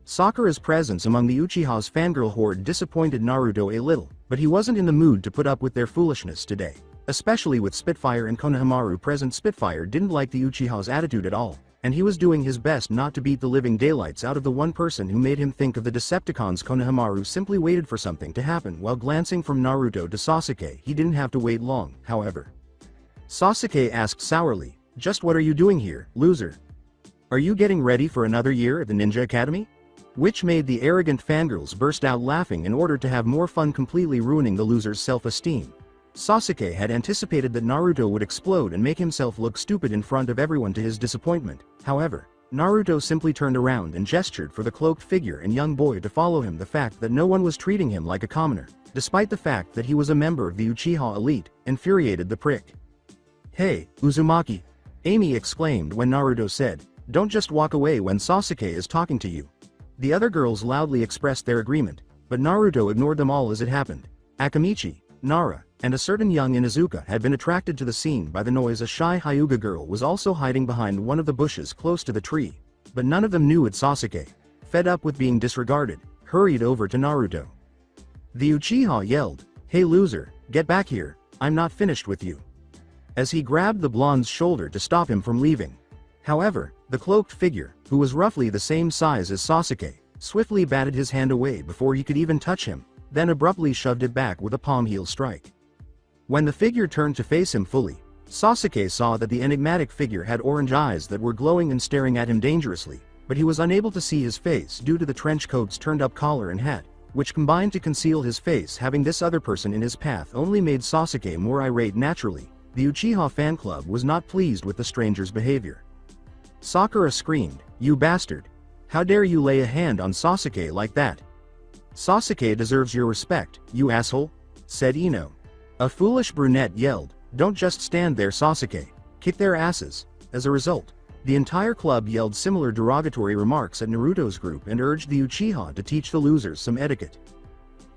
Sakura's presence among the Uchiha's fangirl horde disappointed Naruto a little, but he wasn't in the mood to put up with their foolishness today, especially with Spitfire and Konahamaru present. Spitfire didn't like the Uchiha's attitude at all, and he was doing his best not to beat the living daylights out of the one person who made him think of the Decepticons. Konahamaru simply waited for something to happen while glancing from Naruto to Sasuke. He didn't have to wait long, however. Sasuke asked sourly, "Just what are you doing here, loser? Are you getting ready for another year at the Ninja Academy?" Which made the arrogant fangirls burst out laughing in order to have more fun, completely ruining the loser's self-esteem. Sasuke had anticipated that Naruto would explode and make himself look stupid in front of everyone, to his disappointment. However, Naruto simply turned around and gestured for the cloaked figure and young boy to follow him. The fact that no one was treating him like a commoner, despite the fact that he was a member of the Uchiha elite, infuriated the prick. "Hey, Uzumaki!" Amy exclaimed when Naruto said, "Don't just walk away when Sasuke is talking to you." The other girls loudly expressed their agreement, but Naruto ignored them all as it happened. Akamichi, Nara, and a certain young Inuzuka had been attracted to the scene by the noise. A shy Hyuga girl was also hiding behind one of the bushes close to the tree, but none of them knew it. Sasuke, fed up with being disregarded, hurried over to Naruto. The Uchiha yelled, "Hey loser, get back here, I'm not finished with you," as he grabbed the blonde's shoulder to stop him from leaving. However, the cloaked figure, who was roughly the same size as Sasuke, swiftly batted his hand away before he could even touch him, then abruptly shoved it back with a palm heel strike. When the figure turned to face him fully, Sasuke saw that the enigmatic figure had orange eyes that were glowing and staring at him dangerously, but he was unable to see his face due to the trench coat's turned-up collar and hat, which combined to conceal his face. Having this other person in his path only made Sasuke more irate. Naturally, the Uchiha fan club was not pleased with the stranger's behavior. Sakura screamed, "You bastard! How dare you lay a hand on Sasuke like that? Sasuke deserves your respect, you asshole," said Ino. A foolish brunette yelled, "Don't just stand there, Sasuke, kick their asses." As a result, the entire club yelled similar derogatory remarks at Naruto's group and urged the Uchiha to teach the losers some etiquette.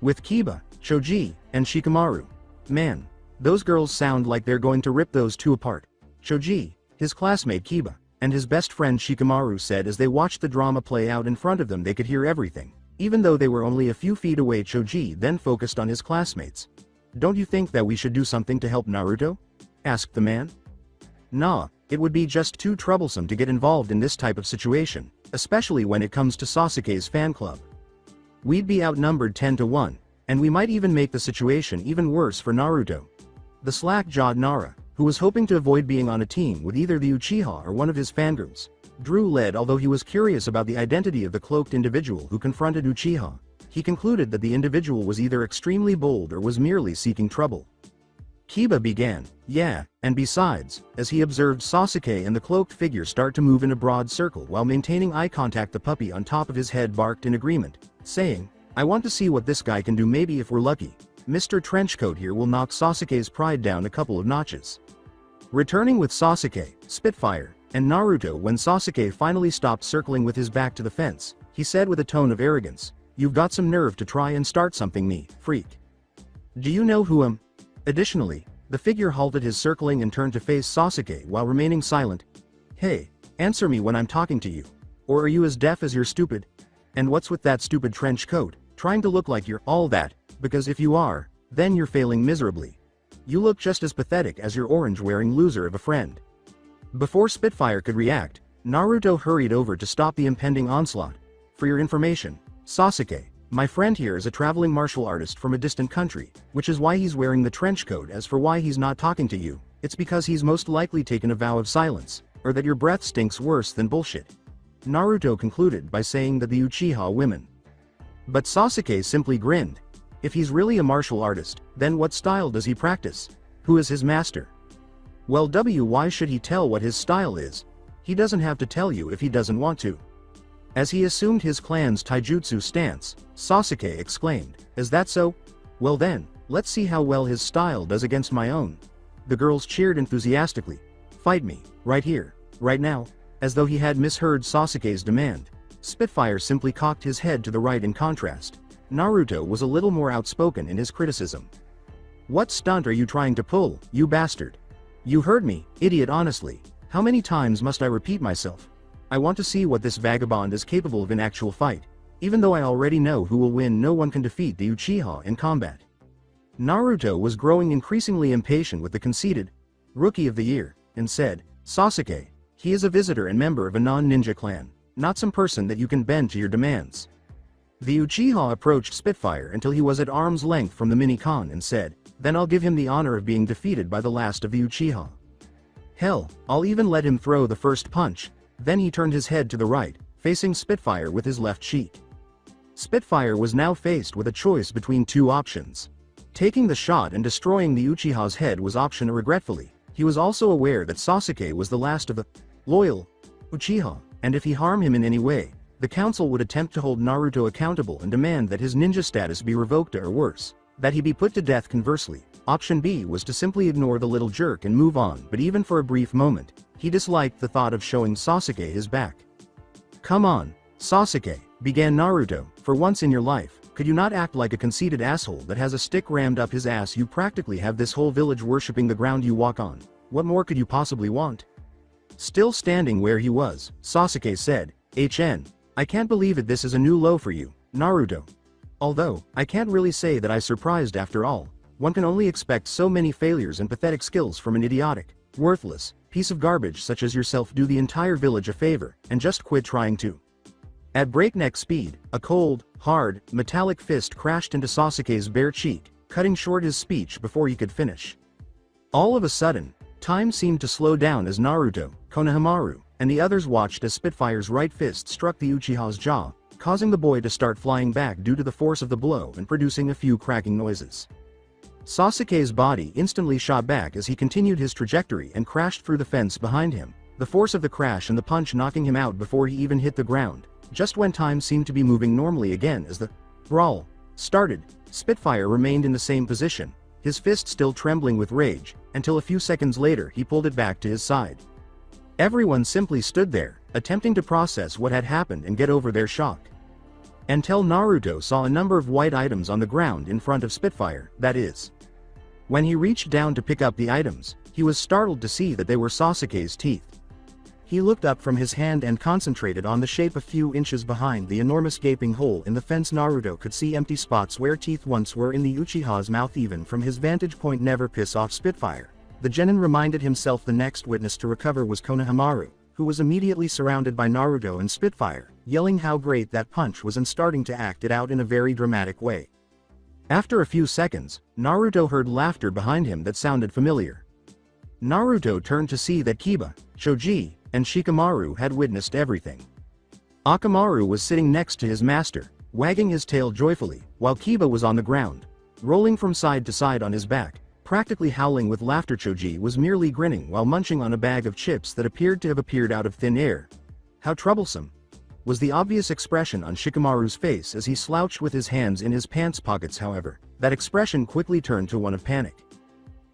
With Kiba, Choji, and Shikamaru. "Man, those girls sound like they're going to rip those two apart." Choji, his classmate Kiba, and his best friend Shikamaru said as they watched the drama play out in front of them. They could hear everything, even though they were only a few feet away. Choji then focused on his classmates. "Don't you think that we should do something to help Naruto?" asked the man. "Nah, it would be just too troublesome to get involved in this type of situation, especially when it comes to Sasuke's fan club. We'd be outnumbered 10-1, and we might even make the situation even worse for Naruto." The slack-jawed Nara, who was hoping to avoid being on a team with either the Uchiha or one of his fangirls, drew lead. Although he was curious about the identity of the cloaked individual who confronted Uchiha, he concluded that the individual was either extremely bold or was merely seeking trouble. Kiba began, yeah, and besides, as he observed Sasuke and the cloaked figure start to move in a broad circle while maintaining eye contact, the puppy on top of his head barked in agreement, saying, I want to see what this guy can do. Maybe if we're lucky, Mr. Trenchcoat here will knock Sasuke's pride down a couple of notches. Returning with Sasuke, Spitfire, and Naruto when Sasuke finally stopped circling with his back to the fence, he said with a tone of arrogance, you've got some nerve to try and start something, me, freak. Do you know who I'm? Additionally, the figure halted his circling and turned to face Sasuke while remaining silent. Hey, answer me when I'm talking to you. Or are you as deaf as you're stupid? And what's with that stupid trench coat, trying to look like you're all that, because if you are, then you're failing miserably. You look just as pathetic as your orange-wearing loser of a friend. Before Spitfire could react, Naruto hurried over to stop the impending onslaught. For your information, Sasuke, my friend here is a traveling martial artist from a distant country, which is why he's wearing the trench coat. As for why he's not talking to you, it's because he's most likely taken a vow of silence, or that your breath stinks worse than bullshit. Naruto concluded by saying that the Uchiha women. But Sasuke simply grinned. If he's really a martial artist, then what style does he practice? Who is his master? Well, why should he tell what his style is? He doesn't have to tell you if he doesn't want to. As he assumed his clan's taijutsu stance, Sasuke exclaimed, is that so? Well then, let's see how well his style does against my own. The girls cheered enthusiastically. Fight me, right here, right now. As though he had misheard Sasuke's demand, Spitfire simply cocked his head to the right. In contrast, Naruto was a little more outspoken in his criticism. What stunt are you trying to pull, you bastard? You heard me, idiot. Honestly, how many times must I repeat myself? I want to see what this vagabond is capable of in actual fight. Even though I already know who will win, no one can defeat the Uchiha in combat. Naruto was growing increasingly impatient with the conceited Rookie of the Year, and said, Sasuke, he is a visitor and member of a non-ninja clan, not some person that you can bend to your demands. The Uchiha approached Spitfire until he was at arm's length from the mini-con and said, then I'll give him the honor of being defeated by the last of the Uchiha. Hell, I'll even let him throw the first punch. Then he turned his head to the right, facing Spitfire with his left cheek. Spitfire was now faced with a choice between two options. Taking the shot and destroying the Uchiha's head was option A. Regretfully, he was also aware that Sasuke was the last of the loyal Uchiha, and if he harmed him in any way, the council would attempt to hold Naruto accountable and demand that his ninja status be revoked or worse, that he be put to death. Conversely, option B was to simply ignore the little jerk and move on, but even for a brief moment, he disliked the thought of showing Sasuke his back. Come on, Sasuke, began Naruto, for once in your life, could you not act like a conceited asshole that has a stick rammed up his ass? You practically have this whole village worshipping the ground you walk on. What more could you possibly want? Still standing where he was, Sasuke said, I can't believe it, this is a new low for you, Naruto. Although, I can't really say that I surprised after all. One can only expect so many failures and pathetic skills from an idiotic, worthless piece of garbage such as yourself. Do the entire village a favor, and just quit trying to. At breakneck speed, a cold, hard, metallic fist crashed into Sasuke's bare cheek, cutting short his speech before he could finish. All of a sudden, time seemed to slow down as Naruto, Konahamaru, and the others watched as Spitfire's right fist struck the Uchiha's jaw, causing the boy to start flying back due to the force of the blow and producing a few cracking noises. Sasuke's body instantly shot back as he continued his trajectory and crashed through the fence behind him, the force of the crash and the punch knocking him out before he even hit the ground. Just when time seemed to be moving normally again as the brawl started, Spitfire remained in the same position, his fist still trembling with rage, until a few seconds later he pulled it back to his side. Everyone simply stood there, attempting to process what had happened and get over their shock. Until Naruto saw a number of white items on the ground in front of Spitfire, that is. When he reached down to pick up the items, he was startled to see that they were Sasuke's teeth. He looked up from his hand and concentrated on the shape a few inches behind the enormous gaping hole in the fence. Naruto could see empty spots where teeth once were in the Uchiha's mouth. Even from his vantage point, never piss off Spitfire. The genin reminded himself the next witness to recover was Konahamaru, who was immediately surrounded by Naruto and Spitfire, yelling how great that punch was and starting to act it out in a very dramatic way. After a few seconds, Naruto heard laughter behind him that sounded familiar. Naruto turned to see that Kiba, Choji, and Shikamaru had witnessed everything. Akamaru was sitting next to his master, wagging his tail joyfully, while Kiba was on the ground, rolling from side to side on his back, practically howling with laughter. Choji was merely grinning while munching on a bag of chips that appeared to have appeared out of thin air. How troublesome, was the obvious expression on Shikamaru's face as he slouched with his hands in his pants pockets. However, that expression quickly turned to one of panic.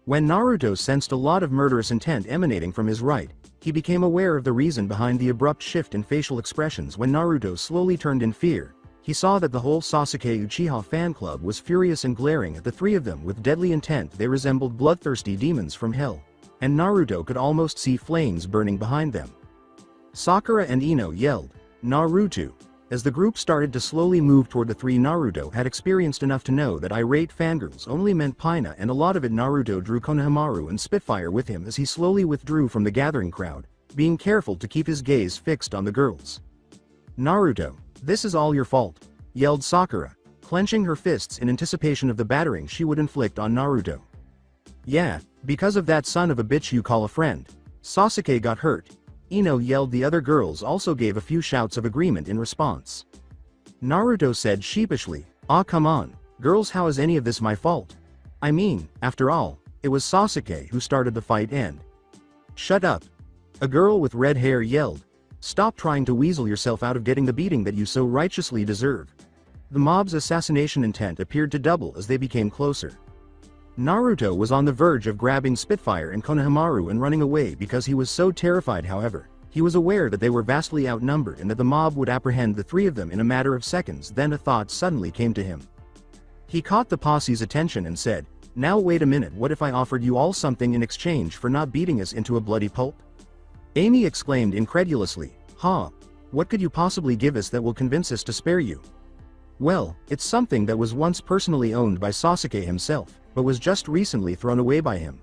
When Naruto sensed a lot of murderous intent emanating from his right, he became aware of the reason behind the abrupt shift in facial expressions. When Naruto slowly turned in fear, he saw that the whole Sasuke Uchiha fan club was furious and glaring at the three of them with deadly intent. They resembled bloodthirsty demons from hell, and Naruto could almost see flames burning behind them. Sakura and Ino yelled, "Naruto!" As the group started to slowly move toward the three. Naruto had experienced enough to know that irate fangirls only meant Paina, and a lot of it. Naruto drew Konahamaru and Spitfire with him as he slowly withdrew from the gathering crowd, being careful to keep his gaze fixed on the girls. "Naruto, this is all your fault," yelled Sakura, clenching her fists in anticipation of the battering she would inflict on Naruto. "Yeah, because of that son of a bitch you call a friend. Sasuke got hurt," Ino yelled. The other girls also gave a few shouts of agreement in response. Naruto said sheepishly, "Ah, come on, girls, how is any of this my fault? I mean, after all, it was Sasuke who started the fight and—" "Shut up," a girl with red hair yelled. "Stop trying to weasel yourself out of getting the beating that you so righteously deserve." The mob's assassination intent appeared to double as they became closer. Naruto was on the verge of grabbing Spitfire and Konahamaru and running away because he was so terrified. However, he was aware that they were vastly outnumbered and that the mob would apprehend the three of them in a matter of seconds. Then a thought suddenly came to him. He caught the posse's attention and said, "Now wait a minute, what if I offered you all something in exchange for not beating us into a bloody pulp?" Amy exclaimed incredulously, "Huh? What could you possibly give us that will convince us to spare you?" "Well, it's something that was once personally owned by Sasuke himself, but was just recently thrown away by him,"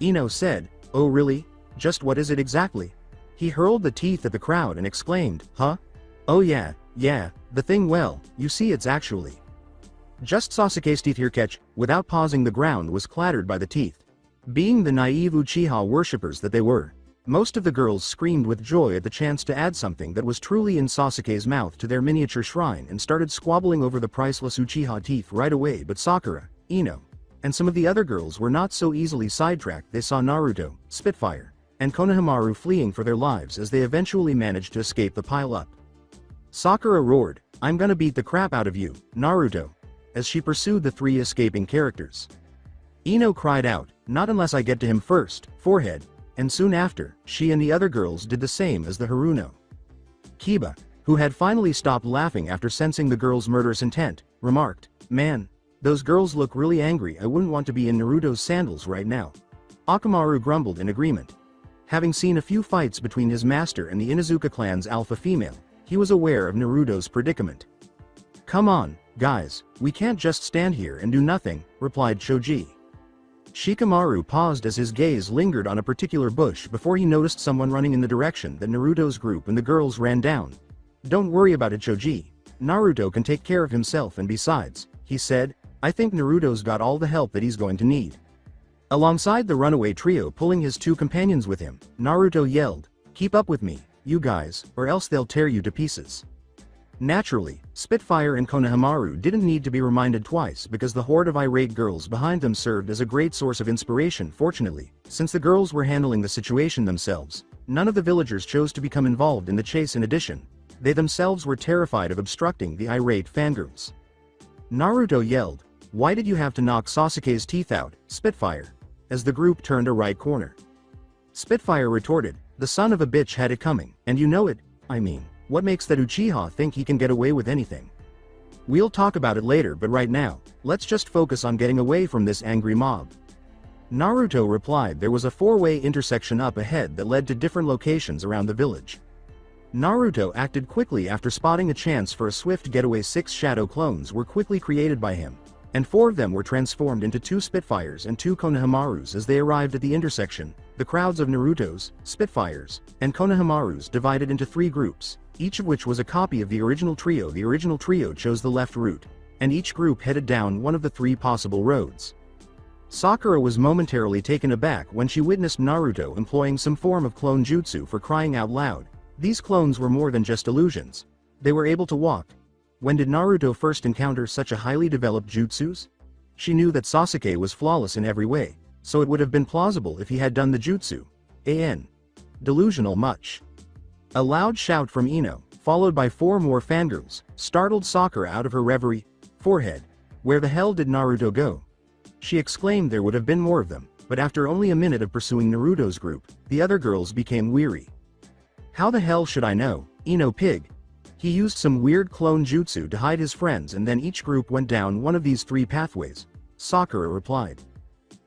Ino said. "Oh really? Just what is it exactly?" He hurled the teeth at the crowd and exclaimed, "Huh? Oh yeah, the thing. Well, you see, it's actually just Sasuke's teeth here." Catch. Without pausing, the ground was clattered by the teeth. Being the naive Uchiha worshippers that they were, most of the girls screamed with joy at the chance to add something that was truly in Sasuke's mouth to their miniature shrine and started squabbling over the priceless Uchiha teeth right away. But Sakura, Ino, and some of the other girls were not so easily sidetracked. They saw Naruto, Spitfire, and Konahamaru fleeing for their lives as they eventually managed to escape the pile-up. Sakura roared, "I'm gonna beat the crap out of you, Naruto," as she pursued the three escaping characters. Ino cried out, "Not unless I get to him first, forehead," and soon after, she and the other girls did the same as the Haruno. Kiba, who had finally stopped laughing after sensing the girls' murderous intent, remarked, "Man, those girls look really angry. I wouldn't want to be in Naruto's sandals right now." Akamaru grumbled in agreement. Having seen a few fights between his master and the Inuzuka clan's alpha female, he was aware of Naruto's predicament. "Come on, guys, we can't just stand here and do nothing," replied Choji. Shikamaru paused as his gaze lingered on a particular bush before he noticed someone running in the direction that Naruto's group and the girls ran down. "Don't worry about it, Choji. Naruto can take care of himself, and besides," he said, "I think Naruto's got all the help that he's going to need." Alongside the runaway trio pulling his two companions with him, Naruto yelled, "Keep up with me, you guys, or else they'll tear you to pieces." Naturally, Spitfire and Konahamaru didn't need to be reminded twice because the horde of irate girls behind them served as a great source of inspiration. Fortunately, since the girls were handling the situation themselves, none of the villagers chose to become involved in the chase. In addition, they themselves were terrified of obstructing the irate fangirls. Naruto yelled, "Why did you have to knock Sasuke's teeth out, Spitfire?" as the group turned a right corner. Spitfire retorted, "The son of a bitch had it coming, and you know it. I mean, what makes that Uchiha think he can get away with anything? We'll talk about it later, but right now, let's just focus on getting away from this angry mob." Naruto replied there was a four-way intersection up ahead that led to different locations around the village. Naruto acted quickly after spotting a chance for a swift getaway. 6 shadow clones were quickly created by him, and 4 of them were transformed into 2 Spitfires and 2 Konahamarus. As they arrived at the intersection, the crowds of Naruto's, Spitfires, and Konahamarus divided into 3 groups, each of which was a copy of the original trio. The original trio chose the left route, and each group headed down one of the 3 possible roads. Sakura was momentarily taken aback when she witnessed Naruto employing some form of clone jutsu. For crying out loud, these clones were more than just illusions. They were able to walk. When did Naruto first encounter such a highly developed jutsus? She knew that Sasuke was flawless in every way, so it would have been plausible if he had done the jutsu. Delusional much. A loud shout from Ino, followed by 4 more fangirls, startled Sakura out of her reverie. Forehead. Where the hell did Naruto go? She exclaimed there would have been more of them, but after only a minute of pursuing Naruto's group, the other girls became weary. How the hell should I know, Ino pig? He used some weird clone jutsu to hide his friends and then each group went down one of these 3 pathways. Sakura replied.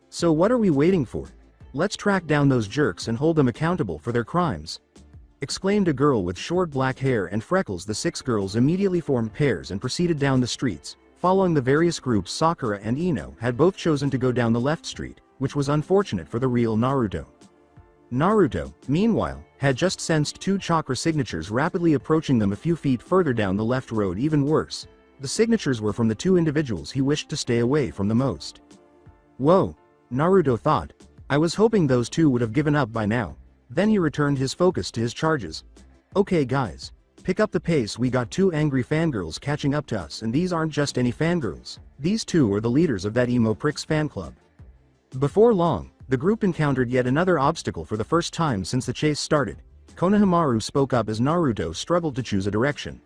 So what are we waiting for? Let's track down those jerks and hold them accountable for their crimes. Exclaimed a girl with short black hair and freckles. The 6 girls immediately formed pairs and proceeded down the streets, following the various groups. Sakura and Ino had both chosen to go down the left street, which was unfortunate for the real Naruto. Naruto, meanwhile, had just sensed 2 chakra signatures rapidly approaching them a few feet further down the left road. Even worse, the signatures were from the 2 individuals he wished to stay away from the most. Whoa, Naruto thought. I was hoping those 2 would have given up by now. Then he returned his focus to his charges. Okay guys, pick up the pace, we got 2 angry fangirls catching up to us, and these aren't just any fangirls. These 2 are the leaders of that emo pricks fan club. Before long, the group encountered yet another obstacle for the first time since the chase started. Konahamaru spoke up as Naruto struggled to choose a direction.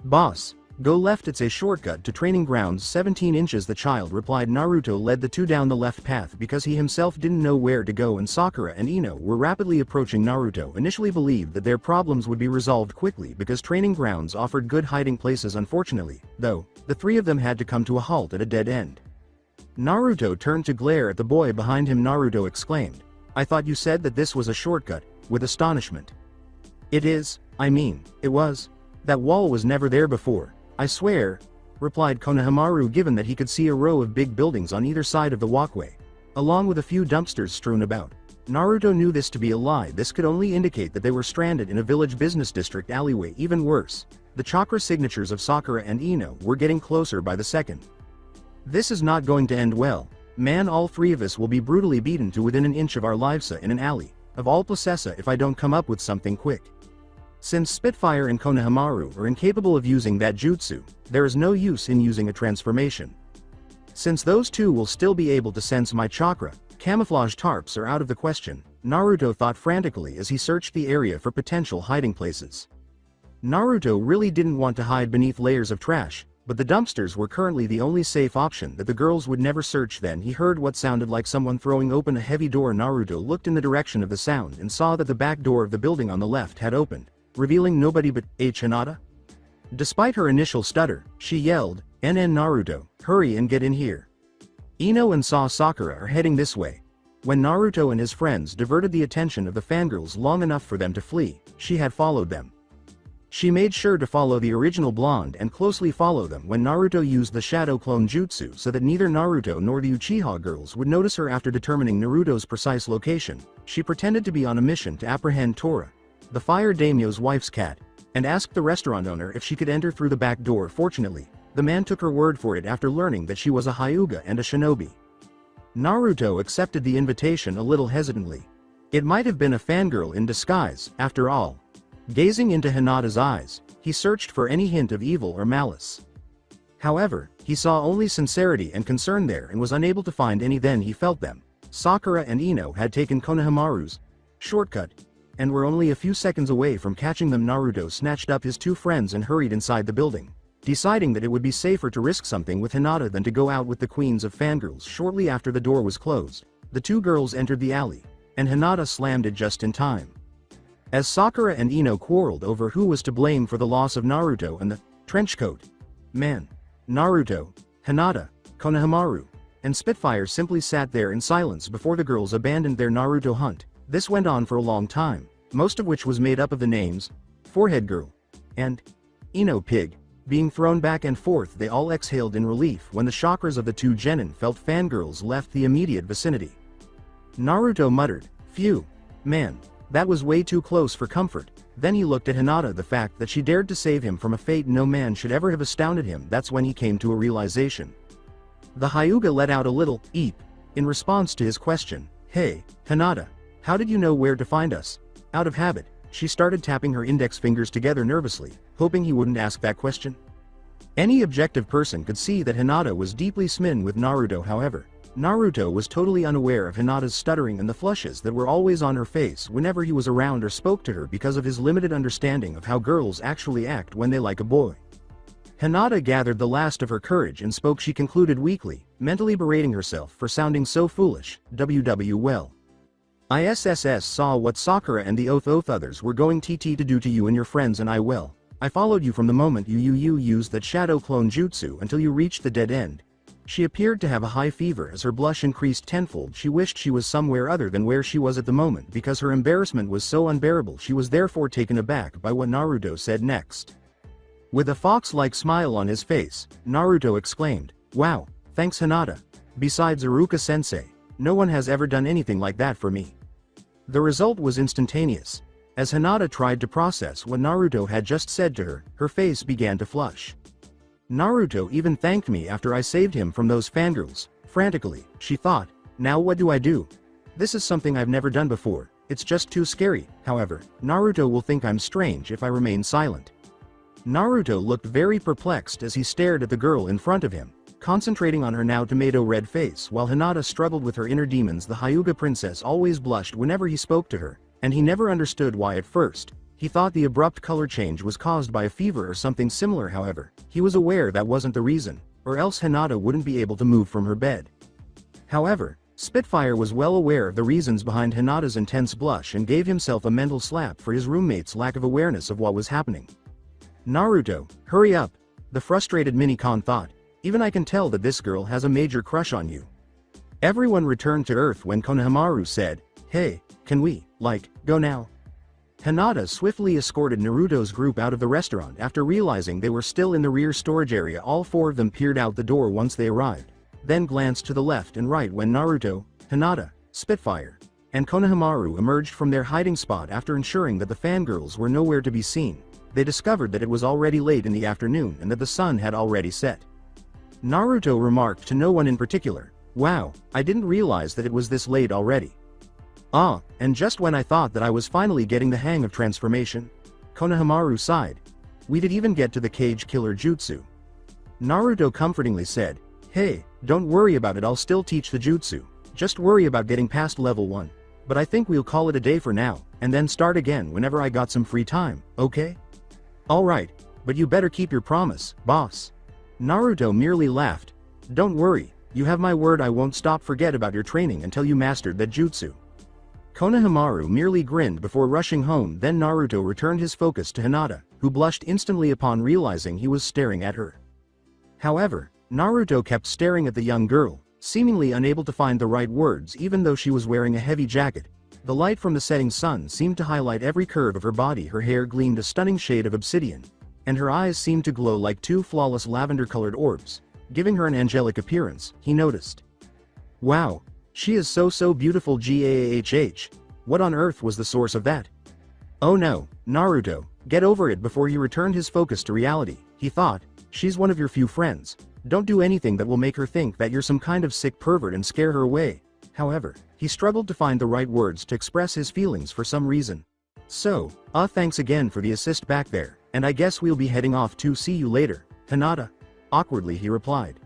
Boss, go left, it's a shortcut to training grounds 17 inches, the child replied. Naruto led the 2 down the left path because he himself didn't know where to go, and Sakura and Ino were rapidly approaching. Naruto initially believed that their problems would be resolved quickly because training grounds offered good hiding places. Unfortunately, though, the 3 of them had to come to a halt at a dead end. Naruto turned to glare at the boy behind him. Naruto exclaimed, I thought you said that this was a shortcut, with astonishment. It is, it was. That wall was never there before, I swear, replied Konahamaru, given that he could see a row of big buildings on either side of the walkway, along with a few dumpsters strewn about. Naruto knew this to be a lie. This could only indicate that they were stranded in a village business district alleyway. Even worse, the chakra signatures of Sakura and Ino were getting closer by the second. This is not going to end well, man. All 3 of us will be brutally beaten to within an inch of our lives in an alley, of all places, if I don't come up with something quick. Since Spitfire and Konahamaru are incapable of using that jutsu, there is no use in using a transformation. Since those 2 will still be able to sense my chakra, camouflage tarps are out of the question, Naruto thought frantically as he searched the area for potential hiding places. Naruto really didn't want to hide beneath layers of trash, but the dumpsters were currently the only safe option that the girls would never search. Then he heard what sounded like someone throwing open a heavy door. Naruto looked in the direction of the sound and saw that the back door of the building on the left had opened, revealing nobody but Hinata. Despite her initial stutter, she yelled, Naruto, hurry and get in here. Ino and Sakura are heading this way. When Naruto and his friends diverted the attention of the fangirls long enough for them to flee, she had followed them. She made sure to follow the original blonde and closely follow them when Naruto used the shadow clone jutsu so that neither Naruto nor the Uchiha girls would notice her. After determining Naruto's precise location, she pretended to be on a mission to apprehend Tora, the fire daimyo's wife's cat, and asked the restaurant owner if she could enter through the back door. Fortunately, the man took her word for it after learning that she was a Hyuga and a shinobi. Naruto accepted the invitation a little hesitantly. It might have been a fangirl in disguise, after all. Gazing into Hinata's eyes, he searched for any hint of evil or malice. However, he saw only sincerity and concern there and was unable to find any. Then he felt them. Sakura and Ino had taken Konahamaru's shortcut and were only a few seconds away from catching them. Naruto snatched up his 2 friends and hurried inside the building, deciding that it would be safer to risk something with Hinata than to go out with the queens of fangirls. Shortly after the door was closed, the 2 girls entered the alley, and Hinata slammed it just in time. As Sakura and Ino quarreled over who was to blame for the loss of Naruto and the trenchcoat man, Naruto, Hinata, Konahamaru, and Spitfire simply sat there in silence before the girls abandoned their Naruto hunt. This went on for a long time, most of which was made up of the names Forehead Girl and Ino Pig being thrown back and forth. They all exhaled in relief when the chakras of the 2 genin felt fangirls left the immediate vicinity. Naruto muttered, "Phew, man, that was way too close for comfort." Then he looked at Hinata. The fact that she dared to save him from a fate no man should ever have astounded him. That's when he came to a realization. The Hyuga let out a little eep in response to his question. "Hey, Hinata, how did you know where to find us?" Out of habit, she started tapping her index fingers together nervously, hoping he wouldn't ask that question. Any objective person could see that Hinata was deeply smitten with Naruto. However, Naruto was totally unaware of Hinata's stuttering and the flushes that were always on her face whenever he was around or spoke to her because of his limited understanding of how girls actually act when they like a boy. Hinata gathered the last of her courage and spoke. She concluded weakly, mentally berating herself for sounding so foolish. Well. ISSS saw what Sakura and the Oath others were going to do to you and your friends, and I followed you from the moment you used that shadow clone jutsu until you reached the dead end. She appeared to have a high fever as her blush increased tenfold. She wished she was somewhere other than where she was at the moment because her embarrassment was so unbearable. She was therefore taken aback by what Naruto said next. With a fox-like smile on his face, Naruto exclaimed, "Wow, thanks Hinata. Besides Iruka-sensei, no one has ever done anything like that for me." The result was instantaneous. As Hinata tried to process what Naruto had just said to her, her face began to flush. "Naruto even thanked me after I saved him from those fangirls." Frantically, she thought, "Now what do I do? This is something I've never done before. It's just too scary." However, Naruto will think I'm strange if I remain silent. Naruto looked very perplexed as he stared at the girl in front of him, concentrating on her now tomato red face while Hinata struggled with her inner demons. The Hyuga princess always blushed whenever he spoke to her, and he never understood why at first. He thought the abrupt color change was caused by a fever or something similar. However, he was aware that wasn't the reason, or else Hinata wouldn't be able to move from her bed. However, Spitfire was well aware of the reasons behind Hinata's intense blush and gave himself a mental slap for his roommate's lack of awareness of what was happening. "Naruto, hurry up," the frustrated Minicon thought. "Even I can tell that this girl has a major crush on you." Everyone returned to Earth when Konahamaru said, "Hey, can we, go now?" Hinata swiftly escorted Naruto's group out of the restaurant after realizing they were still in the rear storage area. All four of them peered out the door once they arrived, then glanced to the left and right when Naruto, Hinata, Spitfire, and Konahamaru emerged from their hiding spot. After ensuring that the fangirls were nowhere to be seen, they discovered that it was already late in the afternoon and that the sun had already set. Naruto remarked to no one in particular, "Wow, I didn't realize that it was this late already. Ah, and just when I thought that I was finally getting the hang of transformation." Konahamaru sighed. "We did even get to the cage killer jutsu." Naruto comfortingly said, "Hey, don't worry about it, I'll still teach the jutsu. Just worry about getting past level 1. But I think we'll call it a day for now, and then start again whenever I got some free time, okay?" "Alright, but you better keep your promise, boss." Naruto merely laughed. "Don't worry, you have my word, I won't forget about your training until you mastered that jutsu." Konahamaru merely grinned before rushing home. Then Naruto returned his focus to Hinata, who blushed instantly upon realizing he was staring at her. However, Naruto kept staring at the young girl, seemingly unable to find the right words even though she was wearing a heavy jacket. The light from the setting sun seemed to highlight every curve of her body. Her hair gleamed a stunning shade of obsidian, and her eyes seemed to glow like two flawless lavender-colored orbs, giving her an angelic appearance. He noticed, "Wow, she is so beautiful. Gahh. What on earth was the source of that?" "Oh no, Naruto, get over it." Before he returned his focus to reality, he thought, "She's one of your few friends. Don't do anything that will make her think that you're some kind of sick pervert and scare her away." However, he struggled to find the right words to express his feelings for some reason. "So, thanks again for the assist back there, and I guess we'll be heading off to see you later, Hinata." Awkwardly he replied.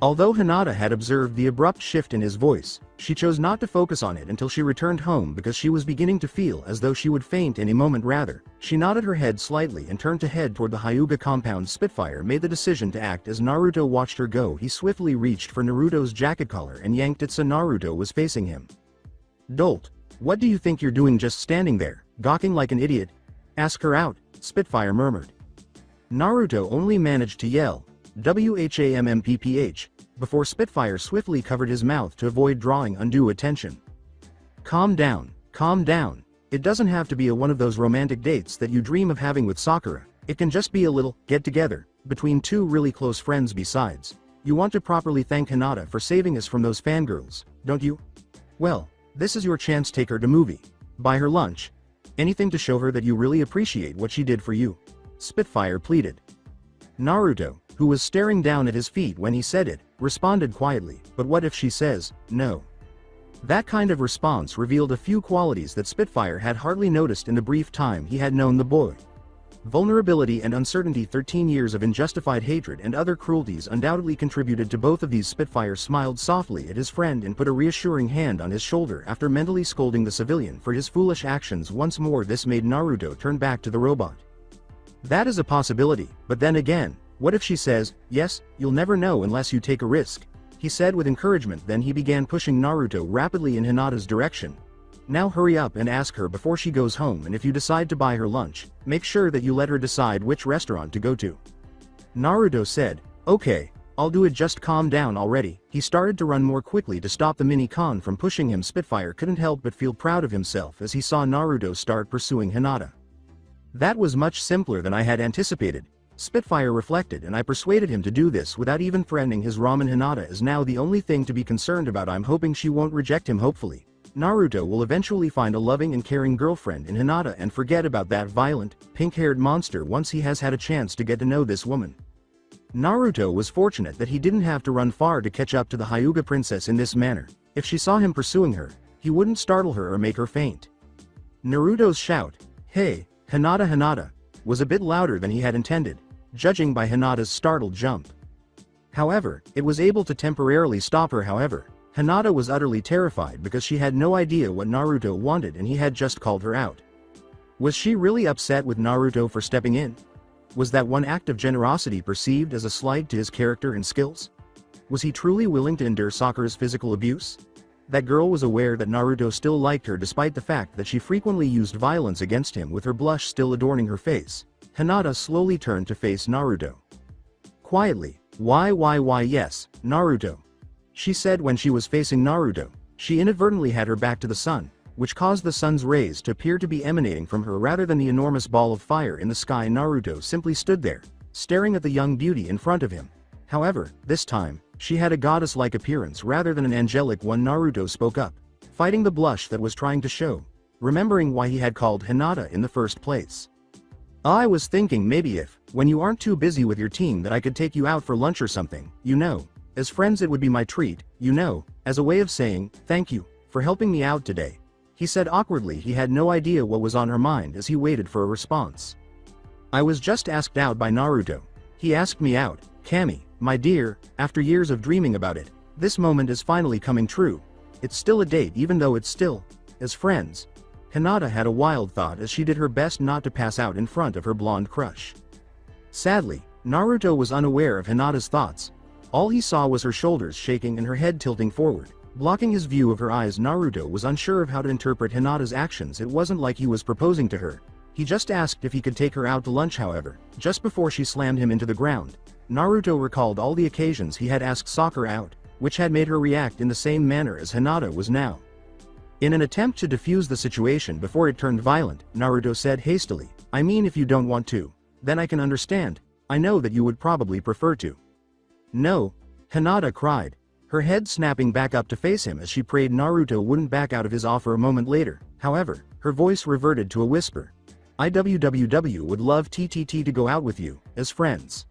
Although Hinata had observed the abrupt shift in his voice, she chose not to focus on it until she returned home because she was beginning to feel as though she would faint any moment. Rather, she nodded her head slightly and turned to head toward the Hyuga compound. Spitfire made the decision to act as Naruto watched her go. He swiftly reached for Naruto's jacket collar and yanked it so Naruto was facing him. "Dolt, what do you think you're doing just standing there, gawking like an idiot? Ask her out," Spitfire murmured. Naruto only managed to yell, "WHAMMPPH," before Spitfire swiftly covered his mouth to avoid drawing undue attention. Calm down, calm down. It doesn't have to be one of those romantic dates that you dream of having with Sakura. It can just be a little get-together between two really close friends. Besides, you want to properly thank Hinata for saving us from those fangirls, don't you? Well, this is your chance. Take her to movie. Buy her lunch. Anything to show her that you really appreciate what she did for you," Spitfire pleaded. Naruto, who was staring down at his feet when he said it, responded quietly, "But what if she says no?" That kind of response revealed a few qualities that Spitfire had hardly noticed in the brief time he had known the boy. Vulnerability and uncertainty. 13 years of unjustified hatred and other cruelties undoubtedly contributed to both of these. Spitfire smiled softly at his friend and put a reassuring hand on his shoulder after mentally scolding the civilian for his foolish actions once more. This made Naruto turn back to the robot. That is a possibility, but then again, what if she says, yes, you'll never know unless you take a risk, he said with encouragement. Then he began pushing Naruto rapidly in Hinata's direction. Now hurry up and ask her before she goes home, and if you decide to buy her lunch, make sure that you let her decide which restaurant to go to. Naruto said, okay, I'll do it, just calm down already. He started to run more quickly to stop the mini-con from pushing him. Spitfire couldn't help but feel proud of himself as he saw Naruto start pursuing Hinata. That was much simpler than I had anticipated, Spitfire reflected, and I persuaded him to do this without even threatening his ramen. Hinata is now the only thing to be concerned about. I'm hoping she won't reject him. Hopefully, Naruto will eventually find a loving and caring girlfriend in Hinata and forget about that violent, pink-haired monster once he has had a chance to get to know this woman. Naruto was fortunate that he didn't have to run far to catch up to the Hyuga princess in this manner. If she saw him pursuing her, he wouldn't startle her or make her faint. Naruto's shout, "Hey, Hinata, Hinata," was a bit louder than he had intended, judging by Hinata's startled jump. However, it was able to temporarily stop her. However, Hinata was utterly terrified because she had no idea what Naruto wanted and he had just called her out. Was she really upset with Naruto for stepping in? Was that one act of generosity perceived as a slight to his character and skills? Was he truly willing to endure Sakura's physical abuse? That girl was aware that Naruto still liked her despite the fact that she frequently used violence against him, with her blush still adorning her face. Hinata slowly turned to face Naruto. Quietly, why yes, Naruto," she said when she was facing Naruto. She inadvertently had her back to the sun, which caused the sun's rays to appear to be emanating from her rather than the enormous ball of fire in the sky. Naruto simply stood there, staring at the young beauty in front of him. However, this time, she had a goddess-like appearance rather than an angelic one. Naruto spoke up, fighting the blush that was trying to show, remembering why he had called Hinata in the first place. "I was thinking maybe if, when you aren't too busy with your team, that I could take you out for lunch or something, you know. As friends it would be my treat, you know, as a way of saying, thank you, for helping me out today," he said awkwardly. He had no idea what was on her mind as he waited for a response. "I was just asked out by Naruto. He asked me out, Kami, my dear, after years of dreaming about it, this moment is finally coming true. It's still a date even though it's still, as friends." Hinata had a wild thought as she did her best not to pass out in front of her blonde crush. Sadly, Naruto was unaware of Hinata's thoughts. All he saw was her shoulders shaking and her head tilting forward, blocking his view of her eyes. Naruto was unsure of how to interpret Hinata's actions. It wasn't like he was proposing to her. He just asked if he could take her out to lunch. However, just before she slammed him into the ground, Naruto recalled all the occasions he had asked Sakura out, which had made her react in the same manner as Hinata was now. In an attempt to defuse the situation before it turned violent, Naruto said hastily, "I mean, if you don't want to, then I can understand. I know that you would probably prefer to." "No," Hinata cried, her head snapping back up to face him as she prayed Naruto wouldn't back out of his offer. A moment later, however, her voice reverted to a whisper. "I would love TTT to go out with you, as friends."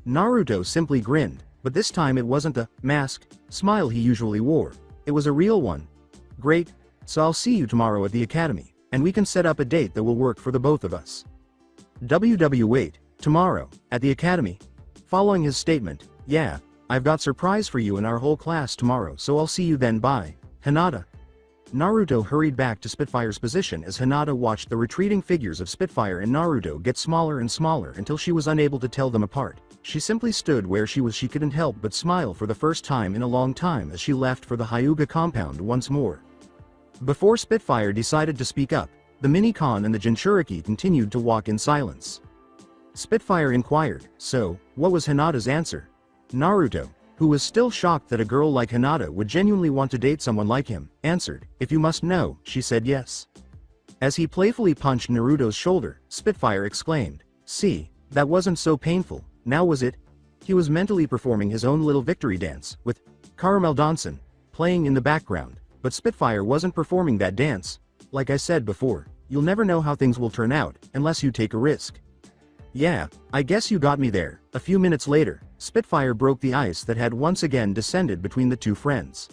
Naruto simply grinned, but this time it wasn't the mask smile he usually wore. It was a real one. "Great, so I'll see you tomorrow at the academy, and we can set up a date that will work for the both of us." Wait, tomorrow, at the academy? Following his statement, "Yeah, I've got surprise for you and our whole class tomorrow, so I'll see you then. Bye, Hinata." Naruto hurried back to Spitfire's position as Hinata watched the retreating figures of Spitfire and Naruto get smaller and smaller until she was unable to tell them apart. She simply stood where she was. She couldn't help but smile for the first time in a long time as she left for the Hyuga compound once more. Before Spitfire decided to speak up, the Mini-Con and the Jinchuriki continued to walk in silence. Spitfire inquired, "So, what was Hinata's answer?" Naruto, who was still shocked that a girl like Hinata would genuinely want to date someone like him, answered, "If you must know, she said yes." As he playfully punched Naruto's shoulder, Spitfire exclaimed, "See, that wasn't so painful, now was it?" He was mentally performing his own little victory dance, with Caramel Dansen playing in the background, but Spitfire wasn't performing that dance. "Like I said before, you'll never know how things will turn out, unless you take a risk." "Yeah, I guess you got me there." A few minutes later, Spitfire broke the ice that had once again descended between the two friends.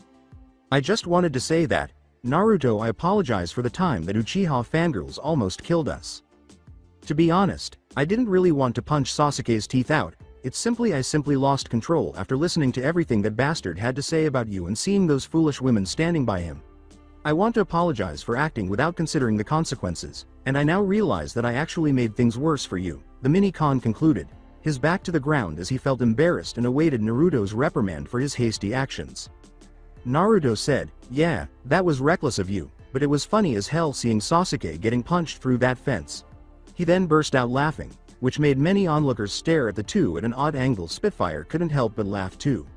"I just wanted to say that, Naruto, I apologize for the time that Uchiha fangirls almost killed us." To be honest, I didn't really want to punch Sasuke's teeth out. I simply lost control after listening to everything that bastard had to say about you and seeing those foolish women standing by him. I want to apologize for acting without considering the consequences, and I now realize that I actually made things worse for you, the mini-con concluded, his back to the ground as he felt embarrassed and awaited Naruto's reprimand for his hasty actions. Naruto said, "Yeah, that was reckless of you, but it was funny as hell seeing Sasuke getting punched through that fence." He then burst out laughing, which made many onlookers stare at the two at an odd angle. Spitfire couldn't help but laugh too.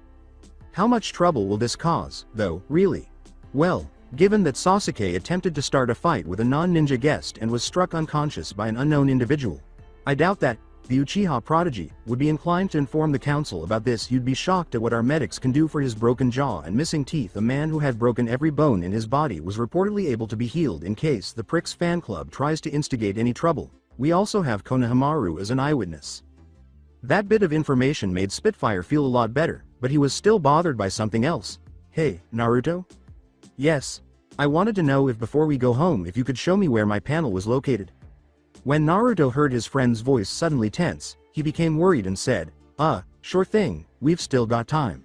How much trouble will this cause, though, really? Well, given that Sasuke attempted to start a fight with a non-ninja guest and was struck unconscious by an unknown individual, I doubt that the Uchiha prodigy would be inclined to inform the council about this. You'd be shocked at what our medics can do for his broken jaw and missing teeth. A man who had broken every bone in his body was reportedly able to be healed in case the Prick's fan club tries to instigate any trouble. We also have Konahamaru as an eyewitness. That bit of information made Spitfire feel a lot better, but he was still bothered by something else. "Hey, Naruto?" "Yes. I wanted to know if before we go home if you could show me where my panel was located." When Naruto heard his friend's voice suddenly tense, he became worried and said, Sure thing, we've still got time."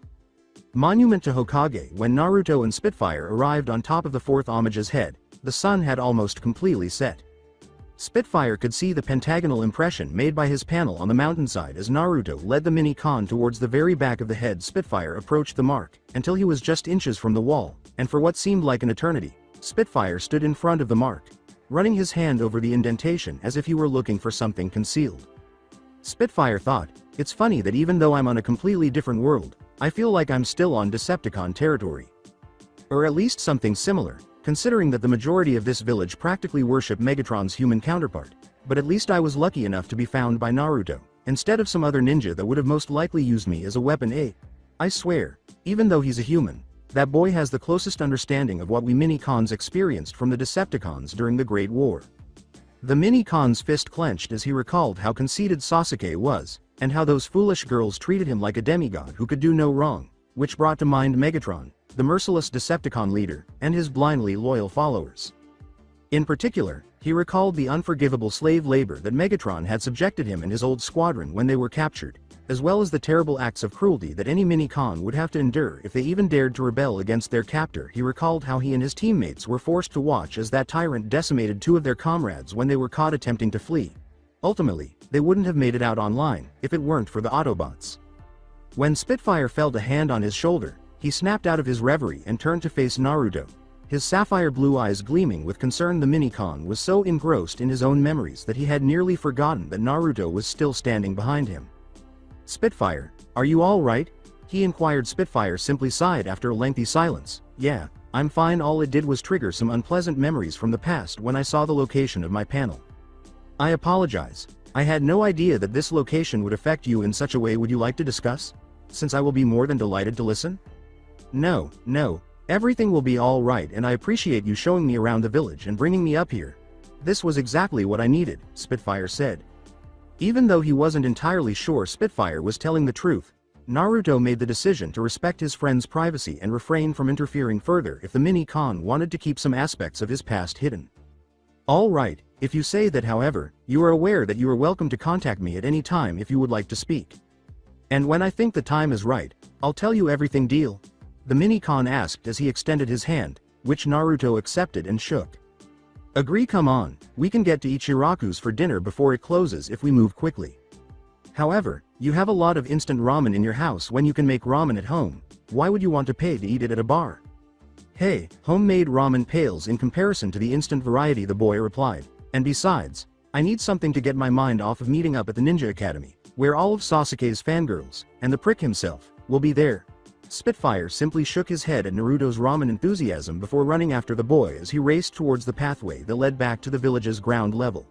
Monument to Hokage. When Naruto and Spitfire arrived on top of the fourth Homage's head, the sun had almost completely set. Spitfire could see the pentagonal impression made by his panel on the mountainside as Naruto led the mini-con towards the very back of the head. Spitfire approached the mark, until he was just inches from the wall, and for what seemed like an eternity, Spitfire stood in front of the mark, running his hand over the indentation as if he were looking for something concealed. Spitfire thought, "It's funny that even though I'm on a completely different world, I feel like I'm still on Decepticon territory. Or at least something similar, considering that the majority of this village practically worship Megatron's human counterpart. But at least I was lucky enough to be found by Naruto, instead of some other ninja that would have most likely used me as a weapon. I swear, even though he's a human, that boy has the closest understanding of what we mini-cons experienced from the Decepticons during the Great War." The mini-con's fist clenched as he recalled how conceited Sasuke was, and how those foolish girls treated him like a demigod who could do no wrong, which brought to mind Megatron, the merciless Decepticon leader, and his blindly loyal followers. In particular, he recalled the unforgivable slave labor that Megatron had subjected him and his old squadron when they were captured, as well as the terrible acts of cruelty that any mini-con would have to endure if they even dared to rebel against their captor. He recalled how he and his teammates were forced to watch as that tyrant decimated two of their comrades when they were caught attempting to flee. Ultimately, they wouldn't have made it out online if it weren't for the Autobots. When Spitfire felt a hand on his shoulder, he snapped out of his reverie and turned to face Naruto, his sapphire blue eyes gleaming with concern. The mini-con was so engrossed in his own memories that he had nearly forgotten that Naruto was still standing behind him. "Spitfire, are you all right?" he inquired. Spitfire simply sighed after a lengthy silence. "Yeah, I'm fine. All it did was trigger some unpleasant memories from the past when I saw the location of my panel. I apologize. I had no idea that this location would affect you in such a way. Would you like to discuss? Since I will be more than delighted to listen." No, everything will be all right, and I appreciate you showing me around the village and bringing me up here. This was exactly what I needed," Spitfire said. Even though he wasn't entirely sure Spitfire was telling the truth, Naruto made the decision to respect his friend's privacy and refrain from interfering further if the mini-con wanted to keep some aspects of his past hidden. "All right, if you say that. However, you are aware that you are welcome to contact me at any time if you would like to speak. And when I think the time is right, I'll tell you everything. Deal?" the mini-con asked as he extended his hand, which Naruto accepted and shook. "Agree. Come on, we can get to Ichiraku's for dinner before it closes if we move quickly. However, you have a lot of instant ramen in your house when you can make ramen at home. Why would you want to pay to eat it at a bar?" "Hey, homemade ramen pales in comparison to the instant variety," the boy replied. "And besides, I need something to get my mind off of meeting up at the Ninja Academy, where all of Sasuke's fangirls, and the prick himself, will be there." Spitfire simply shook his head at Naruto's ramen enthusiasm before running after the boy as he raced towards the pathway that led back to the village's ground level.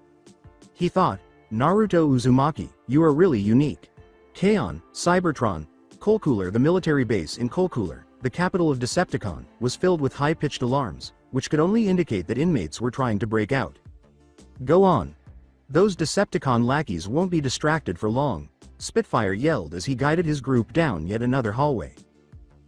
He thought, "Naruto Uzumaki, you are really unique." Kaon, Cybertron, Colcooler. The military base in Colcooler, the capital of Decepticon, was filled with high-pitched alarms, which could only indicate that inmates were trying to break out. "Go on. Those Decepticon lackeys won't be distracted for long," Spitfire yelled as he guided his group down yet another hallway.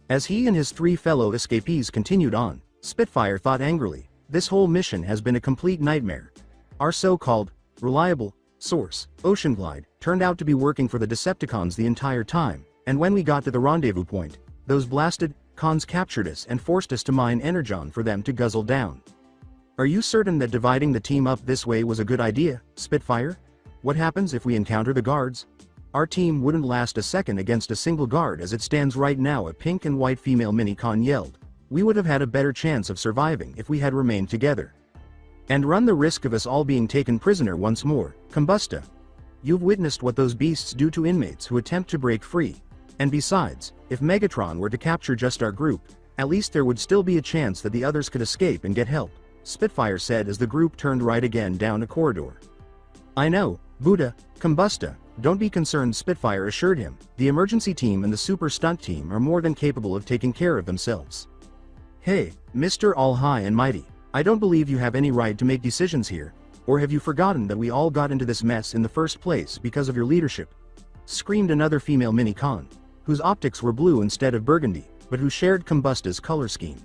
As he and his three fellow escapees continued on, Spitfire thought angrily, "This whole mission has been a complete nightmare. Our so-called reliable Source: Ocean Glide, turned out to be working for the Decepticons the entire time, and when we got to the rendezvous point, those blasted cons captured us and forced us to mine energon for them to guzzle down. Are you certain that dividing the team up this way was a good idea, Spitfire? What happens if we encounter the guards? Our team wouldn't last a second against a single guard as it stands right now, a pink and white female mini-con yelled. We would have had a better chance of surviving if we had remained together. And run the risk of us all being taken prisoner once more, Combusta. You've witnessed what those beasts do to inmates who attempt to break free. And besides, if Megatron were to capture just our group, at least there would still be a chance that the others could escape and get help, Spitfire said as the group turned right again down a corridor. I know, Buddha, Combusta, don't be concerned, Spitfire assured him. The emergency team and the super stunt team are more than capable of taking care of themselves. Hey, Mr. All High and Mighty, I don't believe you have any right to make decisions here, or have you forgotten that we all got into this mess in the first place because of your leadership? Screamed another female mini-con, whose optics were blue instead of burgundy, but who shared Combusta's color scheme.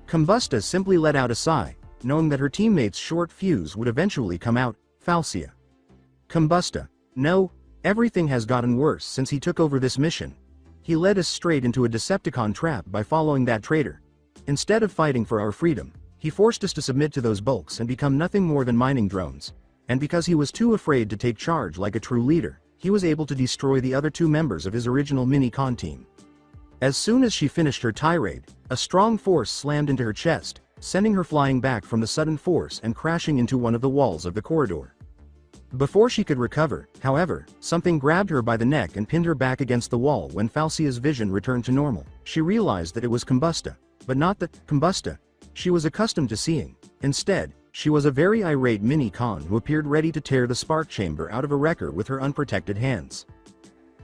Combusta simply let out a sigh, knowing that her teammates' short fuse would eventually come out. Falcia. Combusta. No, everything has gotten worse since he took over this mission. He led us straight into a Decepticon trap by following that traitor. Instead of fighting for our freedom, he forced us to submit to those bulks and become nothing more than mining drones. And because he was too afraid to take charge like a true leader, he was able to destroy the other two members of his original mini-con team. As soon as she finished her tirade, a strong force slammed into her chest, sending her flying back from the sudden force and crashing into one of the walls of the corridor. Before she could recover, however, something grabbed her by the neck and pinned her back against the wall. When Falcia's vision returned to normal, she realized that it was Combusta, but not the Combusta she was accustomed to seeing. Instead, she was a very irate mini-con who appeared ready to tear the spark chamber out of a wrecker with her unprotected hands.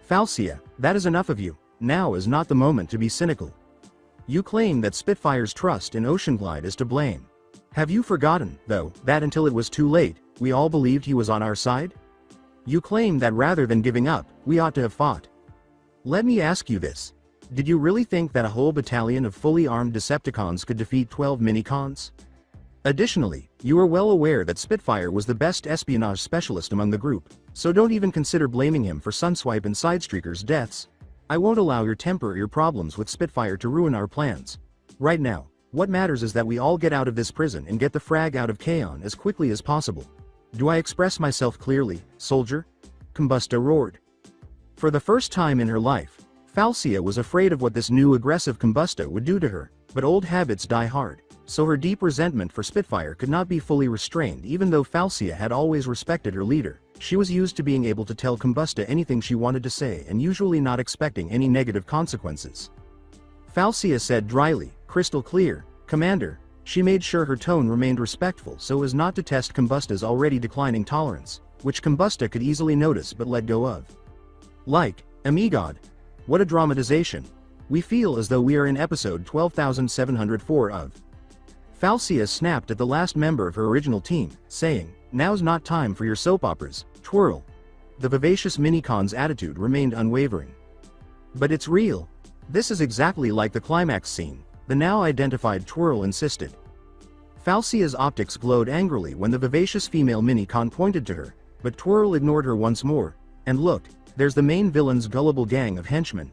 Falcia, that is enough of you. Now is not the moment to be cynical. You claim that Spitfire's trust in Ocean Glide is to blame. Have you forgotten, though, that until it was too late, we all believed he was on our side? You claim that rather than giving up, we ought to have fought. Let me ask you this. Did you really think that a whole battalion of fully armed Decepticons could defeat 12 mini-cons? Additionally, you are well aware that Spitfire was the best espionage specialist among the group, so don't even consider blaming him for Sunswipe and Sidestreaker's deaths. I won't allow your temper or your problems with Spitfire to ruin our plans. Right now, what matters is that we all get out of this prison and get the frag out of Kaon as quickly as possible. Do I express myself clearly, soldier? Combusta roared. For the first time in her life, Falcia was afraid of what this new aggressive Combusta would do to her, but old habits die hard, so her deep resentment for Spitfire could not be fully restrained. Even though Falcia had always respected her leader, she was used to being able to tell Combusta anything she wanted to say and usually not expecting any negative consequences. Falcia said dryly, crystal clear, Commander. She made sure her tone remained respectful so as not to test Combusta's already declining tolerance, which Combusta could easily notice but let go of. Like, Amigod. What a dramatization. We feel as though we are in episode 12,704 of. Falcia snapped at the last member of her original team, saying, now's not time for your soap operas, twirl. The vivacious mini-con's attitude remained unwavering. But it's real. This is exactly like the climax scene, the now identified Twirl insisted. Falcia's optics glowed angrily when the vivacious female mini-con pointed to her, but Twirl ignored her once more. And look, there's the main villain's gullible gang of henchmen.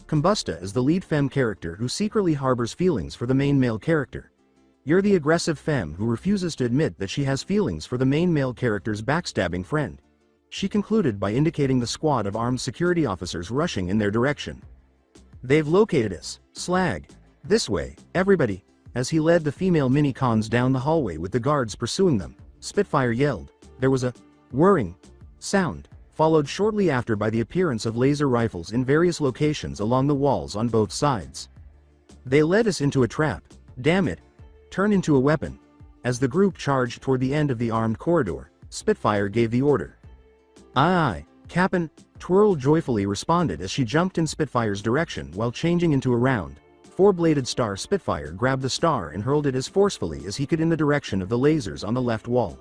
Combusta is the lead femme character who secretly harbors feelings for the main male character. You're the aggressive femme who refuses to admit that she has feelings for the main male character's backstabbing friend. She concluded by indicating the squad of armed security officers rushing in their direction. They've located us, slag. This way, everybody. As he led the female mini-cons down the hallway with the guards pursuing them, Spitfire yelled. There was a whirring sound, followed shortly after by the appearance of laser rifles in various locations along the walls on both sides. They led us into a trap. Damn it. Turn into a weapon. As the group charged toward the end of the armed corridor, Spitfire gave the order. Aye aye, Cap'n, Twirl joyfully responded as she jumped in Spitfire's direction while changing into a round, four-bladed star. Spitfire grabbed the star and hurled it as forcefully as he could in the direction of the lasers on the left wall.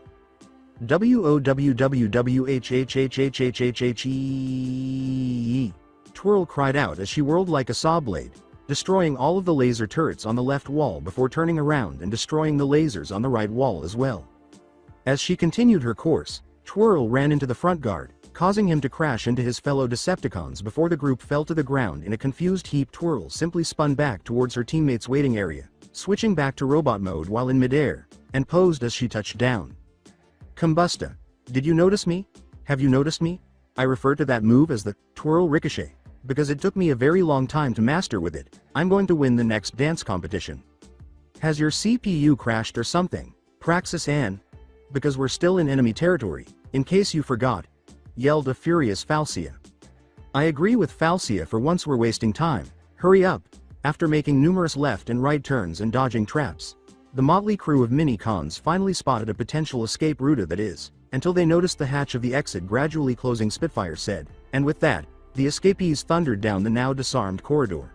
WOWWWHHHHHHHHE! Twirl cried out as she whirled like a saw blade, destroying all of the laser turrets on the left wall before turning around and destroying the lasers on the right wall as well. As she continued her course, Twirl ran into the front guard, causing him to crash into his fellow Decepticons before the group fell to the ground in a confused heap. Twirl simply spun back towards her teammates' waiting area, switching back to robot mode while in midair, and posed as she touched down. Kombusta. Did you notice me? Have you noticed me? I refer to that move as the Twirl Ricochet, because it took me a very long time to master with it. I'm going to win the next dance competition. Has your CPU crashed or something, Praxis Ann? Because we're still in enemy territory, in case you forgot, yelled a furious Falcia. I agree with Falcia, for once we're wasting time. Hurry up. After making numerous left and right turns and dodging traps, the motley crew of mini-cons finally spotted a potential escape route, that is, until they noticed the hatch of the exit gradually closing. Spitfire said, and with that, the escapees thundered down the now disarmed corridor.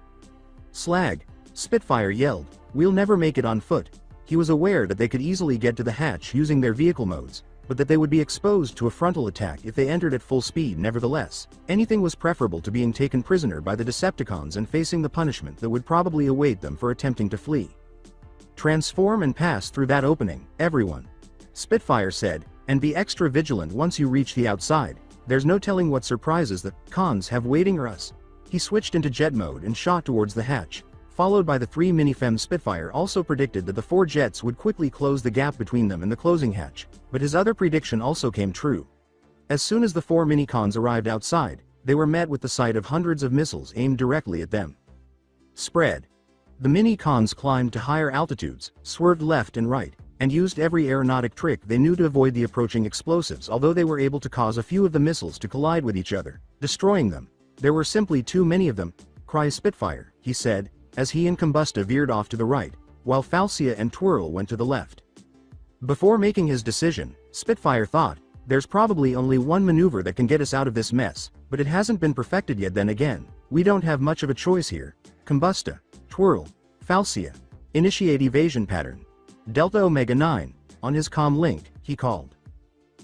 Slag! Spitfire yelled, we'll never make it on foot. He was aware that they could easily get to the hatch using their vehicle modes, but that they would be exposed to a frontal attack if they entered at full speed. Nevertheless, anything was preferable to being taken prisoner by the Decepticons and facing the punishment that would probably await them for attempting to flee. Transform and pass through that opening, everyone. Spitfire said, and be extra vigilant once you reach the outside. There's no telling what surprises the cons have waiting for us. He switched into jet mode and shot towards the hatch, followed by the 3 minifem. Spitfire also predicted that the 4 jets would quickly close the gap between them and the closing hatch, but his other prediction also came true. As soon as the 4 minicons arrived outside, they were met with the sight of hundreds of missiles aimed directly at them. Spread. The mini-cons climbed to higher altitudes, swerved left and right, and used every aeronautic trick they knew to avoid the approaching explosives. Although they were able to cause a few of the missiles to collide with each other, destroying them, there were simply too many of them. Cry Spitfire, he said, as he and Kombusta veered off to the right, while Falcia and Twirl went to the left. Before making his decision, Spitfire thought, there's probably only one maneuver that can get us out of this mess, but it hasn't been perfected yet. Then again, we don't have much of a choice here. Kombusta, Twirl, Falcia, initiate evasion pattern. Delta Omega 9, on his comm link, he called.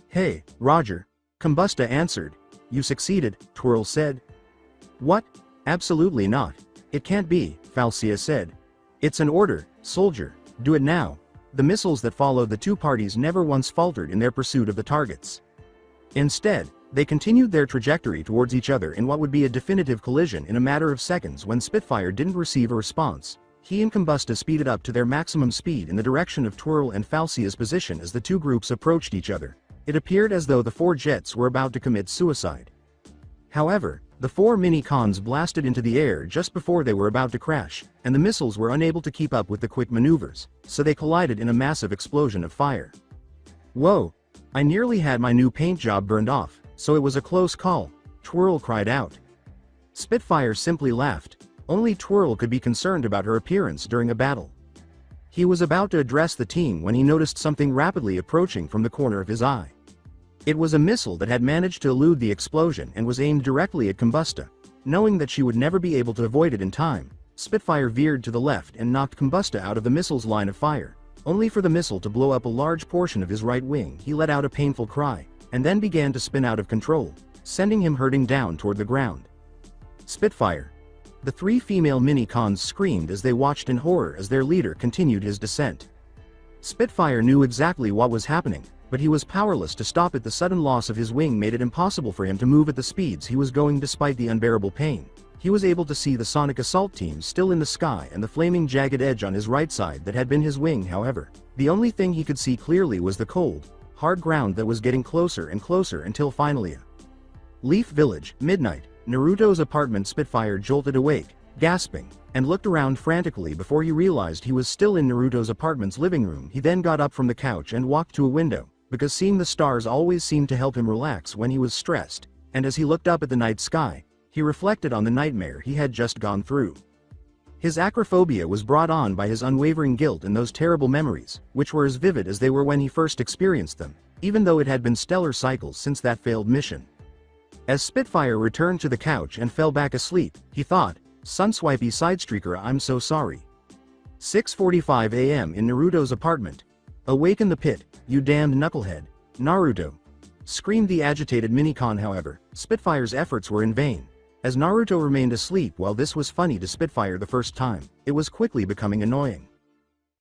Hey, Roger. Kombusta answered. You succeeded, Twirl said. What? Absolutely not. It can't be, Falcia said. It's an order, soldier, do it now. The missiles that followed the two parties never once faltered in their pursuit of the targets. Instead, they continued their trajectory towards each other in what would be a definitive collision in a matter of seconds. When Spitfire didn't receive a response, he and Kombusta speeded up to their maximum speed in the direction of Twirl and Falcia's position. As the two groups approached each other, it appeared as though the 4 jets were about to commit suicide. However, the 4 mini-cons blasted into the air just before they were about to crash, and the missiles were unable to keep up with the quick maneuvers, so they collided in a massive explosion of fire. Whoa! I nearly had my new paint job burned off, so it was a close call, Twirl cried out. Spitfire simply laughed. Only Twirl could be concerned about her appearance during a battle. He was about to address the team when he noticed something rapidly approaching from the corner of his eye. It was a missile that had managed to elude the explosion and was aimed directly at Kombusta. Knowing that she would never be able to avoid it in time, Spitfire veered to the left and knocked Kombusta out of the missile's line of fire, only for the missile to blow up a large portion of his right wing. He let out a painful cry, and then began to spin out of control, sending him hurtling down toward the ground. Spitfire. The 3 female mini-cons screamed as they watched in horror as their leader continued his descent. Spitfire knew exactly what was happening, but he was powerless to stop it. The sudden loss of his wing made it impossible for him to move at the speeds he was going. Despite the unbearable pain, he was able to see the Sonic assault team still in the sky and the flaming jagged edge on his right side that had been his wing. However, the only thing he could see clearly was the cold, hard ground that was getting closer and closer until finally Leaf Village, midnight, Naruto's apartment. Spitfire jolted awake, gasping, and looked around frantically before he realized he was still in Naruto's apartment's living room. He then got up from the couch and walked to a window, because seeing the stars always seemed to help him relax when he was stressed, and as he looked up at the night sky, he reflected on the nightmare he had just gone through. His acrophobia was brought on by his unwavering guilt and those terrible memories, which were as vivid as they were when he first experienced them, even though it had been stellar cycles since that failed mission. As Spitfire returned to the couch and fell back asleep, he thought, Sunswipey Sidestreaker, I'm so sorry. 6:45 a.m. in Naruto's apartment. Awaken the pit, you damned knucklehead, Naruto! Screamed the agitated minicon. However, Spitfire's efforts were in vain. As Naruto remained asleep. While this was funny to Spitfire the first time, it was quickly becoming annoying.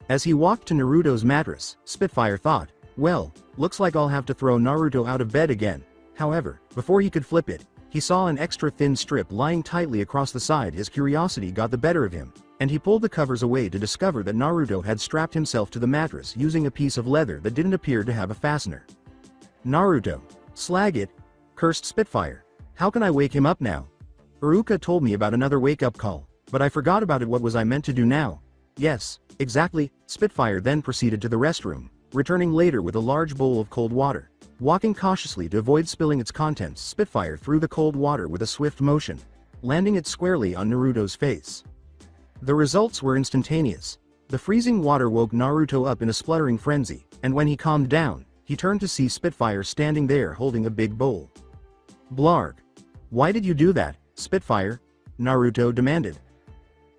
As he walked to Naruto's mattress, Spitfire thought, Well, looks like I'll have to throw Naruto out of bed again. However, before he could flip it, he saw an extra thin strip lying tightly across the side. His curiosity got the better of him, and he pulled the covers away to discover that Naruto had strapped himself to the mattress using a piece of leather that didn't appear to have a fastener. Naruto. Slag it, cursed Spitfire. How can I wake him up now? Iruka told me about another wake-up call, but I forgot about it. What was I meant to do now? Yes, exactly. Spitfire then proceeded to the restroom, returning later with a large bowl of cold water. Walking cautiously to avoid spilling its contents, Spitfire threw the cold water with a swift motion, landing it squarely on Naruto's face. The results were instantaneous. The freezing water woke Naruto up in a spluttering frenzy, and when he calmed down, he turned to see Spitfire standing there holding a big bowl. Blarg. Why did you do that, Spitfire? Naruto demanded.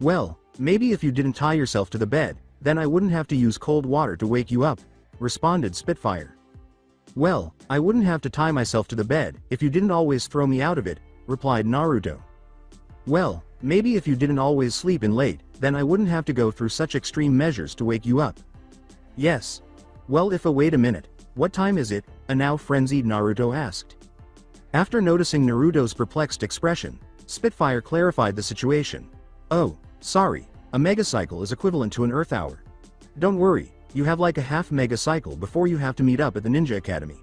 Well, maybe if you didn't tie yourself to the bed, then I wouldn't have to use cold water to wake you up, responded Spitfire. Well, I wouldn't have to tie myself to the bed if you didn't always throw me out of it, replied Naruto. Well, maybe if you didn't always sleep in late, then I wouldn't have to go through such extreme measures to wake you up. Yes. Well, wait a minute, what time is it? A now frenzied Naruto asked. After noticing Naruto's perplexed expression, Spitfire clarified the situation. Oh, sorry, a megacycle is equivalent to an Earth hour. Don't worry, you have like a half megacycle before you have to meet up at the Ninja Academy.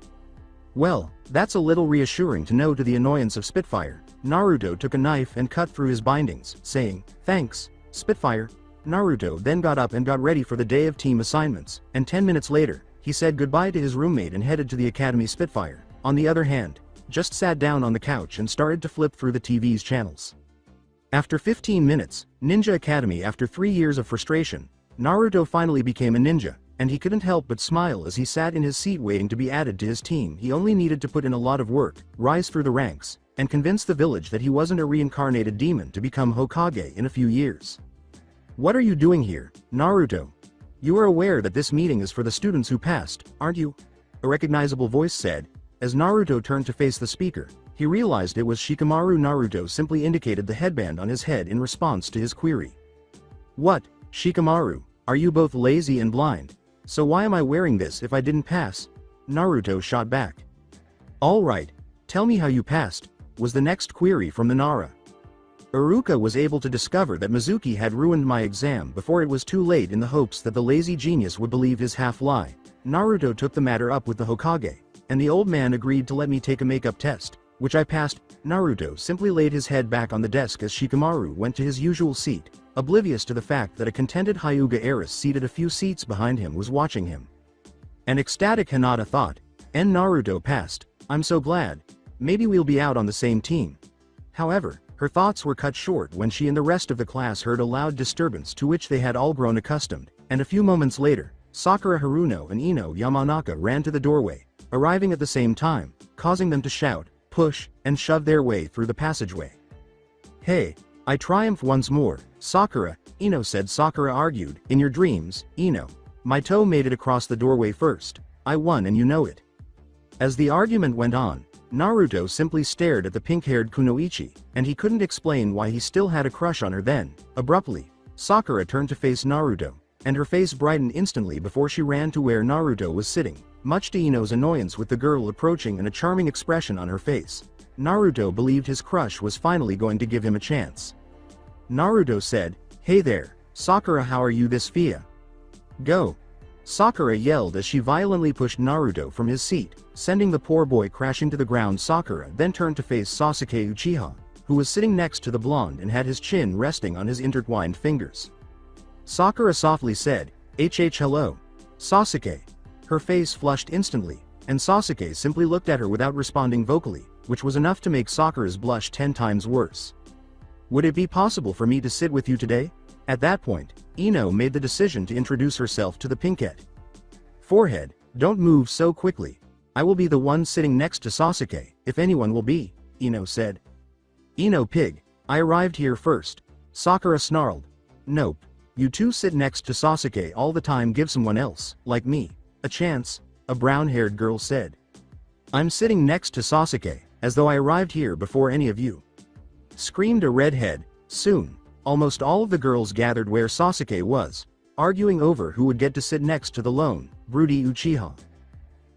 Well, that's a little reassuring to know. To the annoyance of Spitfire, Naruto took a knife and cut through his bindings, saying, "Thanks, Spitfire." Naruto then got up and got ready for the day of team assignments, and 10 minutes later, he said goodbye to his roommate and headed to the academy. Spitfire, on the other hand, just sat down on the couch and started to flip through the TV's channels. After 15 minutes, Ninja Academy. After 3 years of frustration, Naruto finally became a ninja, and he couldn't help but smile as he sat in his seat waiting to be added to his team. He only needed to put in a lot of work, rise through the ranks, and convince the village that he wasn't a reincarnated demon to become Hokage in a few years. What are you doing here, Naruto? You are aware that this meeting is for the students who passed, aren't you? A recognizable voice said. As Naruto turned to face the speaker, he realized it was Shikamaru. Naruto simply indicated the headband on his head in response to his query. What, Shikamaru, are you both lazy and blind? So why am I wearing this if I didn't pass? Naruto shot back. Alright, tell me how you passed, was the next query from the Nara. Iruka was able to discover that Mizuki had ruined my exam before it was too late in the hopes that the lazy genius would believe his half-lie. Naruto took the matter up with the Hokage, and the old man agreed to let me take a makeup test, which I passed. Naruto simply laid his head back on the desk as Shikamaru went to his usual seat, oblivious to the fact that a contented Hyuga heiress seated a few seats behind him was watching him. An ecstatic Hinata thought, and Naruto passed, I'm so glad, maybe we'll be out on the same team. However, her thoughts were cut short when she and the rest of the class heard a loud disturbance to which they had all grown accustomed, and a few moments later, Sakura Haruno and Ino Yamanaka ran to the doorway, arriving at the same time, causing them to shout, push, and shove their way through the passageway. Hey, I triumph once more, Sakura, Ino said. Sakura argued, in your dreams, Ino. My toe made it across the doorway first. I won and you know it. As the argument went on, Naruto simply stared at the pink-haired Kunoichi, and he couldn't explain why he still had a crush on her then. Abruptly, Sakura turned to face Naruto, and her face brightened instantly before she ran to where Naruto was sitting, much to Ino's annoyance with the girl approaching and a charming expression on her face. Naruto believed his crush was finally going to give him a chance. Naruto said, "Hey there, Sakura, how are you this Fia? Go." Sakura yelled as she violently pushed Naruto from his seat, sending the poor boy crashing to the ground. Sakura then turned to face Sasuke Uchiha, who was sitting next to the blonde and had his chin resting on his intertwined fingers. Sakura softly said, hello, Sasuke." Her face flushed instantly, and Sasuke simply looked at her without responding vocally, which was enough to make Sakura's blush 10 times worse. "Would it be possible for me to sit with you today?" At that point, Ino made the decision to introduce herself to the pinkette. "Forehead, don't move so quickly. I will be the one sitting next to Sasuke, if anyone will be," Ino said. "Ino pig, I arrived here first," Sakura snarled. "Nope. You two sit next to Sasuke all the time. Give someone else, like me, a chance," a brown-haired girl said. "I'm sitting next to Sasuke, as though I arrived here before any of you," screamed a redhead. Soon, almost all of the girls gathered where Sasuke was, arguing over who would get to sit next to the lone, broody Uchiha.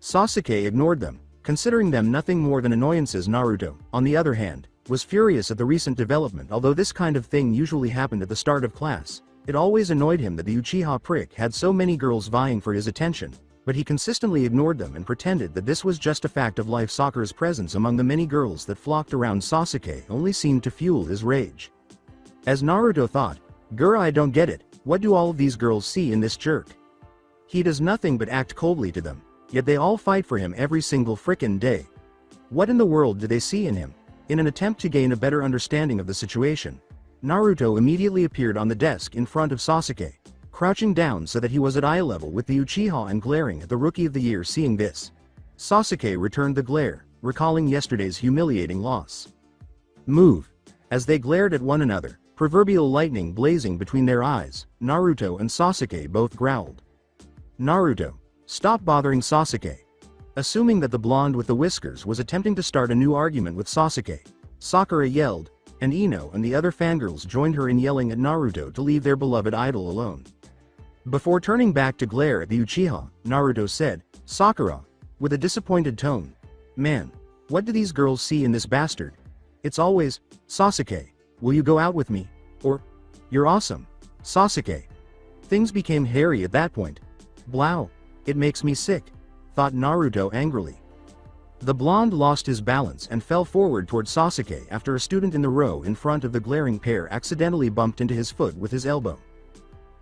Sasuke ignored them, considering them nothing more than annoyances. Naruto, on the other hand, was furious at the recent development. Although this kind of thing usually happened at the start of class, it always annoyed him that the Uchiha prick had so many girls vying for his attention, but he consistently ignored them and pretended that this was just a fact of life. Sakura's presence among the many girls that flocked around Sasuke only seemed to fuel his rage. As Naruto thought, "Gura, I don't get it, what do all of these girls see in this jerk? He does nothing but act coldly to them, yet they all fight for him every single frickin' day. What in the world do they see in him?" In an attempt to gain a better understanding of the situation, Naruto immediately appeared on the desk in front of Sasuke, crouching down so that he was at eye level with the Uchiha and glaring at the Rookie of the Year. Seeing this, Sasuke returned the glare, recalling yesterday's humiliating loss. "Move." As they glared at one another, proverbial lightning blazing between their eyes, Naruto and Sasuke both growled. "Naruto, stop bothering Sasuke." Assuming that the blonde with the whiskers was attempting to start a new argument with Sasuke, Sakura yelled, and Ino and the other fangirls joined her in yelling at Naruto to leave their beloved idol alone. Before turning back to glare at the Uchiha, Naruto said, "Sakura," with a disappointed tone, "Man, what do these girls see in this bastard? It's always, 'Sasuke, will you go out with me?' Or, 'You're awesome, Sasuke.'" Things became hairy at that point. "Blow, it makes me sick," thought Naruto angrily. The blonde lost his balance and fell forward toward Sasuke after a student in the row in front of the glaring pair accidentally bumped into his foot with his elbow.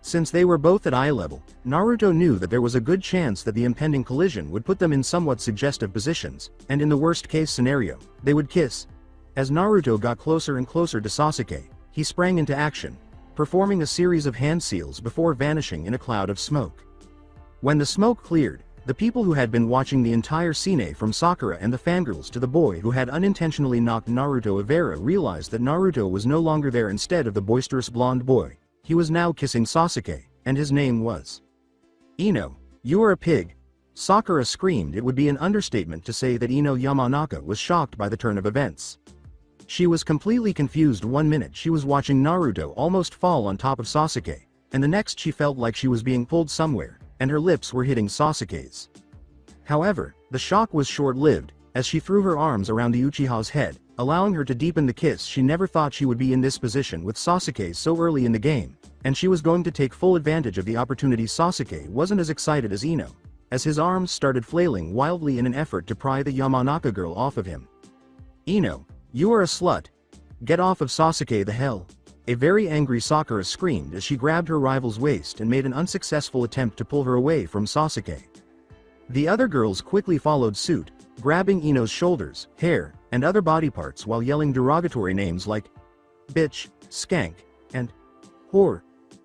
Since they were both at eye level, Naruto knew that there was a good chance that the impending collision would put them in somewhat suggestive positions, and in the worst-case scenario, they would kiss. As Naruto got closer and closer to Sasuke, he sprang into action, performing a series of hand seals before vanishing in a cloud of smoke. When the smoke cleared, the people who had been watching the entire scene, from Sakura and the fangirls to the boy who had unintentionally knocked Naruto Avera, realized that Naruto was no longer there. Instead of the boisterous blonde boy, he was now kissing Sasuke, and his name was Ino. "You are a pig." Sakura screamed. It would be an understatement to say that Ino Yamanaka was shocked by the turn of events. She was completely confused. One minute she was watching Naruto almost fall on top of Sasuke, and the next she felt like she was being pulled somewhere, and her lips were hitting Sasuke's. However, the shock was short-lived, as she threw her arms around the Uchiha's head, allowing her to deepen the kiss. She never thought she would be in this position with Sasuke so early in the game, and she was going to take full advantage of the opportunity. Sasuke wasn't as excited as Ino, as his arms started flailing wildly in an effort to pry the Yamanaka girl off of him. "Ino, you are a slut. Get off of Sasuke the hell." A very angry Sakura screamed as she grabbed her rival's waist and made an unsuccessful attempt to pull her away from Sasuke. The other girls quickly followed suit, grabbing Ino's shoulders, hair, and other body parts while yelling derogatory names like bitch, skank, and whore,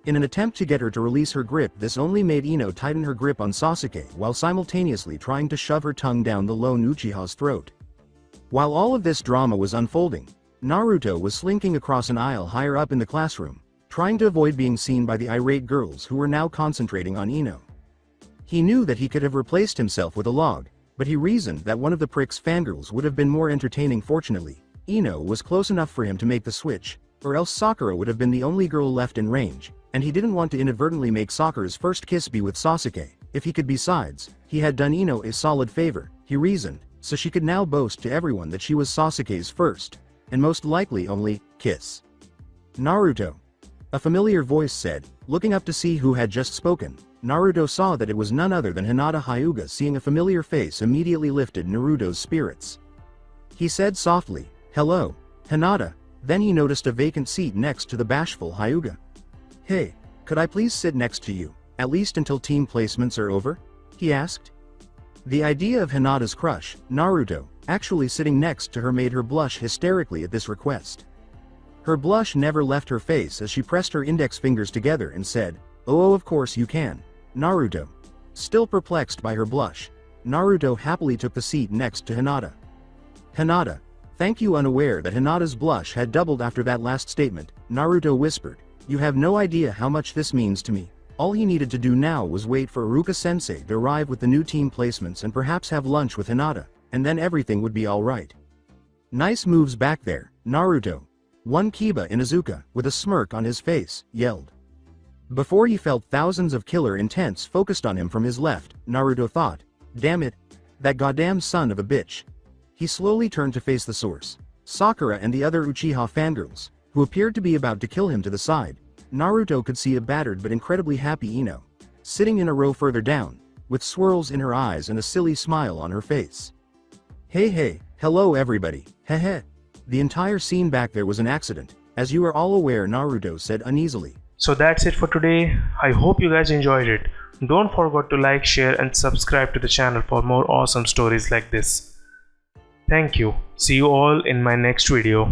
in an attempt to get her to release her grip. This only made Ino tighten her grip on Sasuke while simultaneously trying to shove her tongue down the lone Uchiha's throat. While all of this drama was unfolding, Naruto was slinking across an aisle higher up in the classroom, trying to avoid being seen by the irate girls who were now concentrating on Ino. He knew that he could have replaced himself with a log, but he reasoned that one of the prick's fangirls would have been more entertaining. Fortunately, Ino was close enough for him to make the switch, or else Sakura would have been the only girl left in range, and he didn't want to inadvertently make Sakura's first kiss be with Sasuke. If he could. Besides, he had done Ino a solid favor, he reasoned, so she could now boast to everyone that she was Sasuke's first, and most likely only, kiss. "Naruto," a familiar voice said. Looking up to see who had just spoken, Naruto saw that it was none other than Hinata. Hyuga. Seeing a familiar face immediately lifted Naruto's spirits. He said softly, "Hello, Hinata." Then he noticed a vacant seat next to the bashful Hyuga. "Hey, could I please sit next to you, at least until team placements are over?" he asked. The idea of Hinata's crush, Naruto, actually sitting next to her made her blush hysterically at this request. Her blush never left her face as she pressed her index fingers together and said, "Oh, of course you can, Naruto." Still perplexed by her blush, Naruto happily took the seat next to Hinata. "Hinata, thank you." Unaware that Hinata's blush had doubled after that last statement, Naruto whispered, "You have no idea how much this means to me." All he needed to do now was wait for Iruka-sensei to arrive with the new team placements and perhaps have lunch with Hinata, and then everything would be alright. "Nice moves back there, Naruto." One Kiba Inuzuka, with a smirk on his face, yelled. Before he felt thousands of killer intents focused on him from his left, Naruto thought, "Damn it, That goddamn son of a bitch. He slowly turned to face the source. Sakura and the other Uchiha fangirls, who appeared to be about to kill him to the side. Naruto could see a battered but incredibly happy Ino, sitting in a row further down, with swirls in her eyes and a silly smile on her face. Hey, hello everybody, heh. The entire scene back there was an accident, as you are all aware, Naruto said uneasily. So that's it for today. I hope you guys enjoyed it. Don't forget to like, share and subscribe to the channel for more awesome stories like this. Thank you. See you all in my next video.